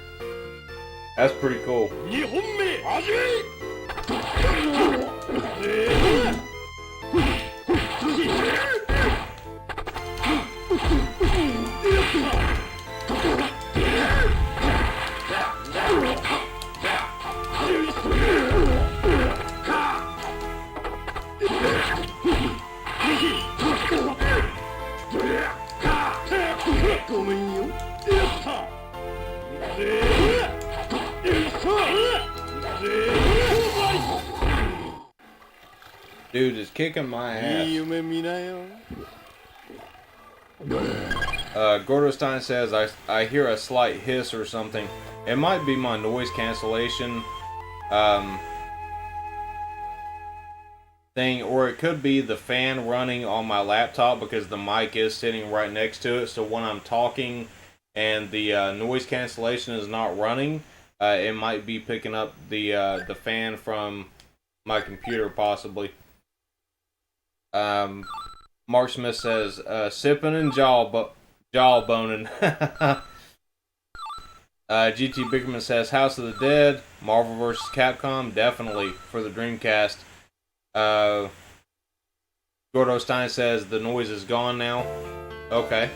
That's pretty cool. Dude is kicking my いい ass. 夢見なよ Gordostein says, I hear a slight hiss or something. It might be my noise cancellation thing, or it could be the fan running on my laptop because the mic is sitting right next to it. So when I'm talking and the noise cancellation is not running, it might be picking up the fan from my computer, possibly. Mark Smith says, sipping and jawboning. GT Biggerman says, House of the Dead, Marvel vs. Capcom, definitely for the Dreamcast. Gordo Stein says the noise is gone now. Okay.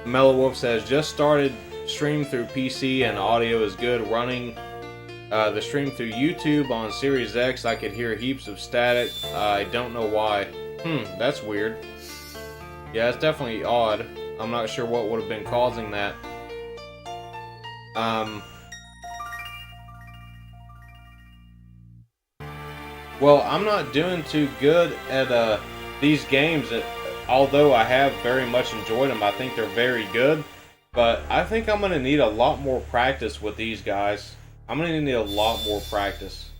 Mellow Wolf says, just started stream through PC and audio is good running. The stream through YouTube on Series X, I could hear heaps of static. I don't know why. That's weird. Yeah, it's definitely odd. I'm not sure what would have been causing that. Well, I'm not doing too good at these games, although I have very much enjoyed them. I think they're very good, but I think I'm going to need a lot more practice with these guys. I'm going to need a lot more practice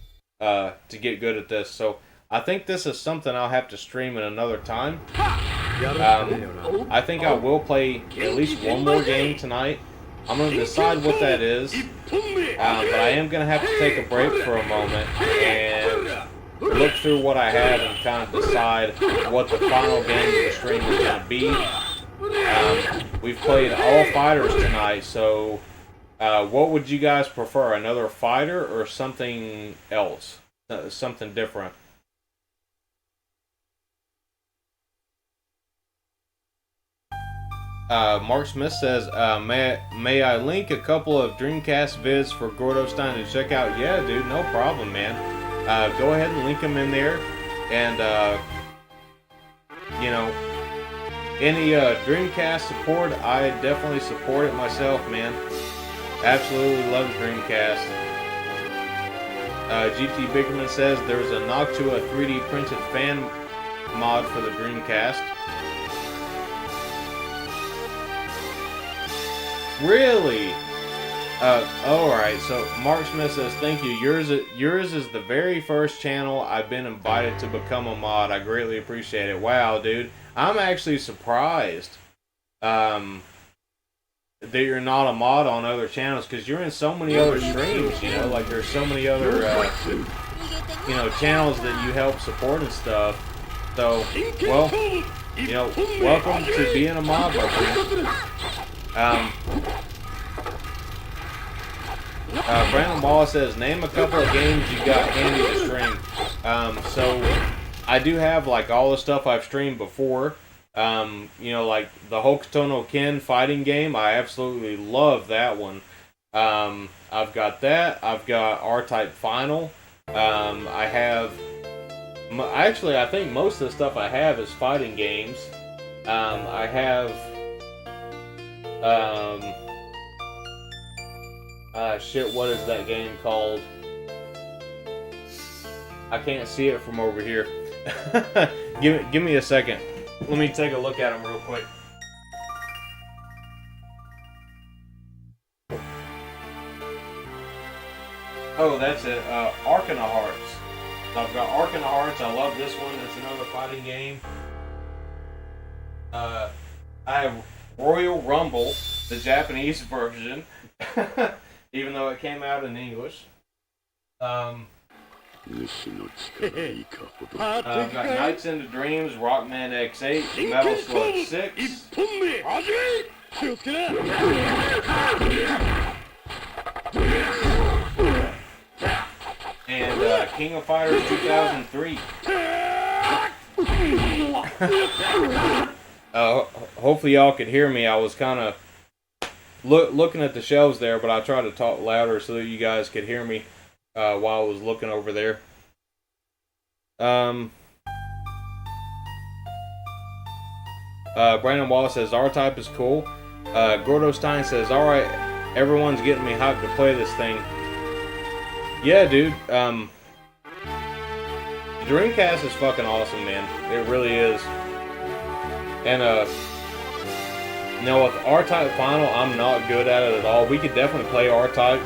to get good at this, so I think this is something I'll have to stream at another time. I think I will play at least one more game tonight. I'm going to decide what that is, but I am going to have to take a break for a moment and look through what I have and kind of decide what the final game of the stream is going to be. We've played all fighters tonight, so what would you guys prefer? Another fighter or something else? Something different? Mark Smith says, may I link a couple of Dreamcast vids for Gordo Stein to check out? Yeah, dude, no problem, man. Go ahead and link them in there. And, you know, any Dreamcast support, I definitely support it myself, man. Absolutely love Dreamcast. GT Biggerman says there's a Noctua 3D printed fan mod for the Dreamcast. Really? Alright, so Mark Smith says, thank you. Yours is the very first channel I've been invited to become a mod. I greatly appreciate it. Wow, dude. I'm actually surprised that you're not a mod on other channels, because you're in so many other streams, you know? Like, there's so many other, you know, channels that you help support and stuff. So, well, you know, welcome to being a mod, my friend. Brandon Wallace says, name a couple of games you got handy to stream. So I do have like all the stuff I've streamed before. You know, like the Hokuto no Ken fighting game. I absolutely love that one. I've got that. I've got R-Type Final. I have... Actually, I think most of the stuff I have is fighting games. I have... shit, what is that game called? I can't see it from over here. Give me a second. Let me take a look at them real quick. Oh, that's it. Arcana Hearts. So I've got Arcana Hearts. I love this one. It's another fighting game. I have Royal Rumble, the Japanese version, even though it came out in English. I've got Nights into Dreams, Rockman X8, Metal Slug 6. And King of Fighters 2003. Hopefully y'all could hear me. I was kind of looking at the shelves there, but I tried to talk louder so that you guys could hear me while I was looking over there. Brandon Wallace says R-Type is cool. Gordo Stein says, alright, everyone's getting me hyped to play this thing. Yeah, dude. Dreamcast is fucking awesome, man. It really is. And you know, with R-Type Final, I'm not good at it at all. We could definitely play R-Type.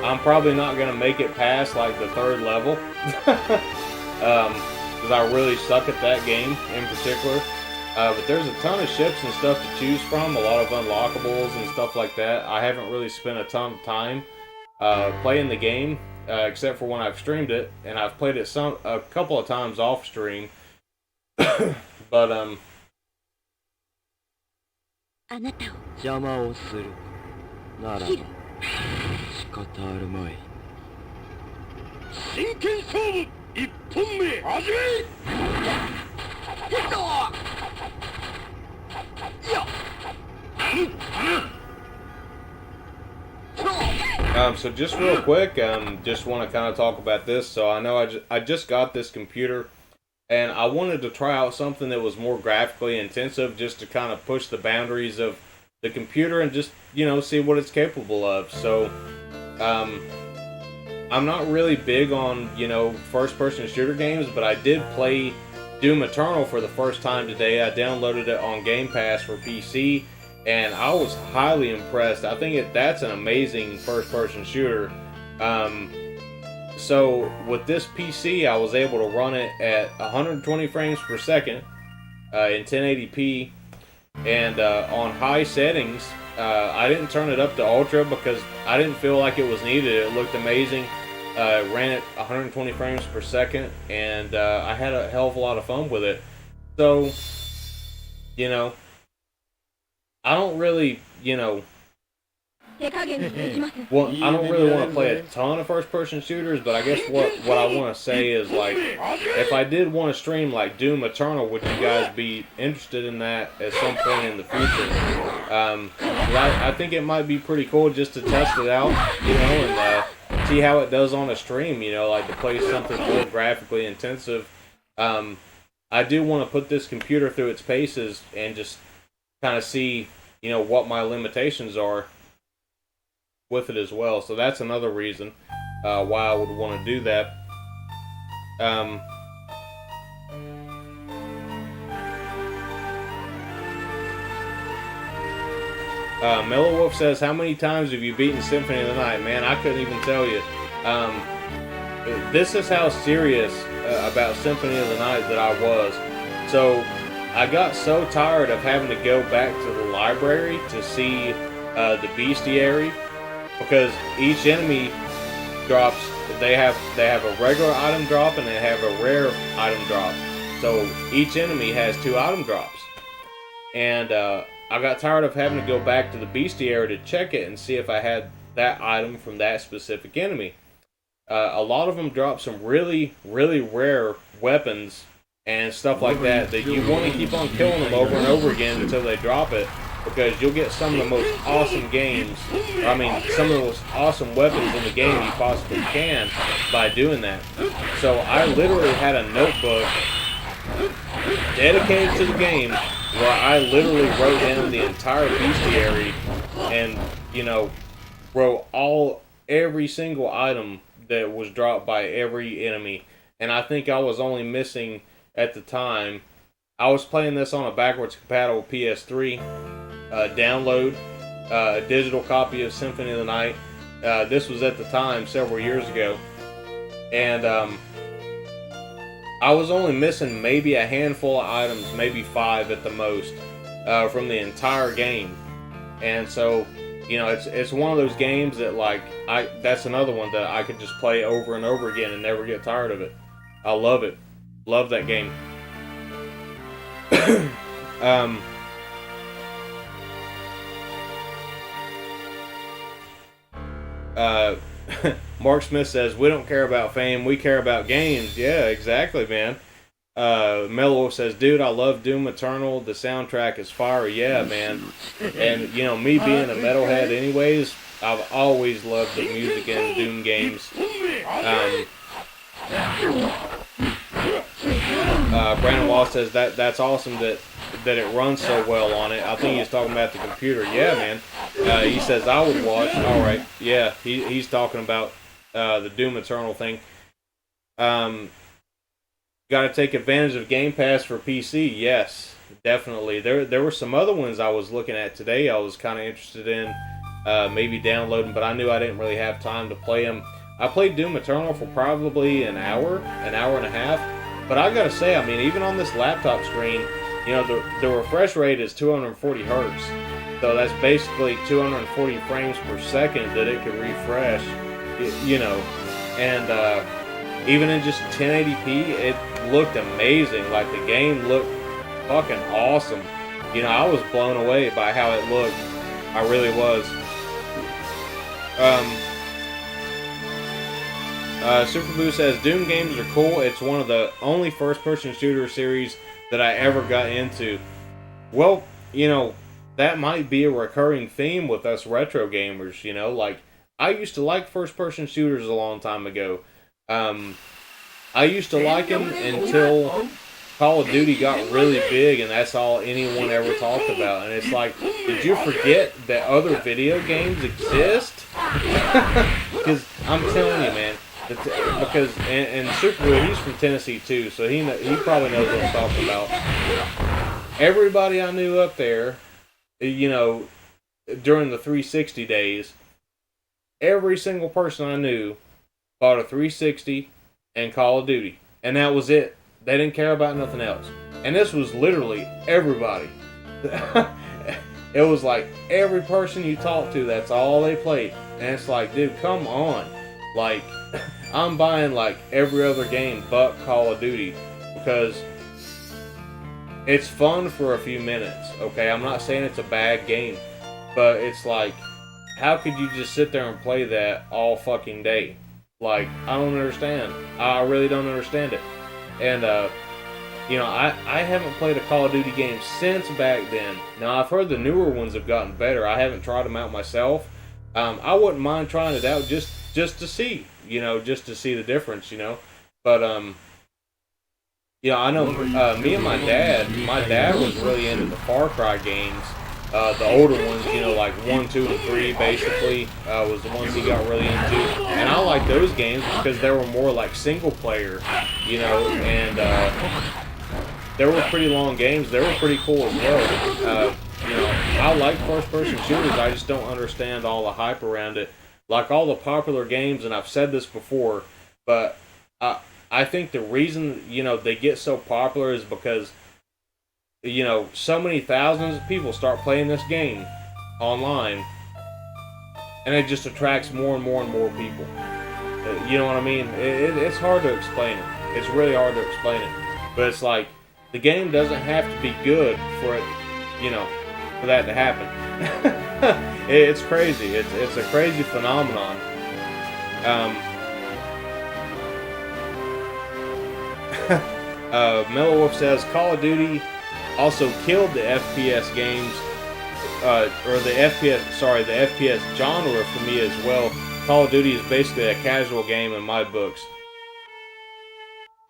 I'm probably not gonna make it past like the 3rd level, because I really suck at that game in particular. But there's a ton of ships and stuff to choose from, a lot of unlockables and stuff like that. I haven't really spent a ton of time playing the game, except for when I've streamed it, and I've played it a couple of times off stream. But あなたを邪魔をするならば切る仕方あるまい。真剣勝負1本目始め。So just real quick, just want to kind of talk about this. So I know I just got this computer, and I wanted to try out something that was more graphically intensive, just to kind of push the boundaries of the computer and just, you know, see what it's capable of. So I'm not really big on, you know, first-person shooter games, but I did play Doom Eternal for the first time today. I downloaded it on Game Pass for PC, and I was highly impressed. I think that's an amazing first-person shooter. So with this PC, I was able to run it at 120 frames per second in 1080p, and on high settings. I didn't turn it up to ultra because I didn't feel like it was needed. It looked amazing. Ran at 120 frames per second, and I had a hell of a lot of fun with it. So, you know, I don't really, you know, 手加減できません well, I don't really want to play a ton of first-person shooters, but I guess what I want to say is, like, if I did want to stream, like, Doom Eternal, would you guys be interested in that at some point in the future? I think it might be pretty cool just to test it out, you know, and see how it does on a stream, you know, like to play something more graphically intensive. I do want to put this computer through its paces and just kind of see, you know, what my limitations are with it as well. So that's another reason why I would want to do that. Mellow Wolf says, how many times have you beaten Symphony of the Night? Man, I couldn't even tell you. This is how serious about Symphony of the Night that I was. So I got so tired of having to go back to the library to see the bestiary, because each enemy drops, they have a regular item drop and they have a rare item drop. So each enemy has 2 item drops. And I got tired of having to go back to the bestiary to check it and see if I had that item from that specific enemy. A lot of them drop some really, really rare weapons and stuff like that you want to keep on killing them over and over again until they drop it, because you'll get some of the most awesome some of the most awesome weapons in the game you possibly can by doing that. So I literally had a notebook dedicated to the game where I literally wrote down the entire bestiary and, you know, wrote every single item that was dropped by every enemy. And I think I was only missing, at the time, I was playing this on a backwards compatible PS3 download, a digital copy of Symphony of the Night. This was at the time, several years ago. And I was only missing maybe a handful of items, maybe 5 at the most, from the entire game. And so, you know, it's one of those games that, like, that's another one that I could just play over and over again and never get tired of it. I love it. Love that game. Mark Smith says, we don't care about fame, we care about games. Yeah, exactly, man. Mellow says, dude, I love Doom Eternal. The soundtrack is fire. Yeah, man. And, you know, me being a metalhead anyways, I've always loved the music in Doom games. Brandon Wall says that's awesome that it runs so well on it. I think he's talking about the computer. Yeah, man. He says I would watch. All right. Yeah, he's talking about the Doom Eternal thing. got to take advantage of Game Pass for PC. Yes, definitely. There were some other ones I was looking at today. I was kind of interested in maybe downloading, but I knew I didn't really have time to play them. I played Doom Eternal for probably an hour and a half. But I gotta say, I mean, even on this laptop screen, you know, the refresh rate is 240 hertz. So that's basically 240 frames per second that it could refresh, you know. And even in just 1080p, it looked amazing. Like, the game looked fucking awesome. You know, I was blown away by how it looked. I really was. Super Boo says, Doom games are cool. It's one of the only first-person shooter series that I ever got into. Well, you know, that might be a recurring theme with us retro gamers, you know? Like, I used to like first-person shooters a long time ago. I used to like them until Call of Duty got really big, and that's all anyone ever talked about. And it's like, did you forget that other video games exist? Because I'm telling you, man. Because and Super Will, he's from Tennessee too, so he probably knows what I'm talking about. Everybody I knew up there, you know, during the 360 days, every single person I knew bought a 360 and Call of Duty, and that was it. They didn't care about nothing else. And this was literally everybody. It was like every person you talk to, that's all they played. And it's like, dude, come on. Like, I'm buying like every other game but Call of Duty because it's fun for a few minutes, okay? I'm not saying it's a bad game, but it's like, how could you just sit there and play that all fucking day? Like, I don't understand. I really don't understand it. And, you know, I haven't played a Call of Duty game since back then. Now, I've heard the newer ones have gotten better. I haven't tried them out myself. I wouldn't mind trying it out just to see, you know, just to see the difference, you know. But, you know, I know me and my dad was really into the Far Cry games. The older ones, you know, like 1, 2, and 3, basically, was the ones he got really into. And I like those games because they were more like single player, you know, and they were pretty long games. They were pretty cool as well. You know, I like first-person shooters. I just don't understand all the hype around it. Like all the popular games, and I've said this before, but I think the reason, you know, they get so popular is because, you know, so many thousands of people start playing this game online, and it just attracts more and more and more people. You know what I mean? It's hard to explain it. It's really hard to explain it. But it's like, the game doesn't have to be good for it, you know, for that to happen. It's crazy. It's a crazy phenomenon. Mellow Wolf says, Call of Duty also killed the FPS games, or the FPS genre for me as well. Call of Duty is basically a casual game in my books.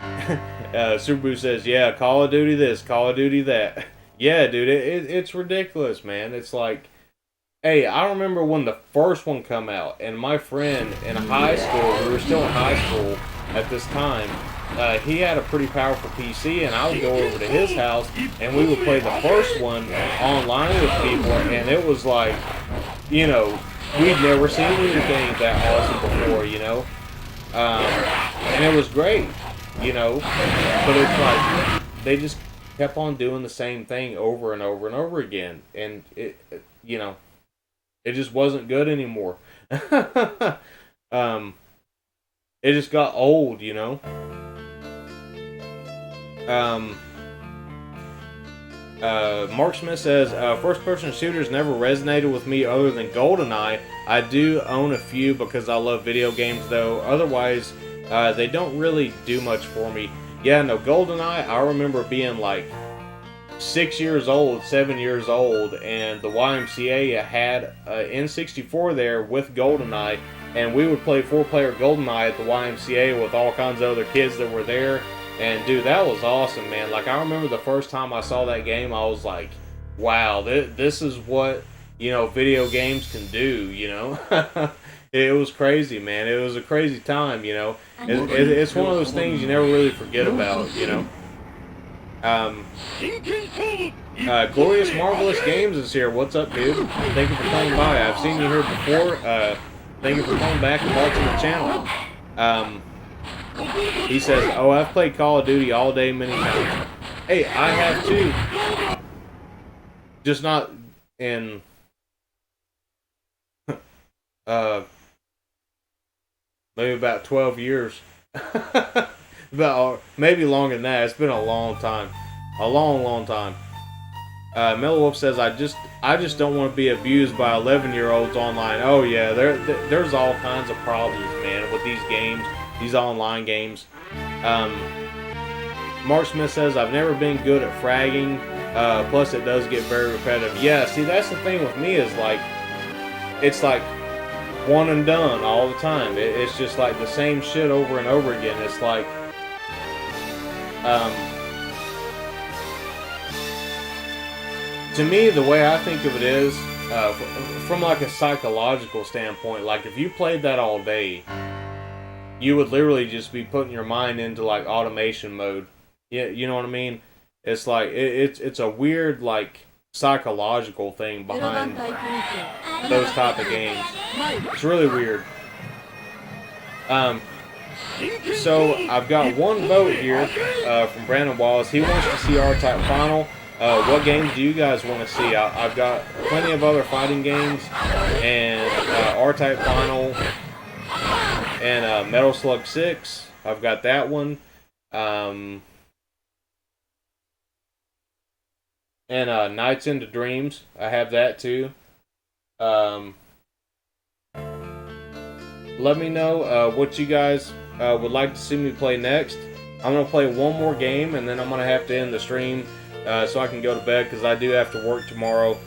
Subaru says, yeah, Call of Duty this, Call of Duty that. Yeah, dude, it's ridiculous, man. It's like, hey, I remember when the first one come out, and my friend in high school, we were still in high school at this time, he had a pretty powerful PC, and I would go over to his house, and we would play the first one online with people, and it was like, you know, we'd never seen anything that awesome before, you know? And it was great, you know? But it's like, they just kept on doing the same thing over and over and over again, and it you know, it just wasn't good anymore. It just got old, you know. Mark Smith says, first-person shooters never resonated with me other than GoldenEye. I do own a few because I love video games, though. Otherwise, they don't really do much for me. Yeah, no, GoldenEye, I remember being like 6 years old, 7 years old, and the YMCA had N64 there with GoldenEye, and we would play 4-player GoldenEye at the YMCA with all kinds of other kids that were there. And dude, that was awesome, man. Like, I remember the first time I saw that game, I was like, wow, this is what, you know, video games can do, you know? it was crazy, man. It was a crazy time, you know. It's one of those things you never really forget about, you know. Glorious Marvelous Games is here. What's up, dude? Thank you for coming by. I've seen you here before. Thank you for coming back and watching the channel. He says, "Oh, I've played Call of Duty all day many times." Hey, I have too. Just not in maybe about 12 years. About maybe longer than that. It's been a long time. A long time. Mellow Wolf says, I just don't want to be abused by 11-year-olds online. Oh yeah, there's all kinds of problems, man, with these games, these online games. Mark Smith says, I've never been good at fragging. Plus it does get very repetitive. Yeah, see, that's the thing with me is like, it's like one and done all the time. It's just like the same shit over and over again. It's like, to me, the way I think of it is, from like a psychological standpoint, like if you played that all day, you would literally just be putting your mind into like automation mode. Yeah, you know what I mean? It's like it's a weird like psychological thing behind those type of games. It's really weird. So I've got one vote here from Brandon Wallace. He wants to see R-Type Final. What games do you guys want to see? I've got plenty of other fighting games, and R-Type Final, and Metal Slug 6. I've got that one. And Nights into Dreams. I have that too. Let me know what you guys would like to see me play next. I'm going to play one more game, and then I'm going to have to end the stream so I can go to bed, because I do have to work tomorrow.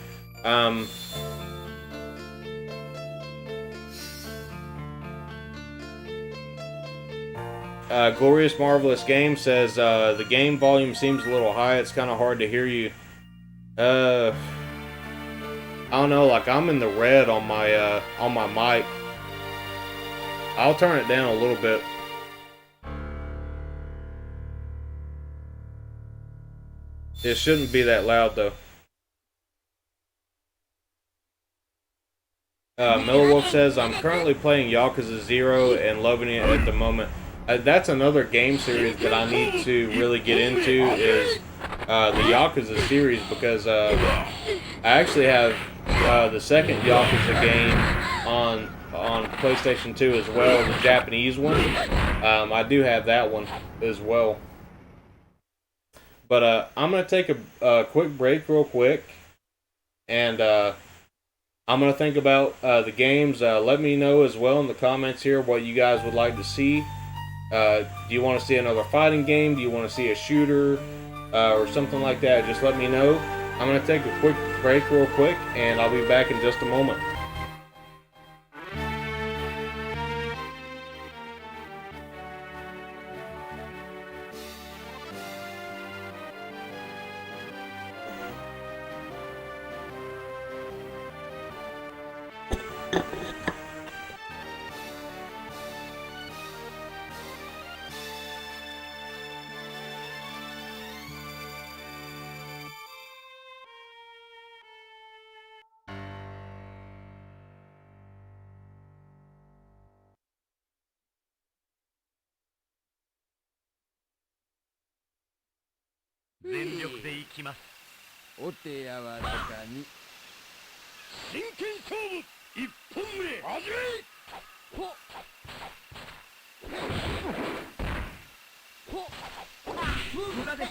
Glorious Marvelous Game says, the game volume seems a little high. It's kind of hard to hear you. I don't know, like I'm in the red on my mic. I'll turn it down a little bit. It shouldn't be that loud though. Miller Wolf says, I'm currently playing Yakuza 0 and loving it at the moment. That's another game series that I need to really get into, is the Yakuza series, because I actually have the second Yakuza game on PlayStation 2 as well, the Japanese one. I do have that one as well. But I'm going to take a quick break real quick, and I'm going to think about the games. Let me know as well in the comments here what you guys would like to see. Do you want to see another fighting game? Do you want to see a shooter or something like that? Just let me know. I'm going to take a quick break real quick, and I'll be back in just a moment.全力でいきます。お手柔らかに。真剣勝負一本目始め。ほっほっ無駄です。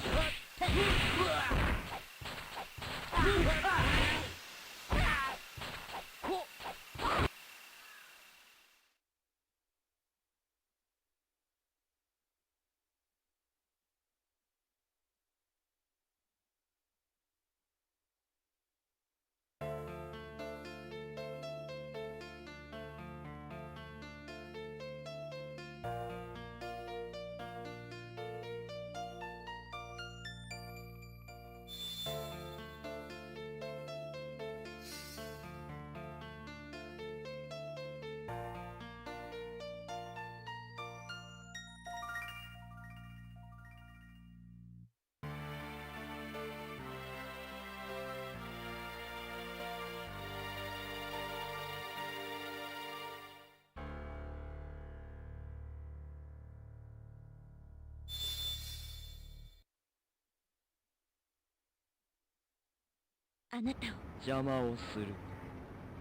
あなたを邪魔をする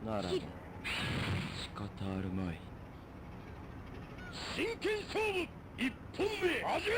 ならば仕方あるまい。真剣勝負一本目始め。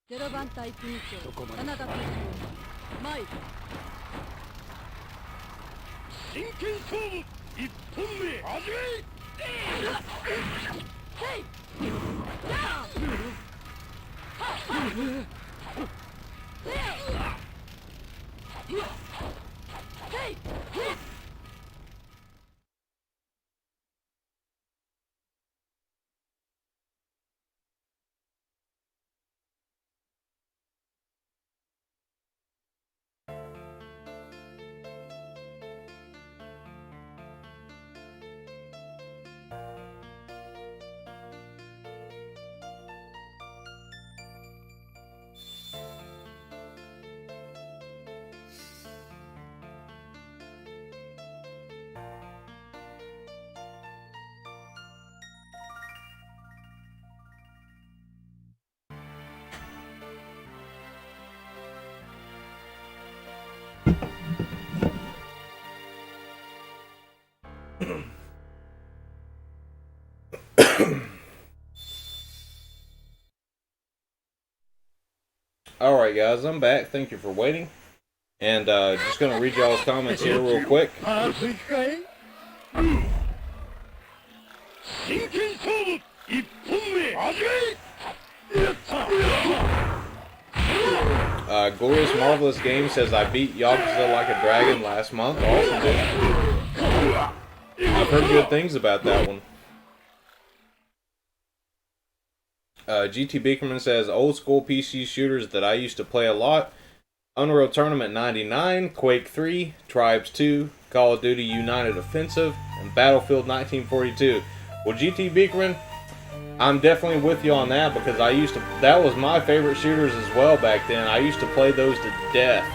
ゼロ番隊組長カナダ隊長マイル。真剣勝負一本目始め。Alright guys, I'm back. Thank you for waiting. And just gonna read y'all's comments here real quick. 真剣勝負一本目始め。 Glorious Marvelous Game says I beat Yakuza Like a Dragon last month. Awesome, dude. I've heard good things about that one. GT Beakerman says old school PC shooters that I used to play a lot: Unreal Tournament 99, Quake 3, Tribes 2, Call of Duty United Offensive, and Battlefield 1942. Well, GT Beakerman, I'm definitely with you on that, because that was my favorite shooters as well back then. I used to play those to death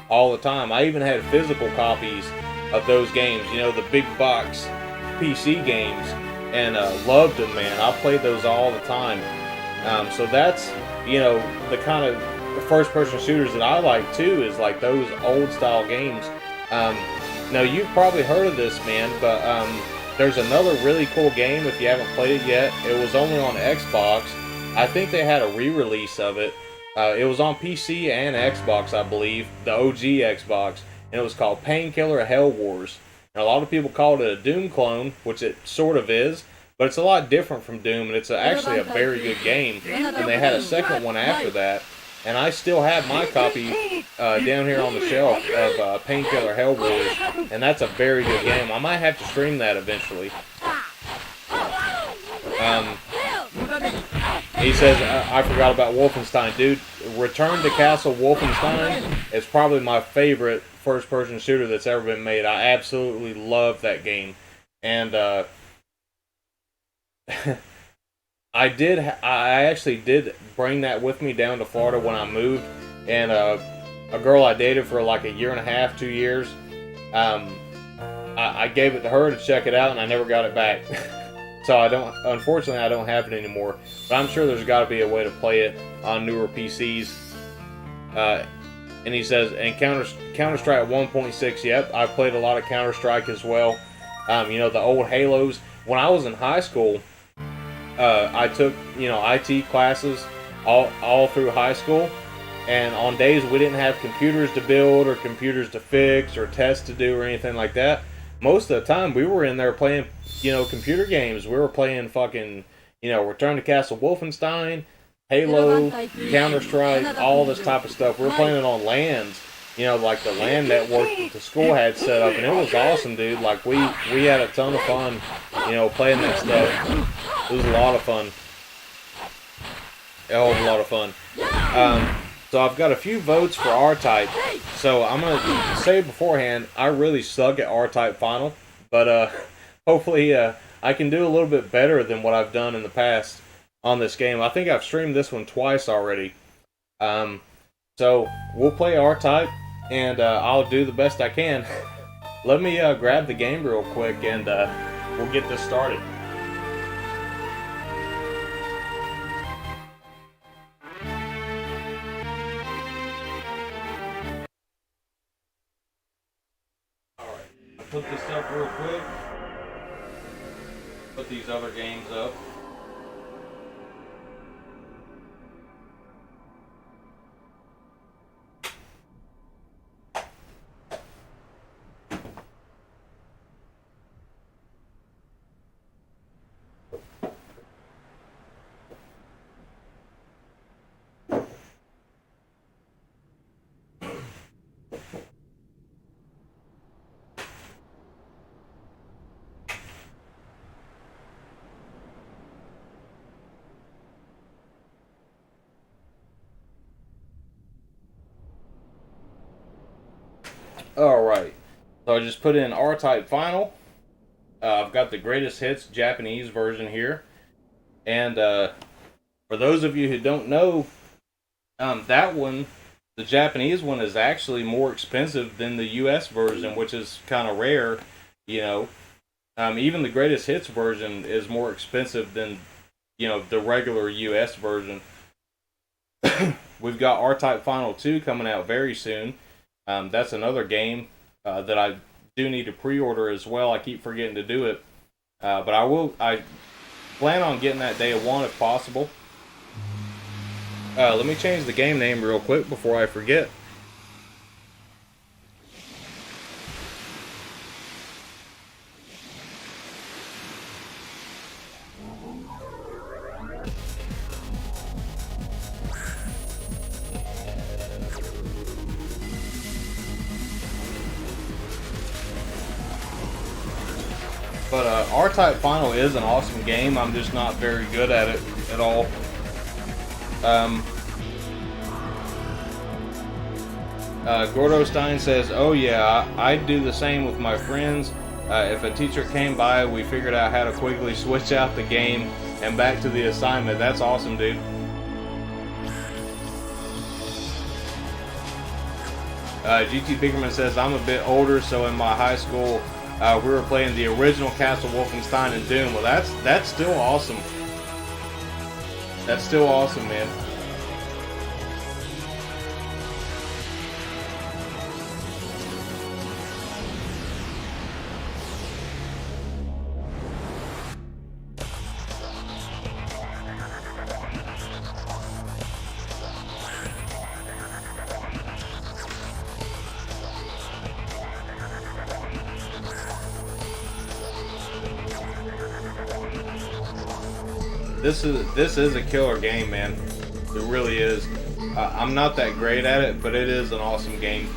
all the time. I even had physical copies of those games, you know, the big box PC games, and loved them, man. I played those all the time. So that's, you know, the kind of first-person shooters that I like too, is like those old-style games. Now, you've probably heard of this, man, but there's another really cool game if you haven't played it yet. It was only on Xbox. I think they had a re-release of it. It was on PC and Xbox, I believe, the OG Xbox, and it was called Painkiller Hell Wars. And a lot of people called it a Doom clone, which it sort of is. But it's a lot different from Doom, and it's actually a very good game. And they had a second one after that. And I still have my copy down here on the shelf of Painkiller Hell Wars. And that's a very good game. I might have to stream that eventually. He says, I forgot about Wolfenstein. Dude, Return to Castle Wolfenstein is probably my favorite first-person shooter that's ever been made. I absolutely love that game. And, I actually did bring that with me down to Florida when I moved, and a girl I dated for like a year and a half, 2 years, I gave it to her to check it out, and I never got it back. So unfortunately I don't have it anymore, but I'm sure there's got to be a way to play it on newer PCs. And he says, and Counter-Strike 1.6, yep, I played a lot of Counter-Strike as well. You know, the old Halos. When I was in high school, I took, you know, IT classes all through high school. And on days we didn't have computers to build or computers to fix or tests to do or anything like that, most of the time we were in there playing, you know, computer games. We were playing fucking, you know, Return to Castle Wolfenstein, Halo, Counter-Strike, all this type of stuff. We were playing it on LANs, you know, like the LAN network that the school had set up, and it was awesome, dude. Like, we had a ton of fun, you know, playing that stuff. It was a lot of fun. A hell of a lot of fun. So I've got a few votes for R-Type. So I'm going to say beforehand, I really suck at R-Type Final. But hopefully I can do a little bit better than what I've done in the past on this game. I think I've streamed this one twice already. So we'll play R-Type, and I'll do the best I can. Let me grab the game real quick, and we'll get this started. Put this up real quick. Put these other games up. Alright, so I just put in R-Type Final. I've got the Greatest Hits Japanese version here. And for those of you who don't know, that one, the Japanese one, is actually more expensive than the US version, which is kind of rare, you know. Even the Greatest Hits version is more expensive than, you know, the regular US version. We've got R-Type Final 2 coming out very soon. That's another game that I do need to pre-order as well. I keep forgetting to do it. But I plan on getting that day one if possible. Let me change the game name real quick before I forget. But R-Type Final is an awesome game. I'm just not very good at it at all. Gordo Stein says, oh yeah, I'd do the same with my friends. If a teacher came by, we figured out how to quickly switch out the game and back to the assignment. That's awesome, dude. GT Biggerman says, I'm a bit older, so in my high school, we were playing the original Castle Wolfenstein and Doom. Well, that's still awesome. That's still awesome, man. This is a killer game, man. It really is. I'm not that great at it, but it is an awesome game.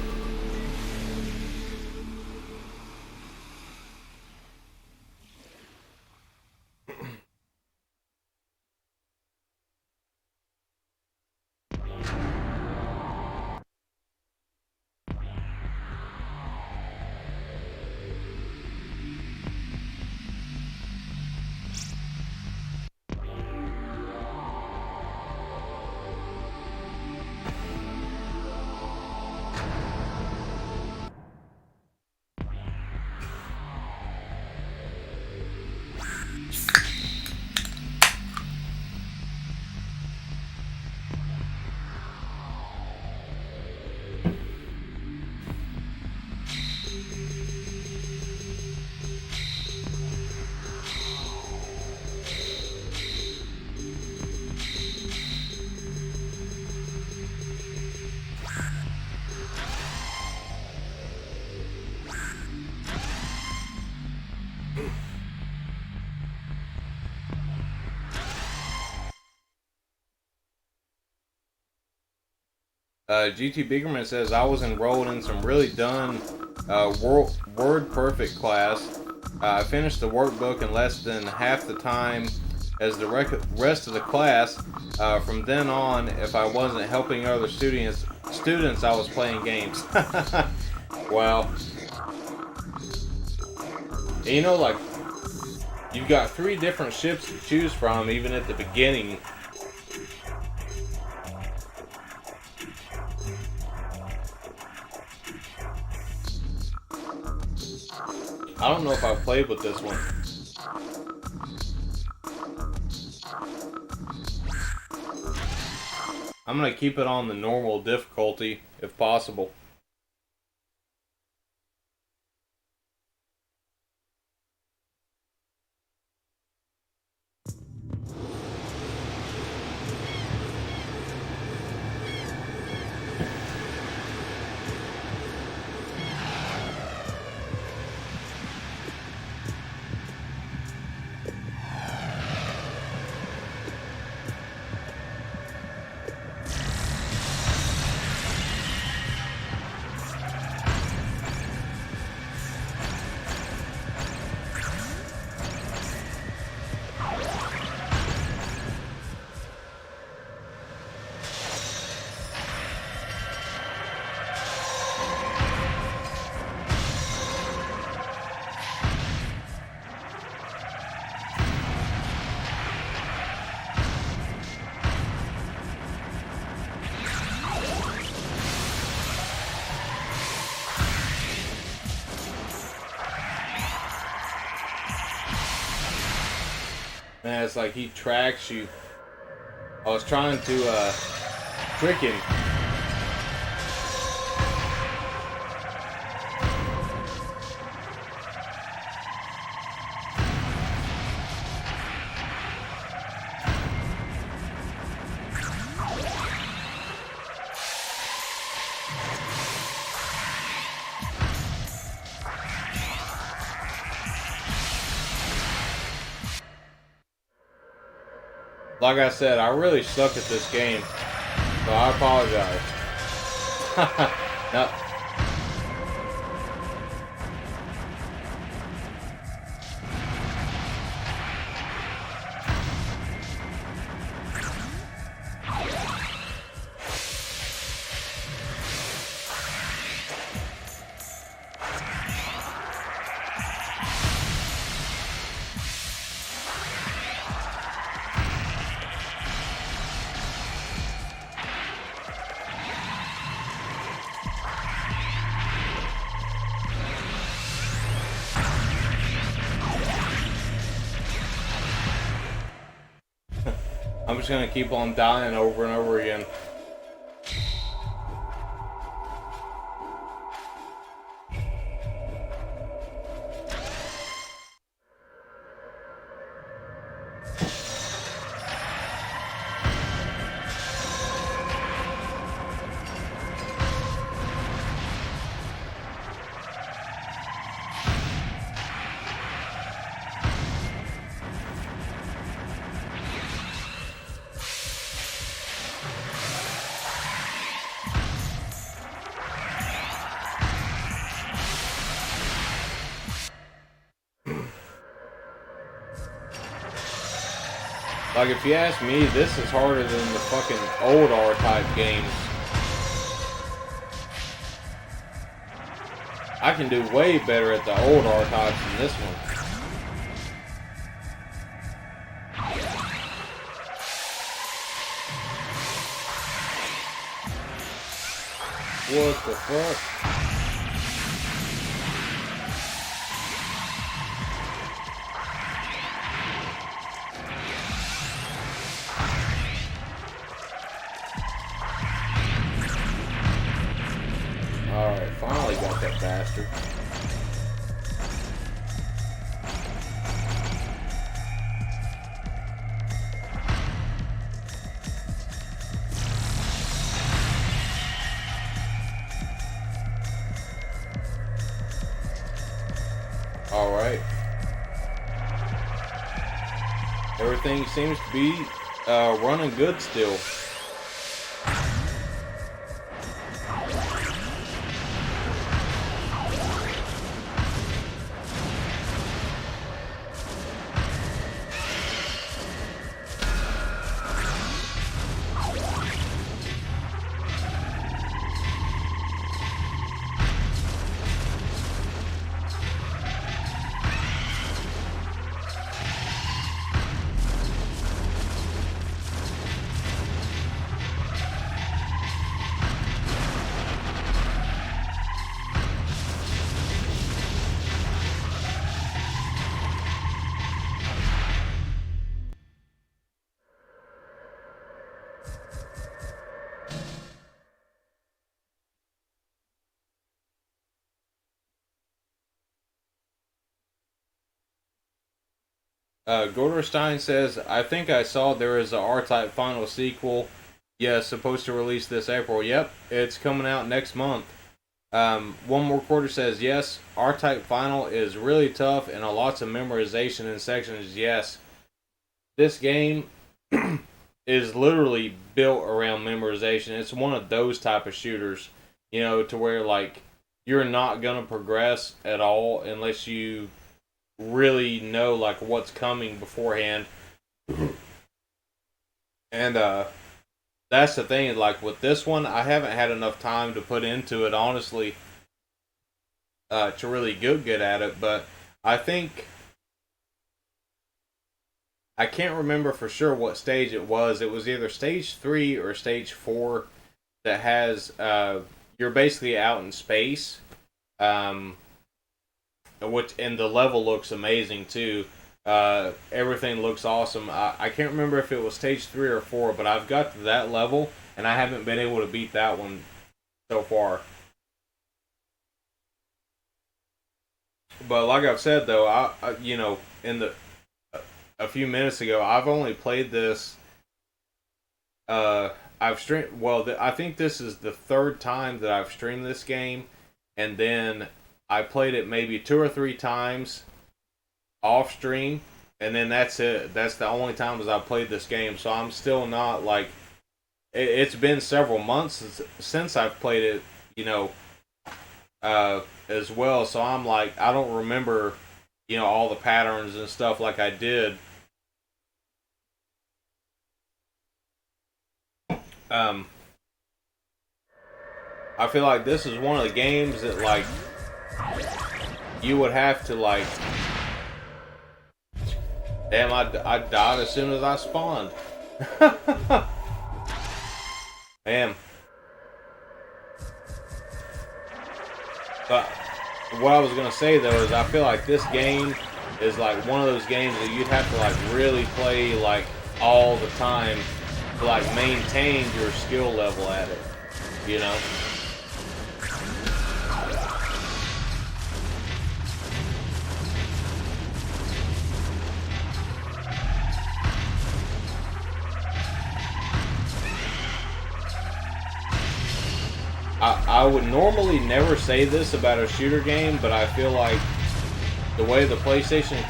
GT Bigerman says, I was enrolled in some really done Word Perfect class. I finished the workbook in less than half the time as the rest of the class. From then on, if I wasn't helping other students, I was playing games. Well, you know, like, you've got 3 different ships to choose from, even at the beginning. I don't know if I've played with this one. I'm gonna keep it on the normal difficulty, if possible. Man, it's like he tracks you. I was trying to trick him. Like I said, I really suck at this game, so I apologize. No. I'm just gonna keep on dying over and over again. Like, if you ask me, this is harder than the fucking old R-type games. I can do way better at the old R-types than this one. What the fuck? Alright, finally got that bastard. Alright. Everything seems to be running good still. Gorderstein says, I think I saw there is a R-Type final sequel. Yeah, supposed to release this April. Yep, it's coming out next month. One More Quarter says, yes, R-Type final is really tough and a lots of memorization in sections. Yes, this game is literally built around memorization. It's one of those type of shooters, you know, to where like you're not gonna progress at all unless you really know like what's coming beforehand. And that's the thing, like with this one, I haven't had enough time to put into it, honestly, to really get good at it. But I think, I can't remember for sure what stage it was. It was either stage 3 or stage 4 that has, you're basically out in space, which, and the level looks amazing too. Everything looks awesome. I can't remember if it was stage 3 or 4, but I've got to that level, and I haven't been able to beat that one so far. But like I've said, though, I you know, in the a few minutes ago, I've only played this. I've streamed. Well, I think this is the 3rd time that I've streamed this game, and then I played it maybe 2 or 3 times off stream, and then that's it. That's the only times I've played this game. So I'm still not like. It's been several months since I've played it, you know, as well. So I'm like, I don't remember, you know, all the patterns and stuff like I did. I feel like this is one of the games that like you would have to like. Damn, I died as soon as I spawned. Damn. But what I was gonna say though is I feel like this game is like one of those games that you'd have to like really play like all the time to like maintain your skill level at it, you know? I would normally never say this about a shooter game, but I feel like the way the PlayStation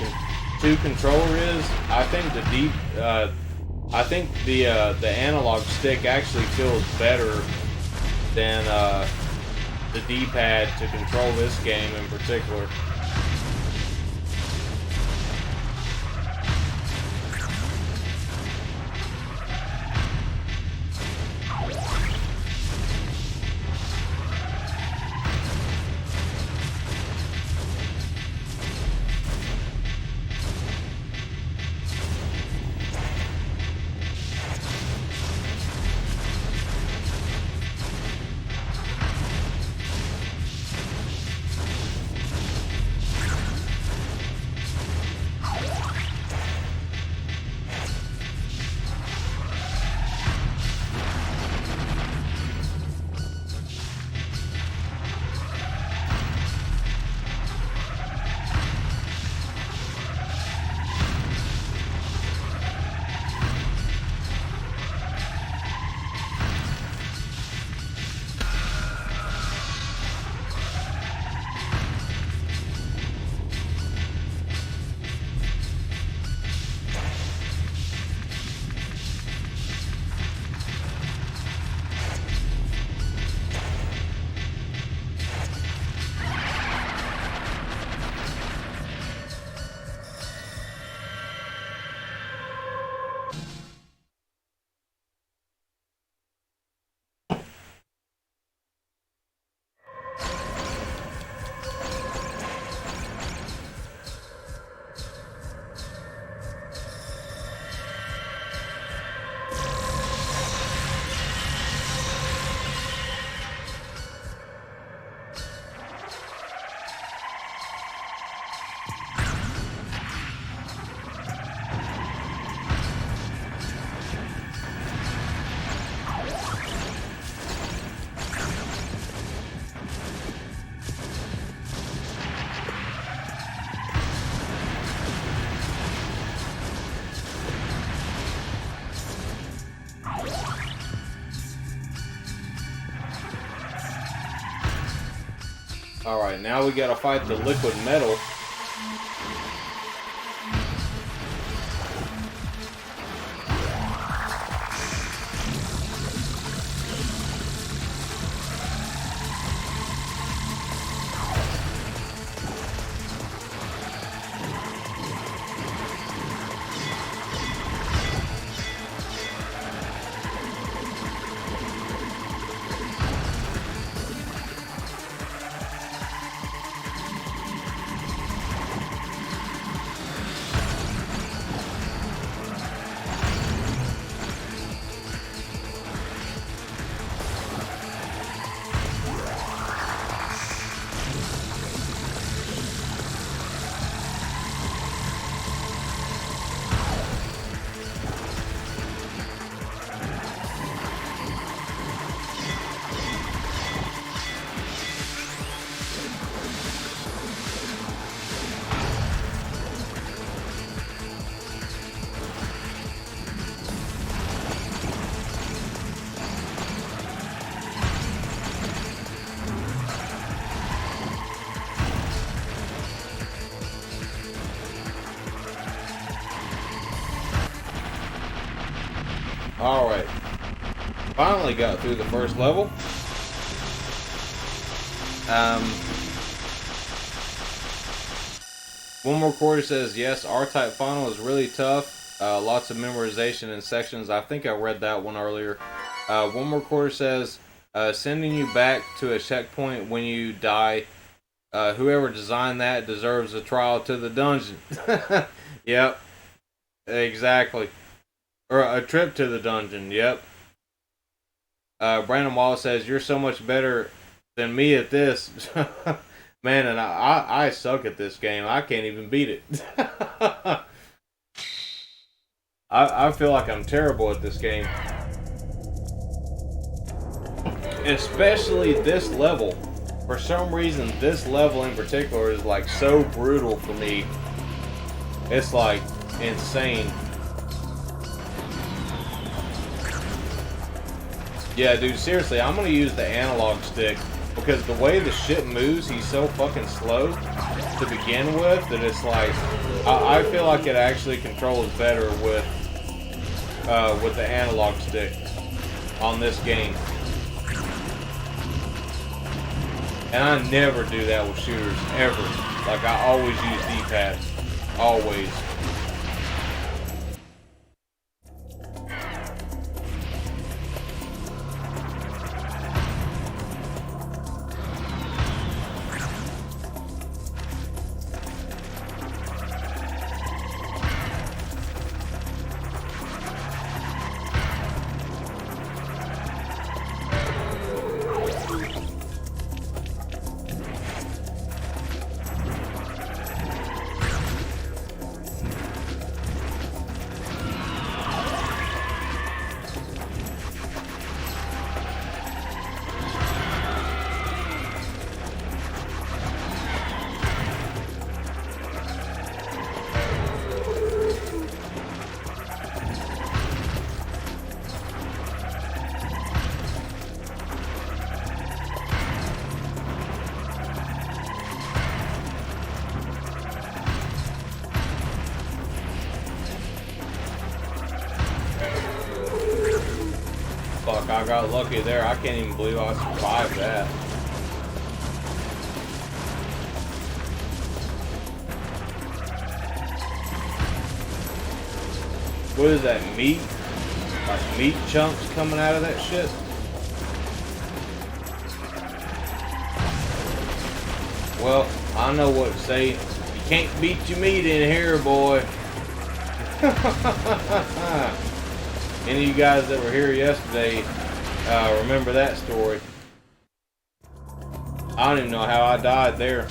2 controller is, I think the analog stick actually feels better than the D-pad to control this game in particular. Alright, now we gotta fight the liquid metal. Alright. Finally got through the first level. One more quarter says, yes, R-Type final is really tough. Lots of memorization in sections. I think I read that one earlier. One more quarter says, sending you back to a checkpoint when you die. Whoever designed that deserves a trial to the dungeon. Yep. Exactly. Or a trip to the dungeon, yep. Brandon Wallace says, you're so much better than me at this. Man, and I suck at this game. I can't even beat it. I feel like I'm terrible at this game. Especially this level. For some reason, this level in particular is like so brutal for me. It's like insane. Yeah, dude, seriously, I'm gonna use the analog stick because the way the shit moves, he's so fucking slow to begin with that it's like I feel like it actually controls better with the analog stick on this game. And I never do that with shooters ever. Like I always use D-pad, always. Fuck, I got lucky there. I can't even believe I survived that. What is that, meat? Like meat chunks coming out of that shit? Well, I know what to say. You can't beat your meat in here, boy. Any of you guys that were here yesterday remember that story. I don't even know how I died there.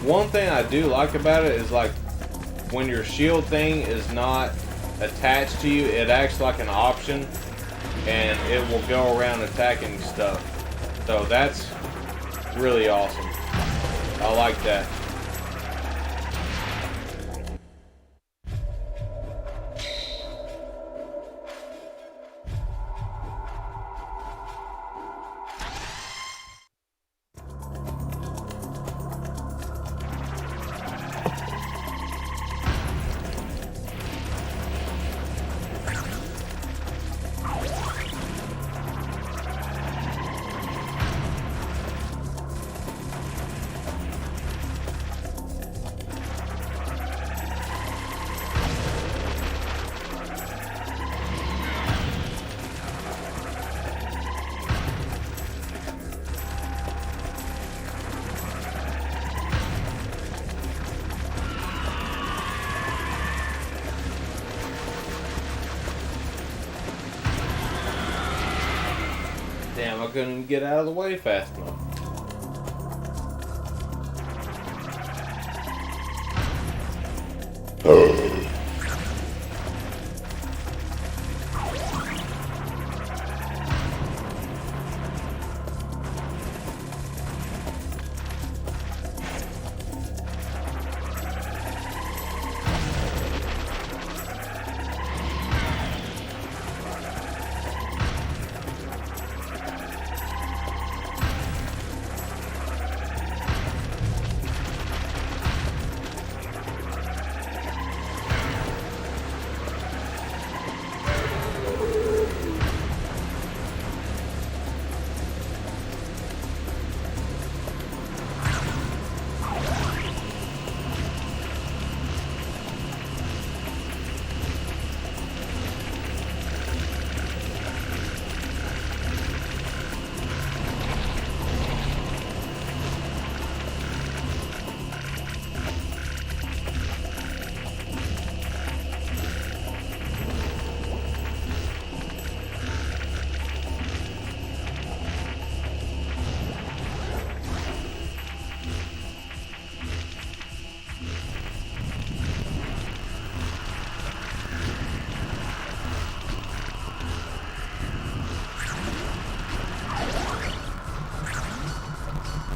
One thing I do like about it is like when your shield thing is not attached to you, it acts like an option, and it will go around attacking stuff. So that's really awesome. I like that. Damn, I couldn't get out of the way fast enough.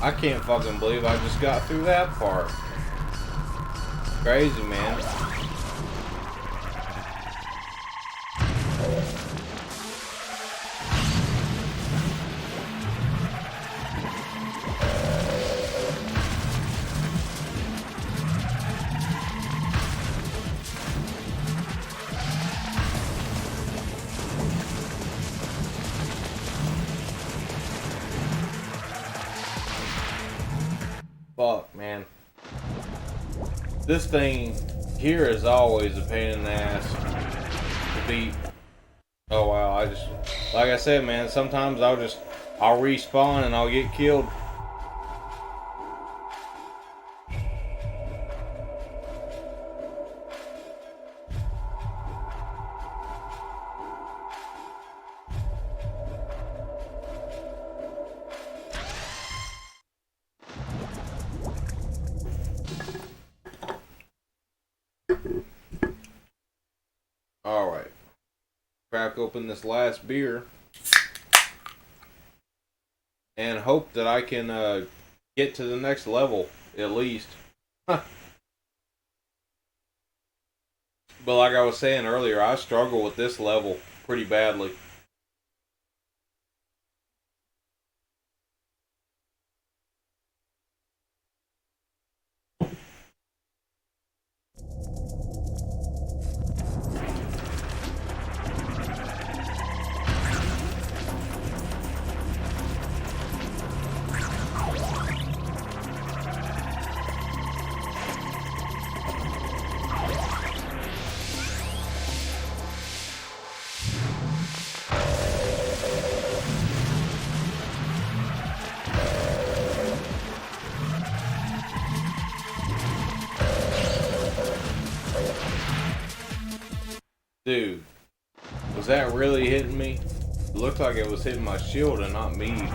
I can't fucking believe I just got through that part. Crazy, man. Fuck, man. This thing here is always a pain in the ass to beat. Oh wow, like I said, man, sometimes I'll respawn and I'll get killed. Alright. Crack open this last beer. And hope that I can get to the next level, at least. But like I was saying earlier, I struggle with this level pretty badly. Dude, was that really hitting me? It looked like it was hitting my shield and not me.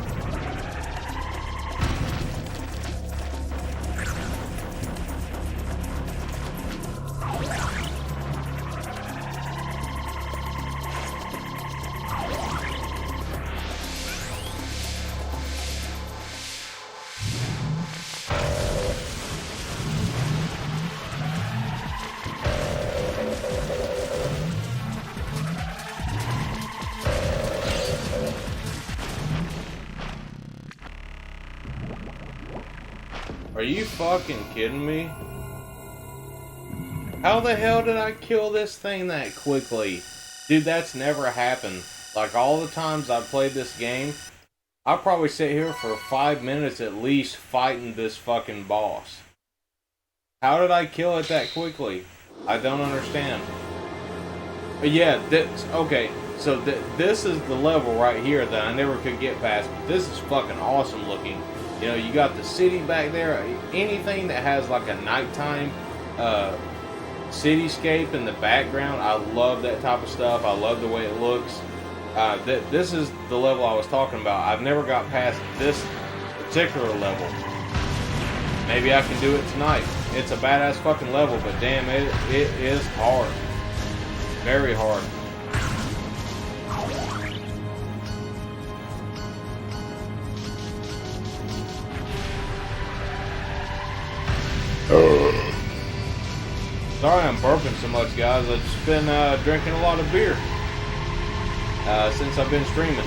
you fucking kidding me? How the hell did I kill this thing that quickly? Dude, that's never happened. Like, all the times I've played this game, I'll probably sit here for 5 minutes at least fighting this fucking boss. How did I kill it that quickly? I don't understand. But yeah, okay, so this is the level right here that I never could get past. But this is fucking awesome looking. You know, you got the city back there. Anything that has like a nighttime cityscape in the background, I love that type of stuff. I love the way it looks. This is the level I was talking about. I've never got past this particular level. Maybe I can do it tonight. It's a badass fucking level, but damn, it is hard. Very hard. Sorry I'm burping so much, guys. I've just been drinking a lot of beer since I've been streaming.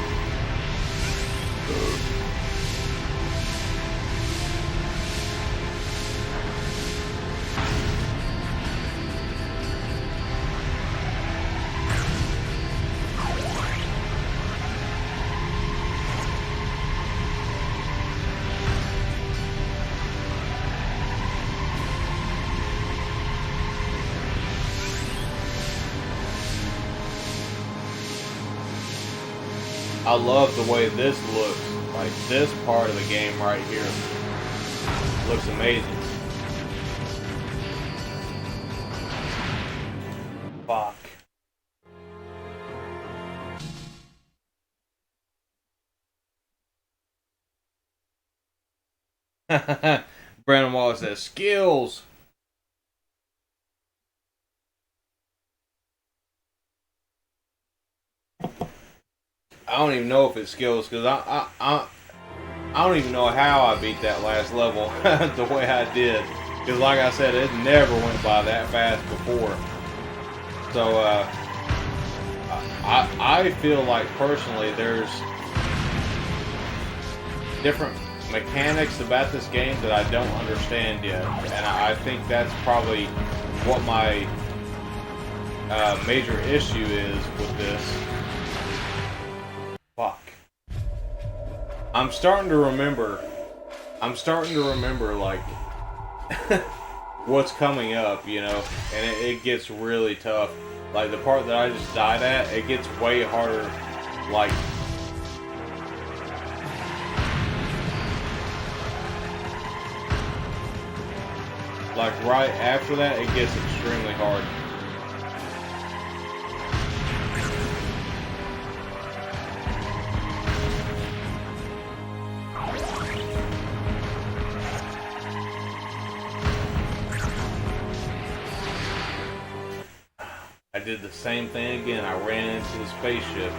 I love the way this looks. Like, this part of the game right here looks amazing. Fuck. Brandon Wallace says, skills. I don't even know if it's skills, because I don't even know how I beat that last level the way I did. Because like I said, it never went by that fast before. So I feel like personally there's different mechanics about this game that I don't understand yet. And I think that's probably what my major issue is with this. Fuck. I'm starting to remember like what's coming up, you know, and it gets really tough. Like the part that I just died at, it gets way harder. Like right after that, it gets extremely hard. I did the same thing again. I ran into the spaceship.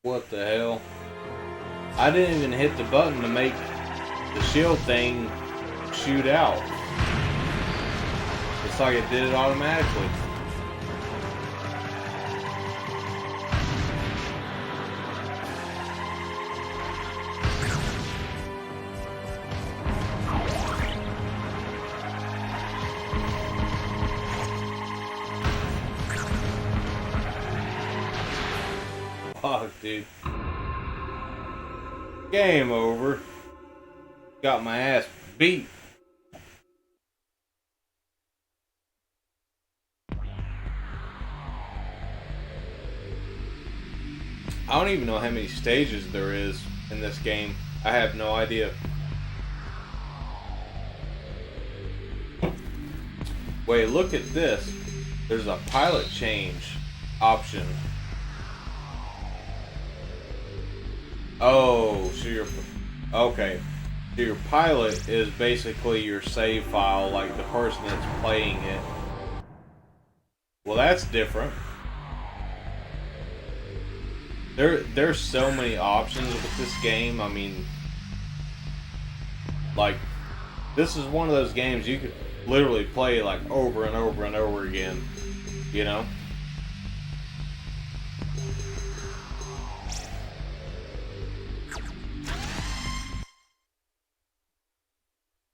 What the hell? I didn't even hit the button to make the shield thing shoot out. It's like it did it automatically. Fuck, dude. Game over. Got my ass beat. I don't even know how many stages there is in this game. I have no idea. Wait, look at this. There's a pilot change option. Oh, so you're okay. So your pilot is basically your save file, like the person that's playing it. Well, that's different. There's so many options with this game. I mean, like, this is one of those games you could literally play like over and over and over again, you know?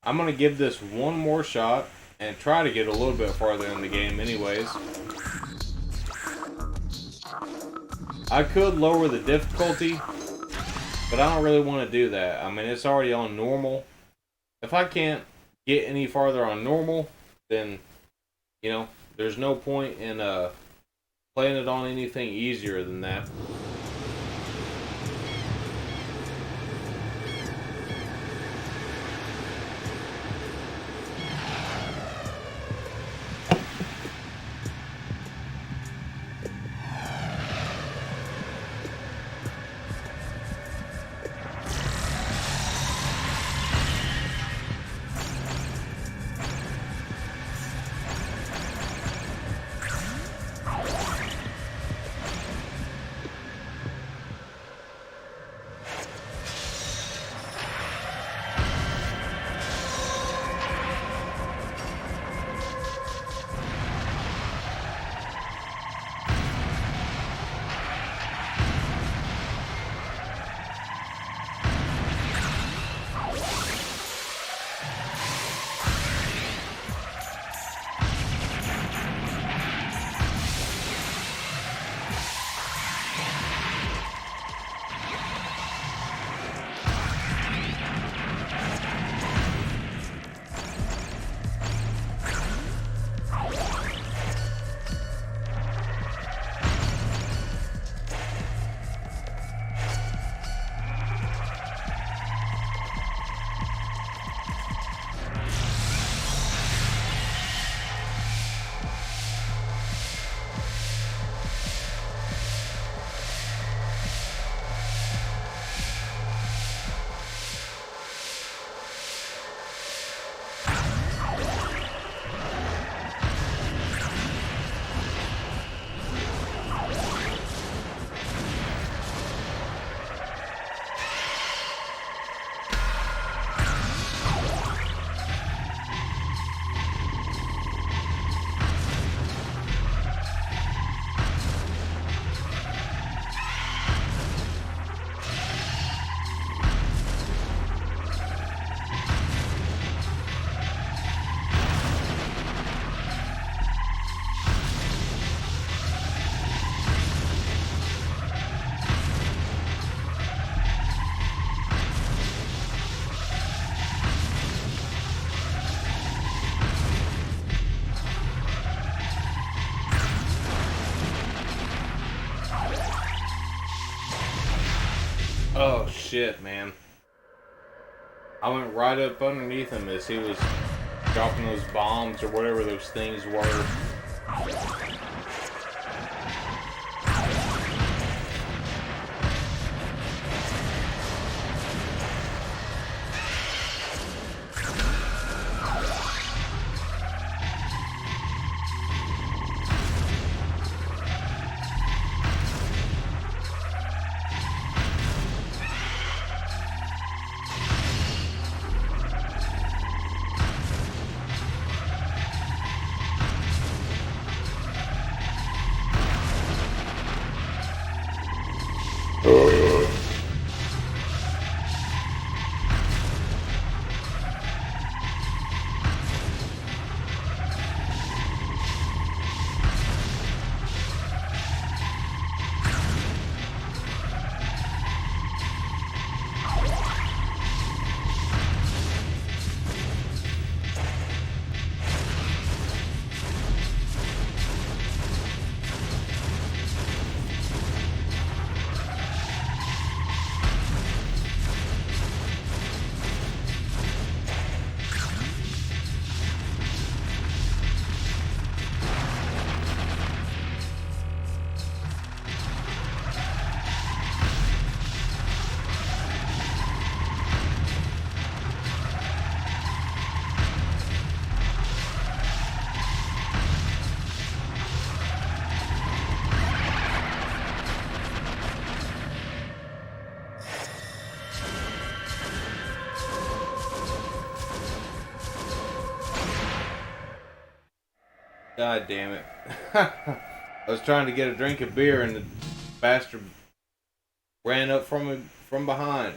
I'm gonna give this one more shot and try to get a little bit farther in the game anyways. I could lower the difficulty, but I don't really want to do that. I mean, it's already on normal. If I can't get any farther on normal, then, you know, there's no point in playing it on anything easier than that. Oh shit, man. I went right up underneath him as he was dropping those bombs or whatever those things were. God damn it. I was trying to get a drink of beer and the bastard ran up from me from behind.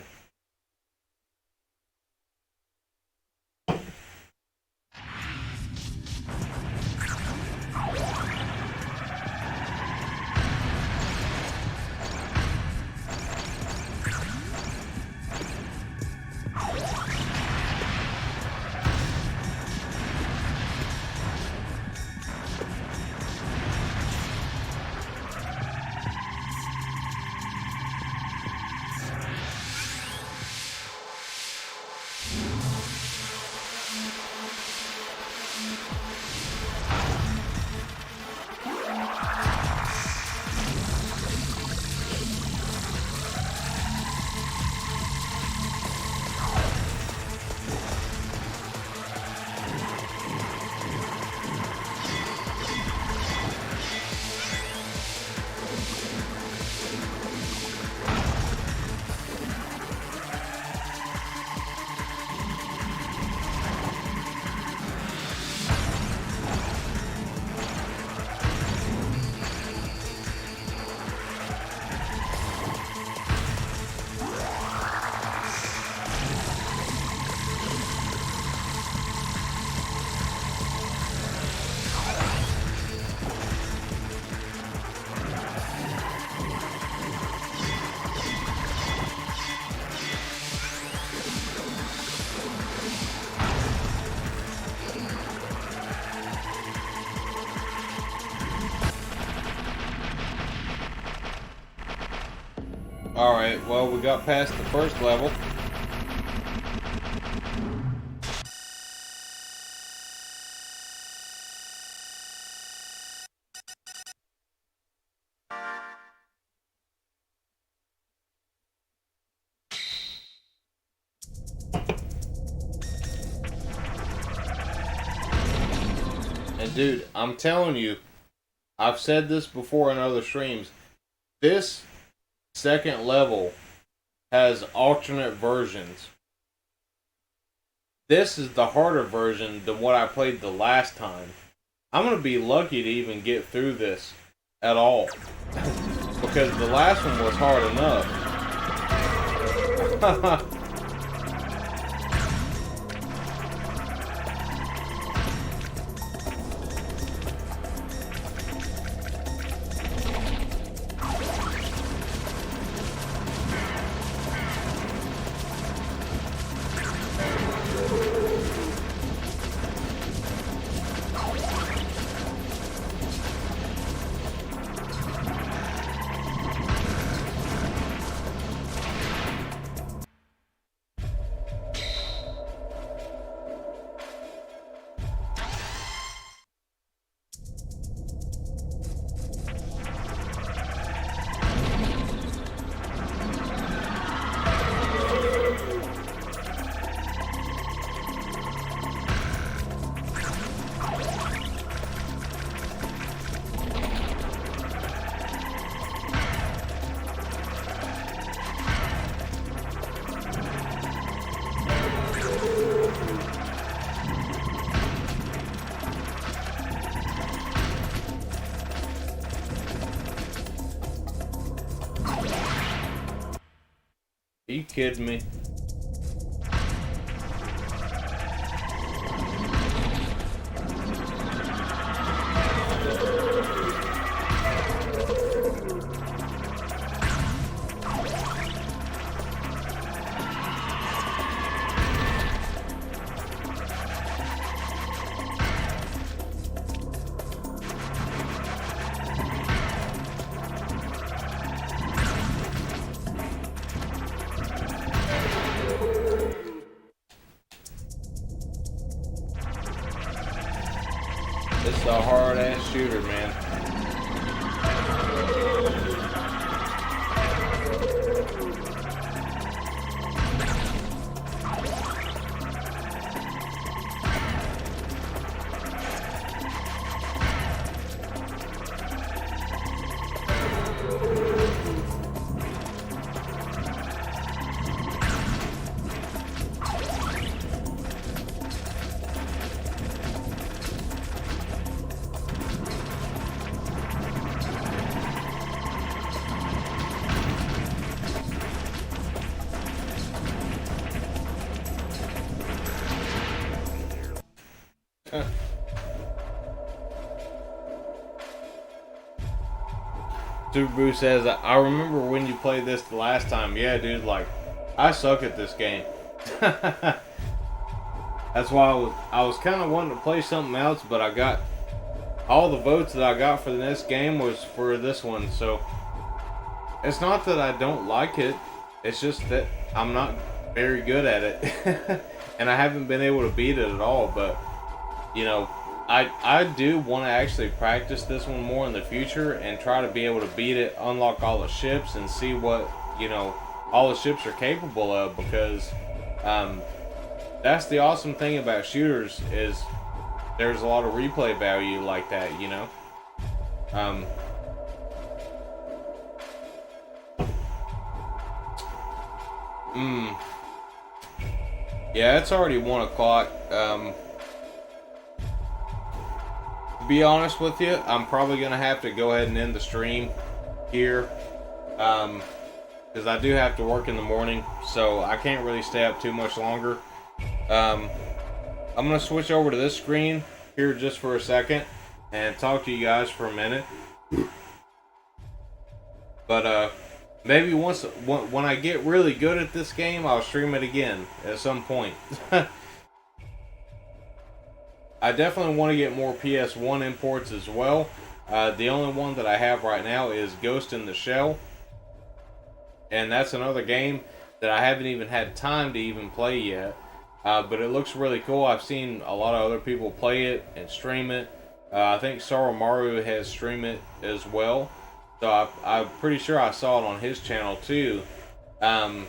Alright, well, we got past the first level. And dude, I'm telling you, I've said this before in other streams, this second level has alternate versions. This is the harder version than what I played the last time. I'm going to be lucky to even get through this at all. Because the last one was hard enough. Are you kidding me? This is a hard-ass shooter, man. Super Boo says, I remember when you played this the last time. Yeah, dude, like, I suck at this game. That's why I was kind of wanting to play something else, but I got all the votes that I got for the next game was for this one. So it's not that I don't like it, it's just that I'm not very good at it. And I haven't been able to beat it at all. But you know, I do want to actually practice this one more in the future and try to be able to beat it, unlock all the ships, and see what, you know, all the ships are capable of, because that's the awesome thing about shooters, is there's a lot of replay value like that, you know. Yeah, it's already 1 o'clock. To be honest with you, I'm probably gonna have to go ahead and end the stream here, because I do have to work in the morning, so I can't really stay up too much longer. I'm gonna switch over to this screen here just for a second and talk to you guys for a minute. But maybe when I get really good at this game, I'll stream it again at some point. I definitely want to get more PS1 imports as well. The only one that I have right now is Ghost in the Shell, and that's another game that I haven't even had time to even play yet. But it looks really cool. I've seen a lot of other people play it and stream it. I think Soromaru has streamed it as well. So I'm pretty sure I saw it on his channel too. But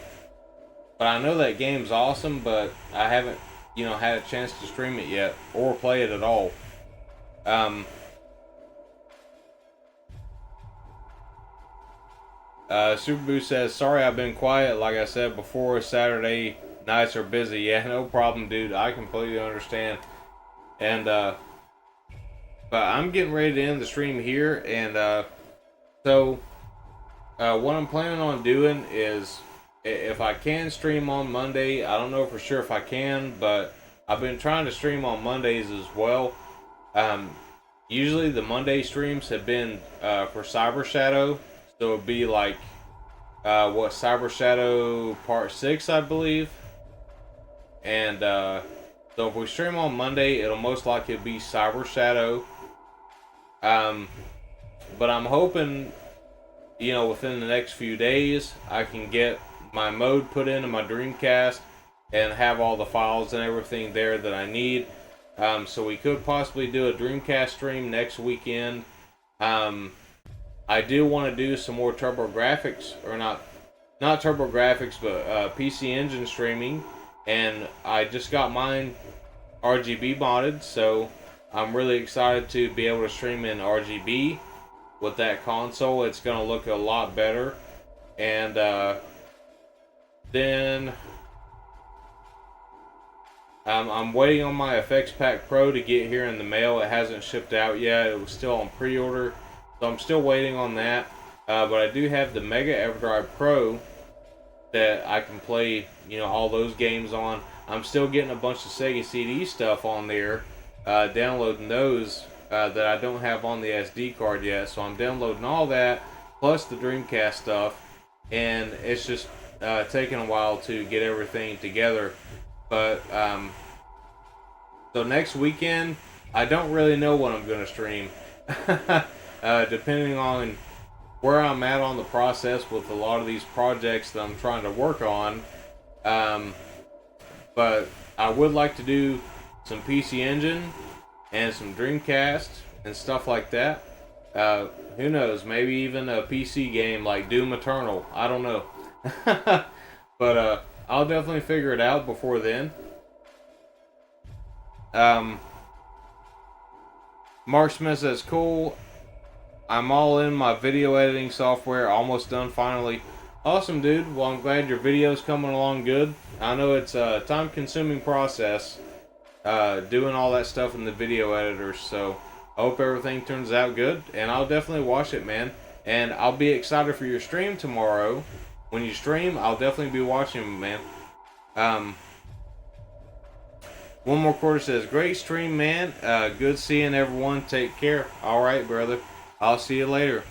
I know that game's awesome, but I haven't, you know, had a chance to stream it yet or play it at all. Super Boo says, sorry I've been quiet. Like I said before, Saturday nights are busy. Yeah, no problem, dude. I completely understand. And but I'm getting ready to end the stream here. And so what I'm planning on doing is, if I can stream on Monday, I don't know for sure if I can, but I've been trying to stream on Mondays as well. Usually the Monday streams have been for Cyber Shadow, so it'd be like Cyber Shadow Part 6, I believe. And so if we stream on Monday, it'll most likely be Cyber Shadow. But I'm hoping, you know, within the next few days, I can get my mode put into my Dreamcast and have all the files and everything there that I need. So we could possibly do a Dreamcast stream next weekend. I do want to do some more TurboGrafx, or not TurboGrafx, but PC Engine streaming. And I just got mine RGB modded, so I'm really excited to be able to stream in RGB with that console. It's going to look a lot better. And then I'm waiting on my Effects Pack Pro to get here in the mail. It hasn't shipped out yet. It was still on pre-order, so I'm still waiting on that. But I do have the Mega EverDrive Pro that I can play, you know, all those games on. I'm still getting a bunch of Sega CD stuff on there, downloading those that I don't have on the SD card yet. So I'm downloading all that, plus the Dreamcast stuff, and it's just taking a while to get everything together. But so next weekend, I don't really know what I'm going to stream, depending on where I'm at on the process with a lot of these projects that I'm trying to work on. But I would like to do some PC Engine and some Dreamcast and stuff like that. Who knows, maybe even a PC game like Doom Eternal. I don't know. But I'll definitely figure it out before then. Mark Smith says, cool. I'm all in my video editing software, almost done finally. Awesome, dude. Well, I'm glad your video's coming along good. I know it's a time-consuming process doing all that stuff in the video editor, so I hope everything turns out good, and I'll definitely watch it, man. And I'll be excited for your stream tomorrow. When you stream, I'll definitely be watching, man. One More Quarter says, great stream, man. Good seeing everyone. Take care. Alright, brother. I'll see you later.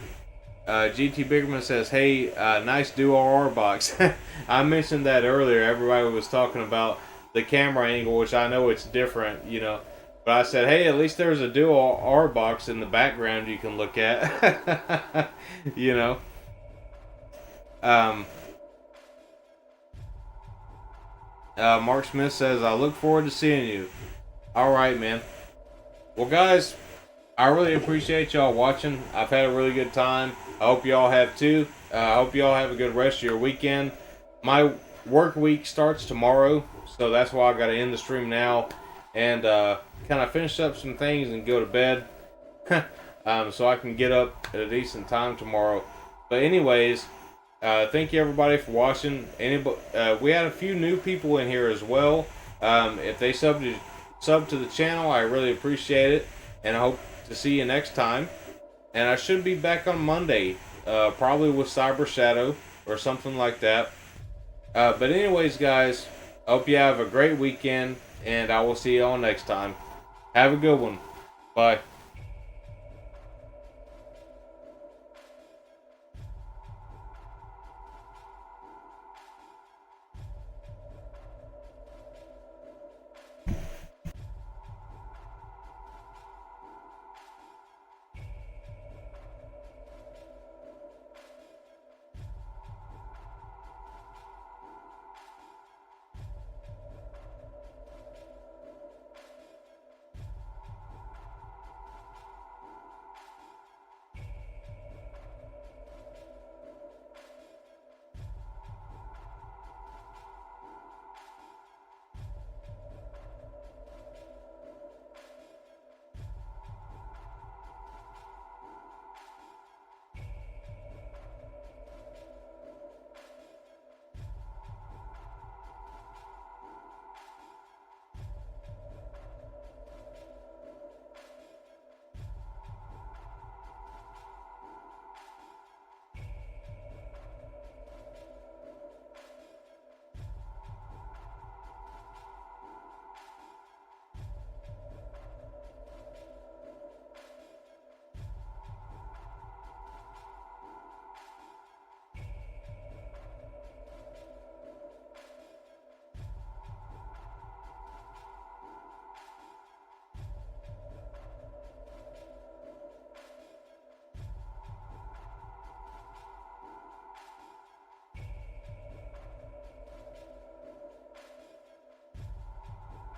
GT Biggerman says, hey, nice dual R box. I mentioned that earlier. Everybody was talking about the camera angle, which I know it's different, you know. But I said, hey, at least there's a dual R box in the background you can look at. You know. Mark Smith says, I look forward to seeing you. Alright, man. Well, guys, I really appreciate y'all watching. I've had a really good time. I hope y'all have too. I hope y'all have a good rest of your weekend. My work week starts tomorrow, so that's why I got to end the stream now and kind of finish up some things and go to bed so I can get up at a decent time tomorrow. But anyways, thank you everybody for watching. We had a few new people in here as well. If they sub to the channel, I really appreciate it, and I hope to see you next time. And I should be back on Monday, probably with Cyber Shadow or something like that. But anyways, guys, I hope you have a great weekend, and I will see you all next time. Have a good one. Bye.